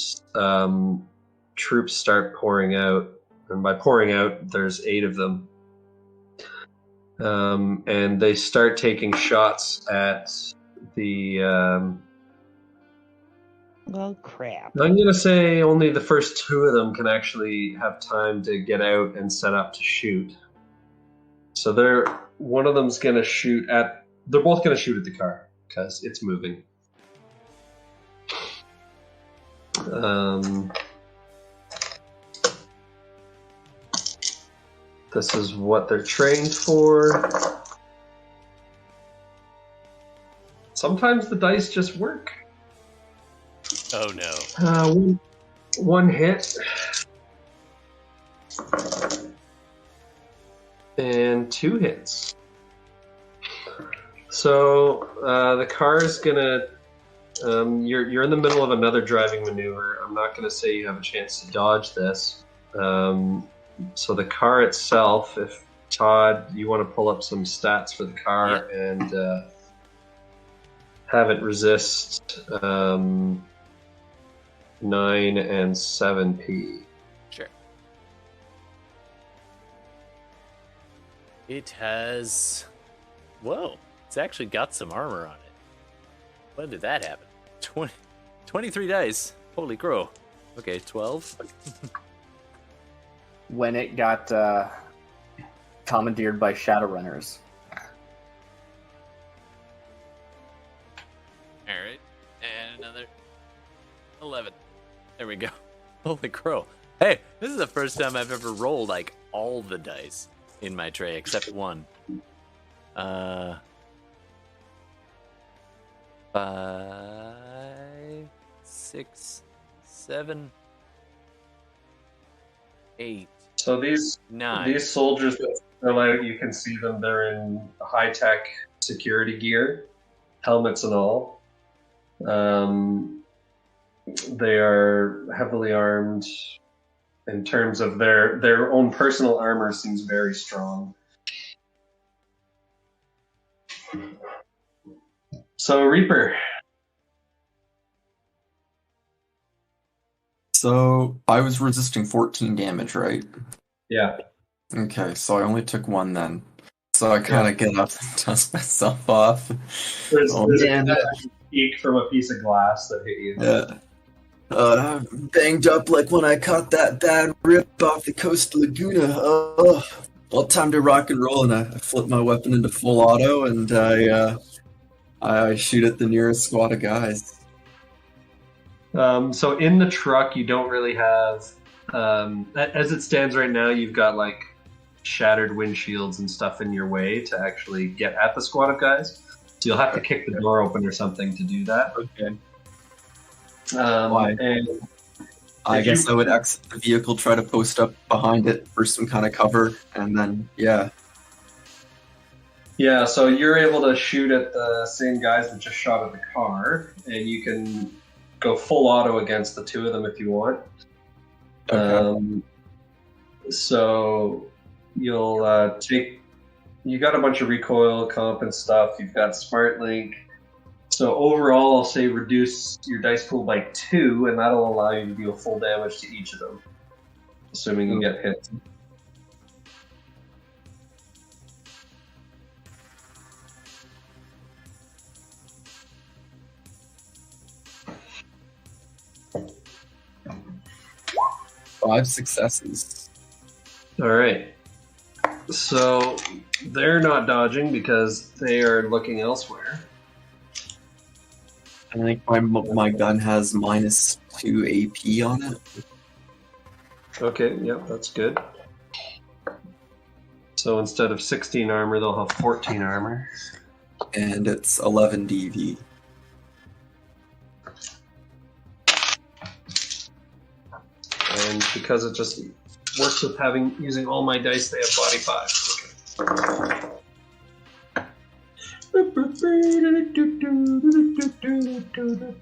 troops start pouring out. And by pouring out, there's 8 of them. And they start taking shots at the... Well, crap. I'm going to say only the first 2 of them can actually have time to get out and set up to shoot. So one of them's going to shoot at... They're both going to shoot at the car, because it's moving. This is what they're trained for. Sometimes the dice just work. Oh no. One hit. And 2 hits. So the car is gonna... you're in the middle of another driving maneuver. I'm not gonna say you have a chance to dodge this. So the car itself, if Todd, you want to pull up some stats for the car and have it resist 9 and 7p. Sure. It has... Whoa. It's actually got some armor on it. When did that happen? 23 dice. Holy crow. Okay, 12. When it got commandeered by Shadowrunners. Alright. And another 11. There we go. Holy crow. Hey, this is the first time I've ever rolled, like, all the dice in my tray, except one. 5, 6, 7, 8. So these 9. soldiers that fill out, you can see them. They're in high-tech security gear, helmets and all. They are heavily armed. In terms of their own personal armor, seems very strong. So Reaper. So I was resisting 14 damage, right? Yeah. Okay, so I only took 1 then. So I kind of get up and dust myself off. There's man. a peak from a piece of glass that hit you. Yeah. Banged up like when I caught that bad rip off the coast of Laguna. Well, time to rock and roll, and I flip my weapon into full auto, and I shoot at the nearest squad of guys. So in the truck, you don't really have, as it stands right now, you've got like shattered windshields and stuff in your way to actually get at the squad of guys. So you'll have to kick the door open or something to do that. Okay. And I guess I would exit the vehicle, try to post up behind it for some kind of cover, and then, yeah. Yeah, so you're able to shoot at the same guys that just shot at the car, and you can go full auto against the 2 of them if you want. Okay. So you'll take. You got a bunch of recoil comp and stuff. You've got smart link. So overall, I'll say reduce your dice pool by 2, and that'll allow you to deal full damage to each of them, assuming you get hit. Five successes. All right. So they're not dodging because they are looking elsewhere. I think my gun has -2 AP on it. Okay, yep, that's good. So instead of 16 armor, they'll have 14 armor. And it's 11 DV. And because it just works with using all my dice, they have body 5. Okay.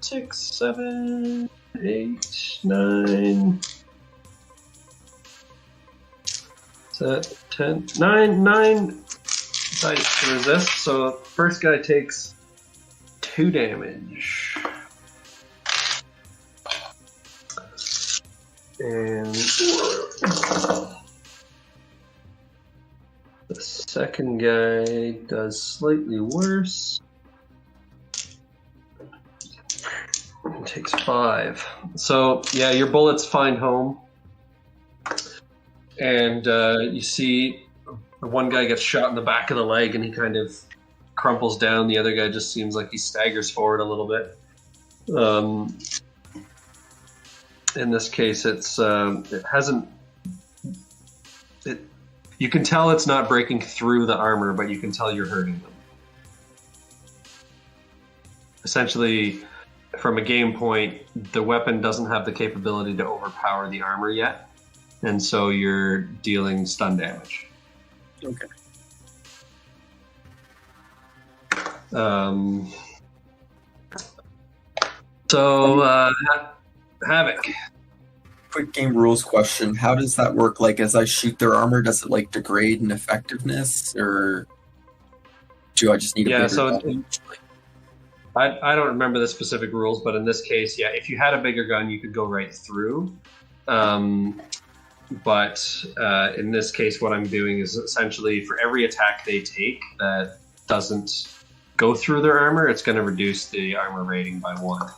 6, 7, 8, 9. Is that 10? 9 dice to resist. So first guy takes 2 damage. And the second guy does slightly worse. And takes 5. So yeah, your bullets find home. And you see the one guy gets shot in the back of the leg and he kind of crumples down. The other guy just seems like he staggers forward a little bit. In this case, it hasn't. You can tell it's not breaking through the armor, but you can tell you're hurting them. Essentially, from a game point, the weapon doesn't have the capability to overpower the armor yet, and so you're dealing stun damage. Okay. Havoc. Quick game rules question. How does that work? Like, as I shoot their armor, does it, like, degrade in effectiveness? Or do I just need a bigger gun? I don't remember the specific rules, but in this case, yeah, if you had a bigger gun, you could go right through. But in this case, what I'm doing is essentially for every attack they take that doesn't go through their armor, it's going to reduce the armor rating by 1.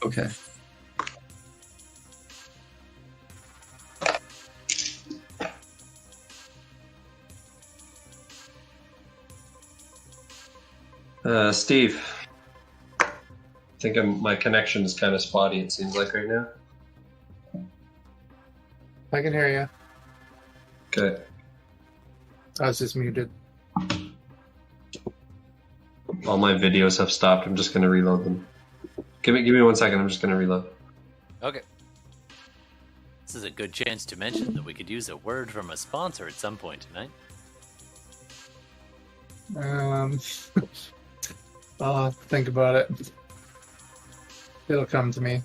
Okay. Steve, I think my connection is kind of spotty, it seems like right now. I can hear you. Okay. I was just muted. All my videos have stopped. I'm just going to reload them. Give me 1 second. I'm just going to reload. Okay. This is a good chance to mention that we could use a word from a sponsor at some point tonight. I'll have to think about it. It'll come to me.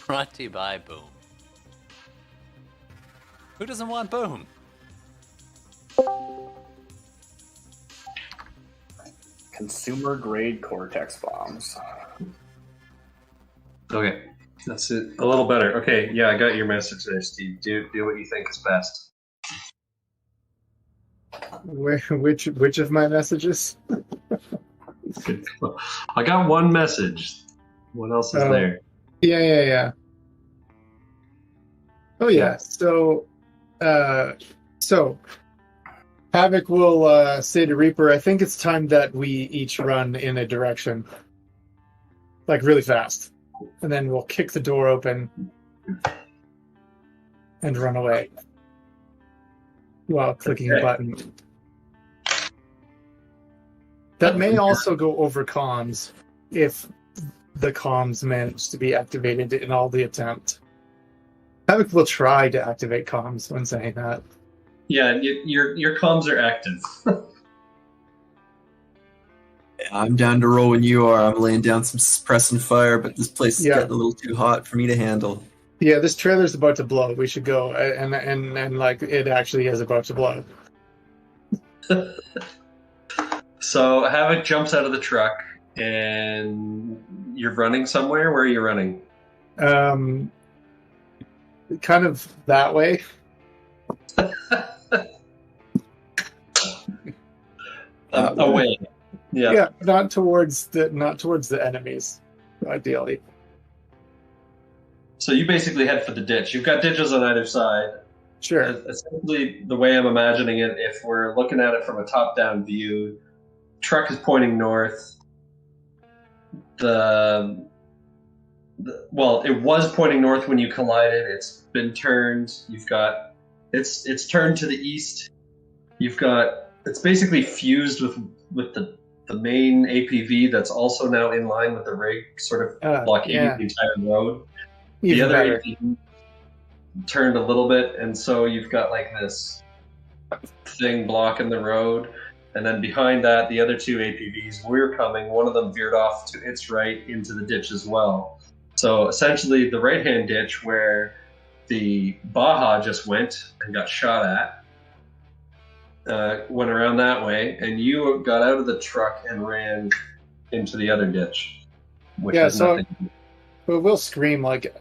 Brought to you by Boom. Who doesn't want Boom? Consumer grade Cortex bombs. Okay. That's it. A little better. Okay. Yeah, I got your message there, Steve. Do what you think is best. Which of my messages? Good. I got one message. What else is there? Yeah. Oh yeah. So Havoc will say to Reaper, I think it's time that we each run in a direction. Like really fast. And then we'll kick the door open and run away. While clicking a button. That may also go over comms if the comms manage to be activated in all the attempt. Havoc will try to activate comms when saying that. Yeah, your comms are active. I'm down to roll when you are. I'm laying down some suppressing fire, but this place is getting a little too hot for me to handle. Yeah, this trailer's about to blow. We should go, and like it actually is about to blow. So Havoc jumps out of the truck, and you're running somewhere. Where are you running? Kind of that way. Away. Yeah, not towards the enemies, ideally. So you basically head for the ditch. You've got ditches on either side. Sure. Essentially, the way I'm imagining it, if we're looking at it from a top-down view, truck is pointing north. Well, it was pointing north when you collided. It's been turned. You've got it's turned to the east. You've got it's basically fused with the main APV that's also now in line with the rig, sort of blockading the entire road. Even the other better. APV turned a little bit, and so you've got like this thing blocking the road, and then behind that, the other two APVs were coming. One of them veered off to its right into the ditch as well. So essentially, the right-hand ditch where the Baja just went and got shot at went around that way, and you got out of the truck and ran into the other ditch. Which Yeah, has so nothing. but we'll scream like,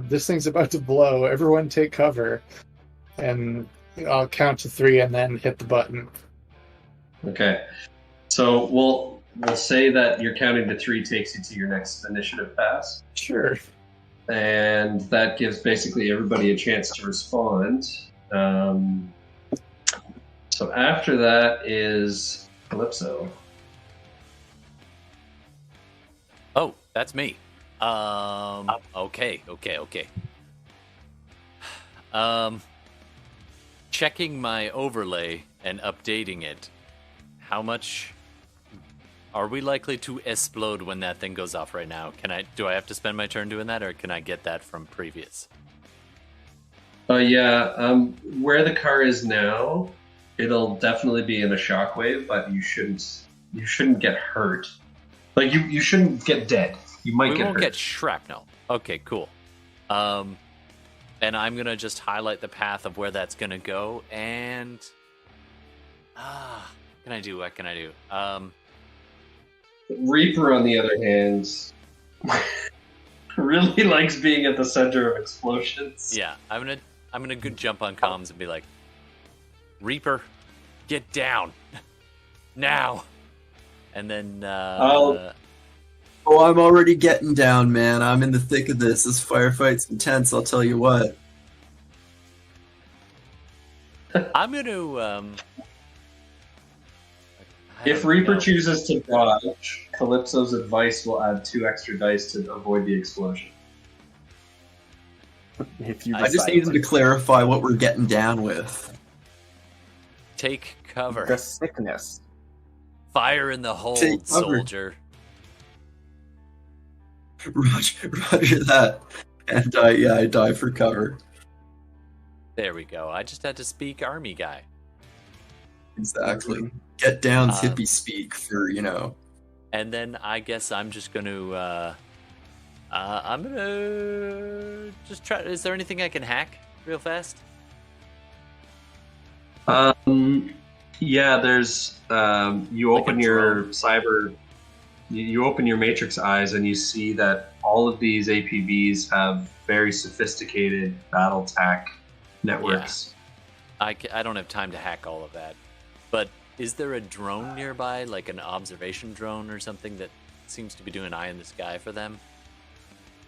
"This thing's about to blow! Everyone, take cover!" And I'll count to 3 and then hit the button. Okay, so we'll say that you're counting to 3 takes you to your next initiative pass, Sure. and that gives basically everybody a chance to respond. So after that is Calypso. Oh, that's me. Okay. Checking my overlay and updating it. How much are we likely to explode when that thing goes off right now? Do I have to spend my turn doing that, or can I get that from previous? Where the car is now, it'll definitely be in a shockwave, but you shouldn't get hurt. Like you shouldn't get dead. You might We get won't hurt. get shrapnel. Okay, cool. And I'm gonna just highlight the path of where that's gonna go, and what can I do? Reaper, on the other hand, really likes being at the center of explosions. Yeah, I'm gonna good jump on comms and be like, Reaper, get down now, and then Oh, I'm already getting down, man. I'm in the thick of this. This firefight's intense, I'll tell you what. I'm gonna If Reaper chooses to dodge, Calypso's advice will add 2 extra dice to avoid the explosion. If you I just decide needed to clarify what we're getting down with. take cover. the sickness. Fire in the hole, Take cover. soldier. Roger that. And I die for cover. There we go. I just had to speak army guy. Exactly. Get down, hippie speak for, And then I guess I'm just gonna I'm gonna just try. Is there anything I can hack real fast? There's you Like open a your drone. cyber, you open your matrix eyes, and you see that all of these APVs have very sophisticated battle tech networks. I don't have time to hack all of that. But is there a drone nearby, like an observation drone or something that seems to be doing eye in the sky for them?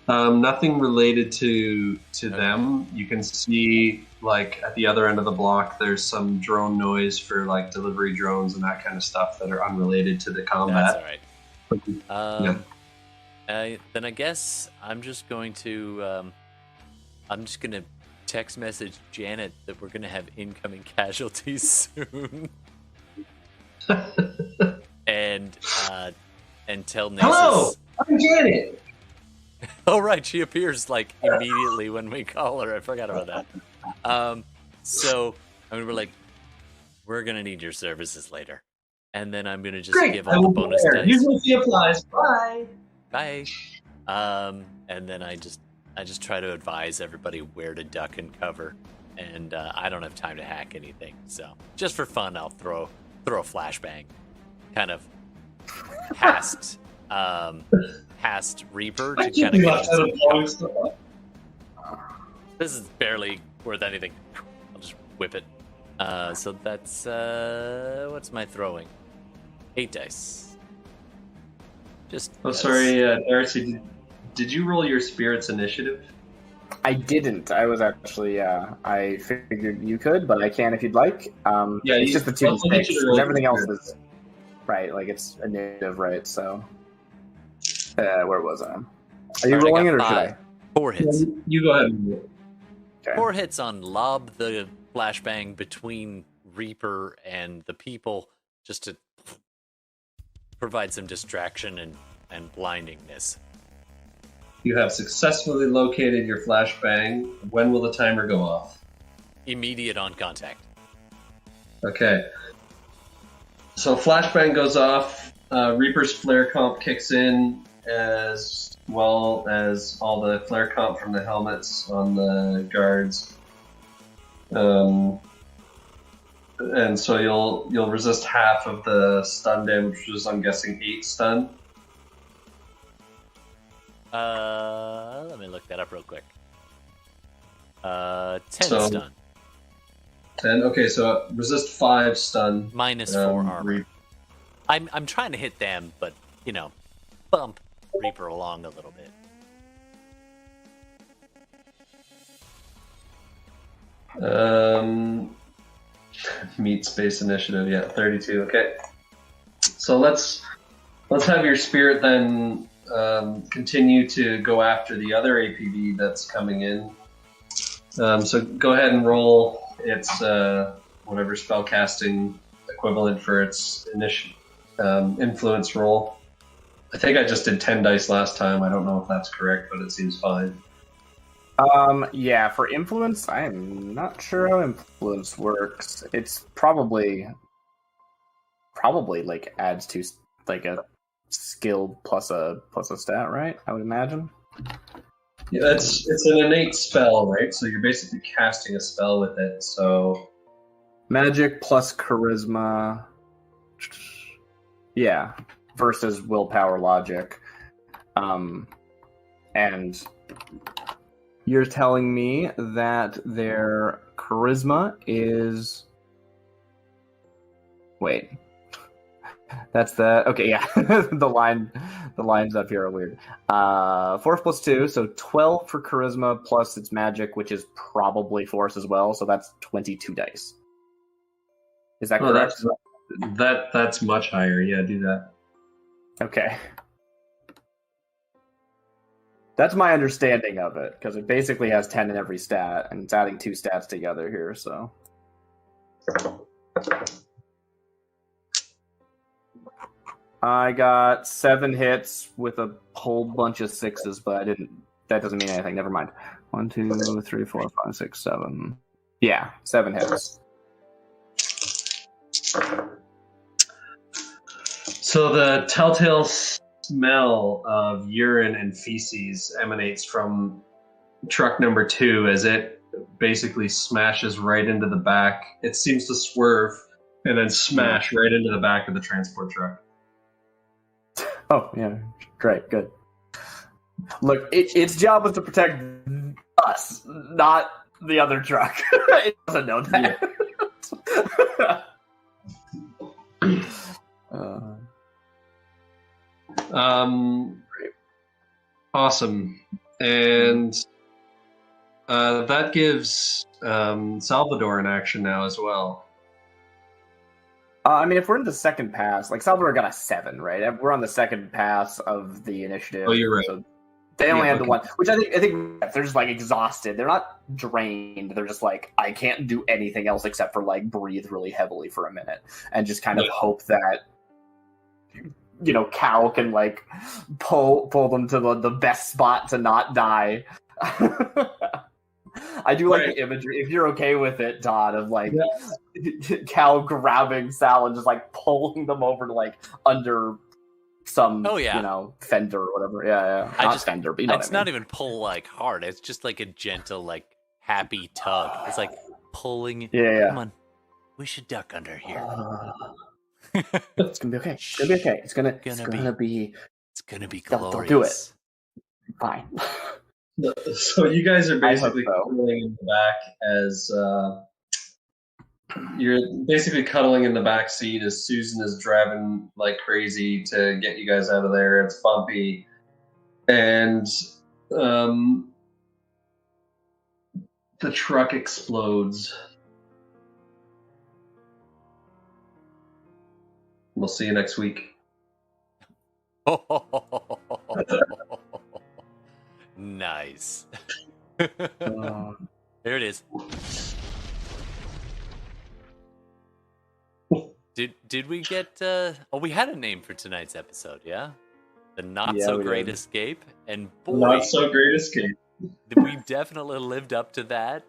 Nothing related to them. You can see, like, at the other end of the block, there's some drone noise for, like, delivery drones and that kind of stuff that are unrelated to the That's combat. all right. Then I guess I'm just going to text message Janet that we're gonna have incoming casualties soon, and tell Nasus. Hello, I'm Janet. Oh right, she appears like immediately when we call her. I forgot about that. So I'm gonna be like, we're gonna need your services later, and then I'm gonna just Great, give I all the will be bonus there. dice. Usual fee applies. Bye. Bye. And then I just I just try to advise everybody where to duck and cover, and I don't have time to hack anything. So just for fun, I'll throw a flashbang, kind of past Reaper to kind of get some cover. This is barely worth anything. I'll just whip it. So that's what's my throwing? 8 dice. Just. Oh, sorry, Darcy. Did you roll your spirit's initiative? I didn't. I was actually, I figured you could, but I can if you'd like. Yeah, it's just the 2 mistakes. Everything else spirit. is right. Like it's initiative, right? So, where was I? Are you rolling it or should I? 4 hits. Yeah, you go ahead and roll. Okay. 4 hits on lob the flashbang between Reaper and the people, just to provide some distraction and blindingness. You have successfully located your flashbang. When will the timer go off? Immediate on contact. Okay. So flashbang goes off. Reaper's flare comp kicks in, as well as all the flare comp from the helmets on the guards. And so you'll resist half of the stun damage, which is, I'm guessing, 8 stun. Let me look that up real quick. 10 stun. 10. Okay, so resist 5 stun. Minus 4 armor. I'm trying to hit them, but bump Reaper along a little bit. Meet space initiative, yeah, 32. Okay, so let's have your spirit then continue to go after the other APB that's coming in. So go ahead and roll its whatever spellcasting equivalent for its influence roll. I think I just did 10 dice last time. I don't know if that's correct, but it seems fine. Yeah, for influence, I am not sure how influence works. It's probably like adds to like a skill plus a stat, right? I would imagine. Yeah, it's an innate spell, right? So you're basically casting a spell with it. So magic plus charisma. Yeah, versus willpower logic. And you're telling me that their charisma is... Wait. That's the... Okay, yeah. the lines up here are weird. 4 plus 2, so 12 for charisma plus its magic, which is probably force as well, so that's 22 dice. Is that correct? That's much higher. Yeah, do that. Okay. That's my understanding of it, because it basically has 10 in every stat, and it's adding 2 stats together here, so... I got 7 hits with a whole bunch of 6s, but that doesn't mean anything, never mind. 1, 2, 3, 4, 5, 6, 7. Yeah, 7 hits. So the telltale smell of urine and feces emanates from truck number 2 as it basically smashes right into the back. It seems to swerve and then smash right into the back of the transport truck. Oh, yeah. Great, good. Look, its job was to protect us, not the other truck. It doesn't know that. Awesome. And that gives Salvador an action now as well. I mean, if we're in the second pass, like Salvador got a 7, right? We're on the second pass of the initiative. Oh, you're right. So they only had the 1, which I think they're just like exhausted. They're not drained. They're just like, I can't do anything else except for like breathe really heavily for a minute and just kind of hope that Cal can like pull them to the best spot to not die. I do like the imagery, if you're okay with it, Todd, of like Cal grabbing Sal and just like pulling them over to like under some Oh, yeah. fender or whatever. Yeah. I Not just fender, but you know it's what I not mean. even pull like hard. It's just like a gentle, like happy tug. It's like pulling. Yeah. Come on, we should duck under here. It's gonna be okay. It's gonna be okay. It's gonna be. It's gonna be They'll glorious. do it. Fine. So you guys are I hope basically so. cuddling in the back as you're basically cuddling in the back seat as Susan is driving like crazy to get you guys out of there. It's bumpy, and the truck explodes. We'll see you next week. Nice. Uh, There it is. Did we get? We had a name for tonight's episode, yeah. The not Yeah, so we great did. escape, and boy, Not so great escape. we definitely lived up to that.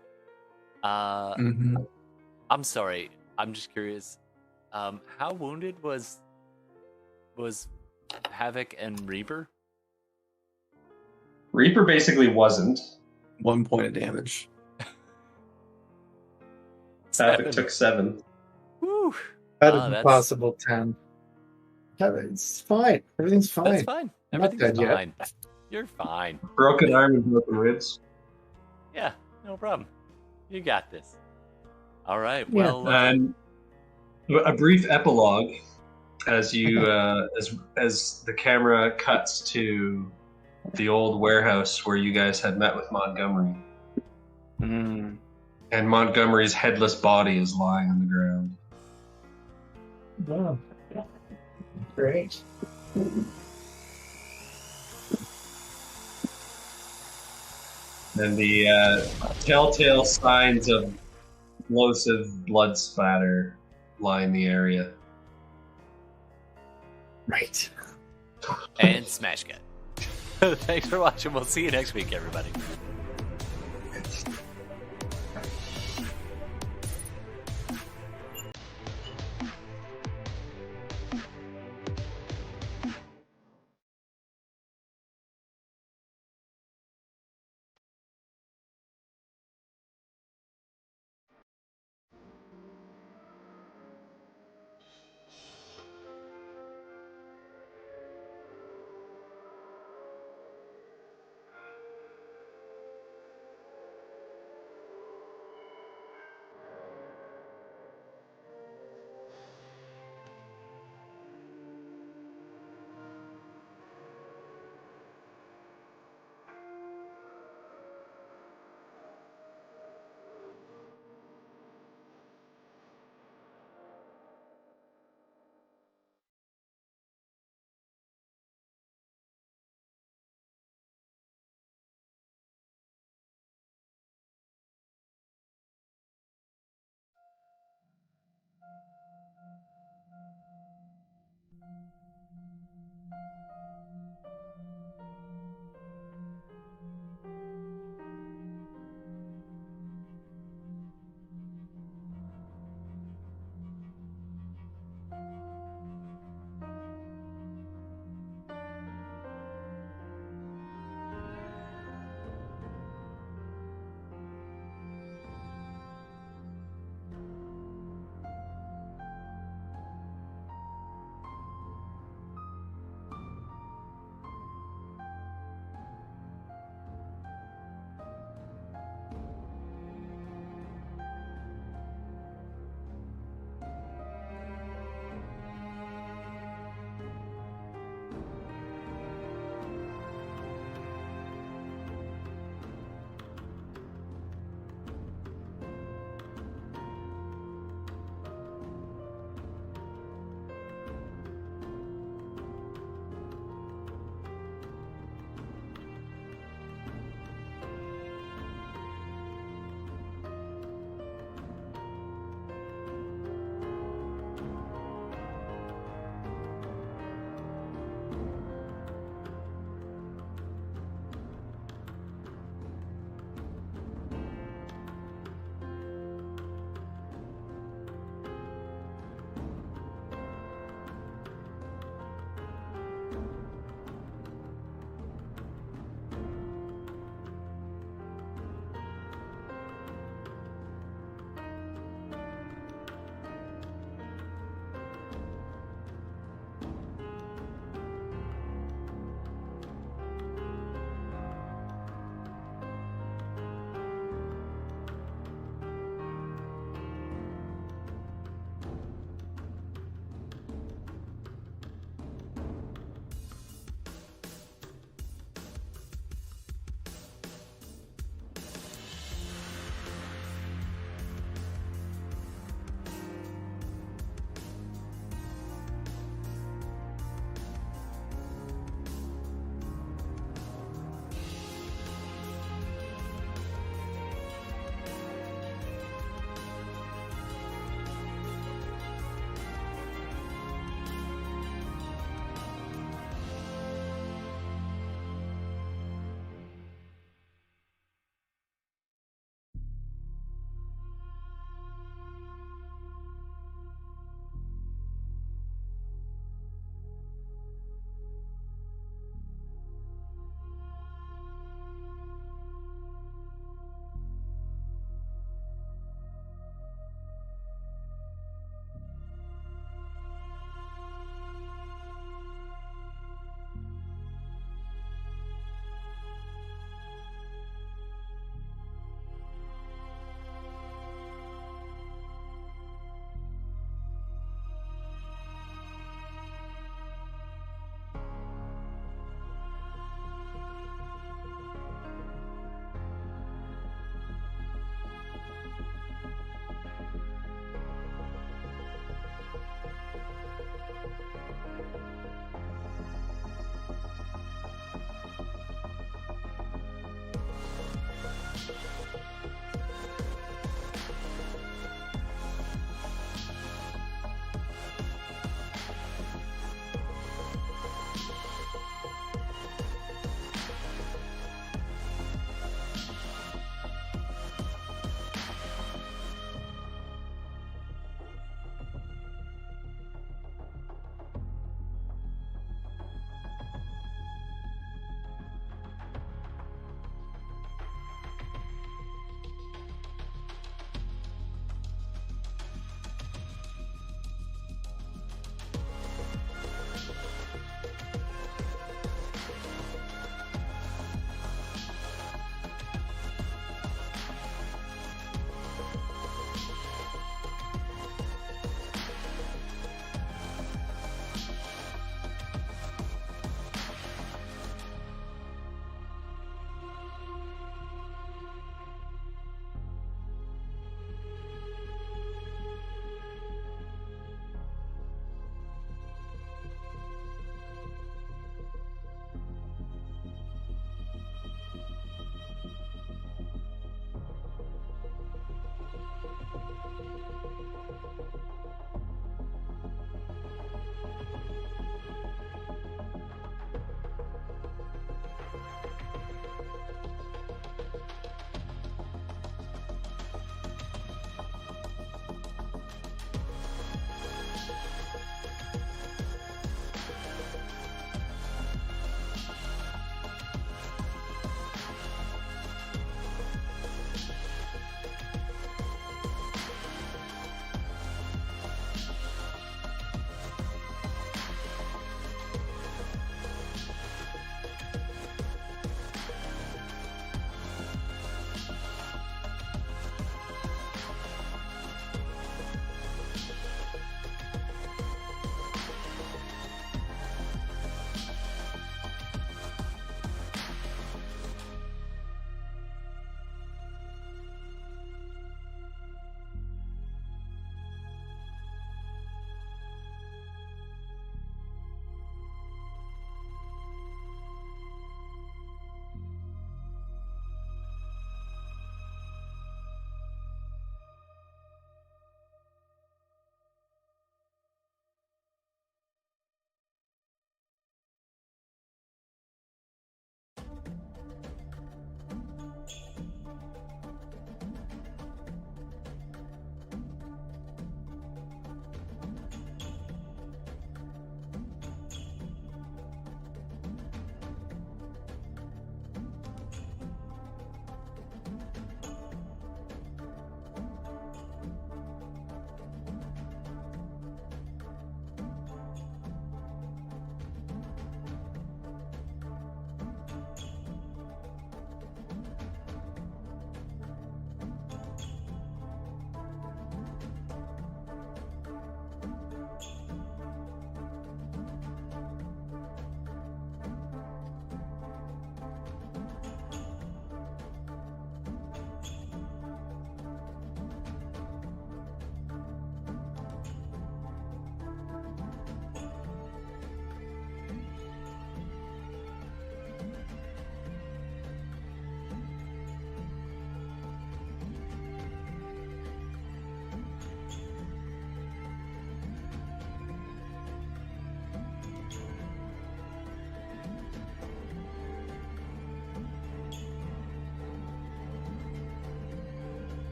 Mhm. I'm sorry. I'm just curious. How wounded was Havoc and Reaper? Reaper basically wasn't. 1 point of damage. Havoc took 7. Woo. Out Ah, of that's- possible 10. Yeah, it's fine. Everything's fine. That's fine. I'm not Everything's dead yet. fine. You're fine. Broken arm and broken ribs. Yeah, no problem. You got this. All right. Yeah. Well, And a brief epilogue as you as the camera cuts to the old warehouse where you guys had met with Montgomery, mm. and Montgomery's headless body is lying on the ground. Oh, great. And the telltale signs of explosive blood splatter line the area. Right. and smash cut. Thanks for watching. We'll see you next week, everybody.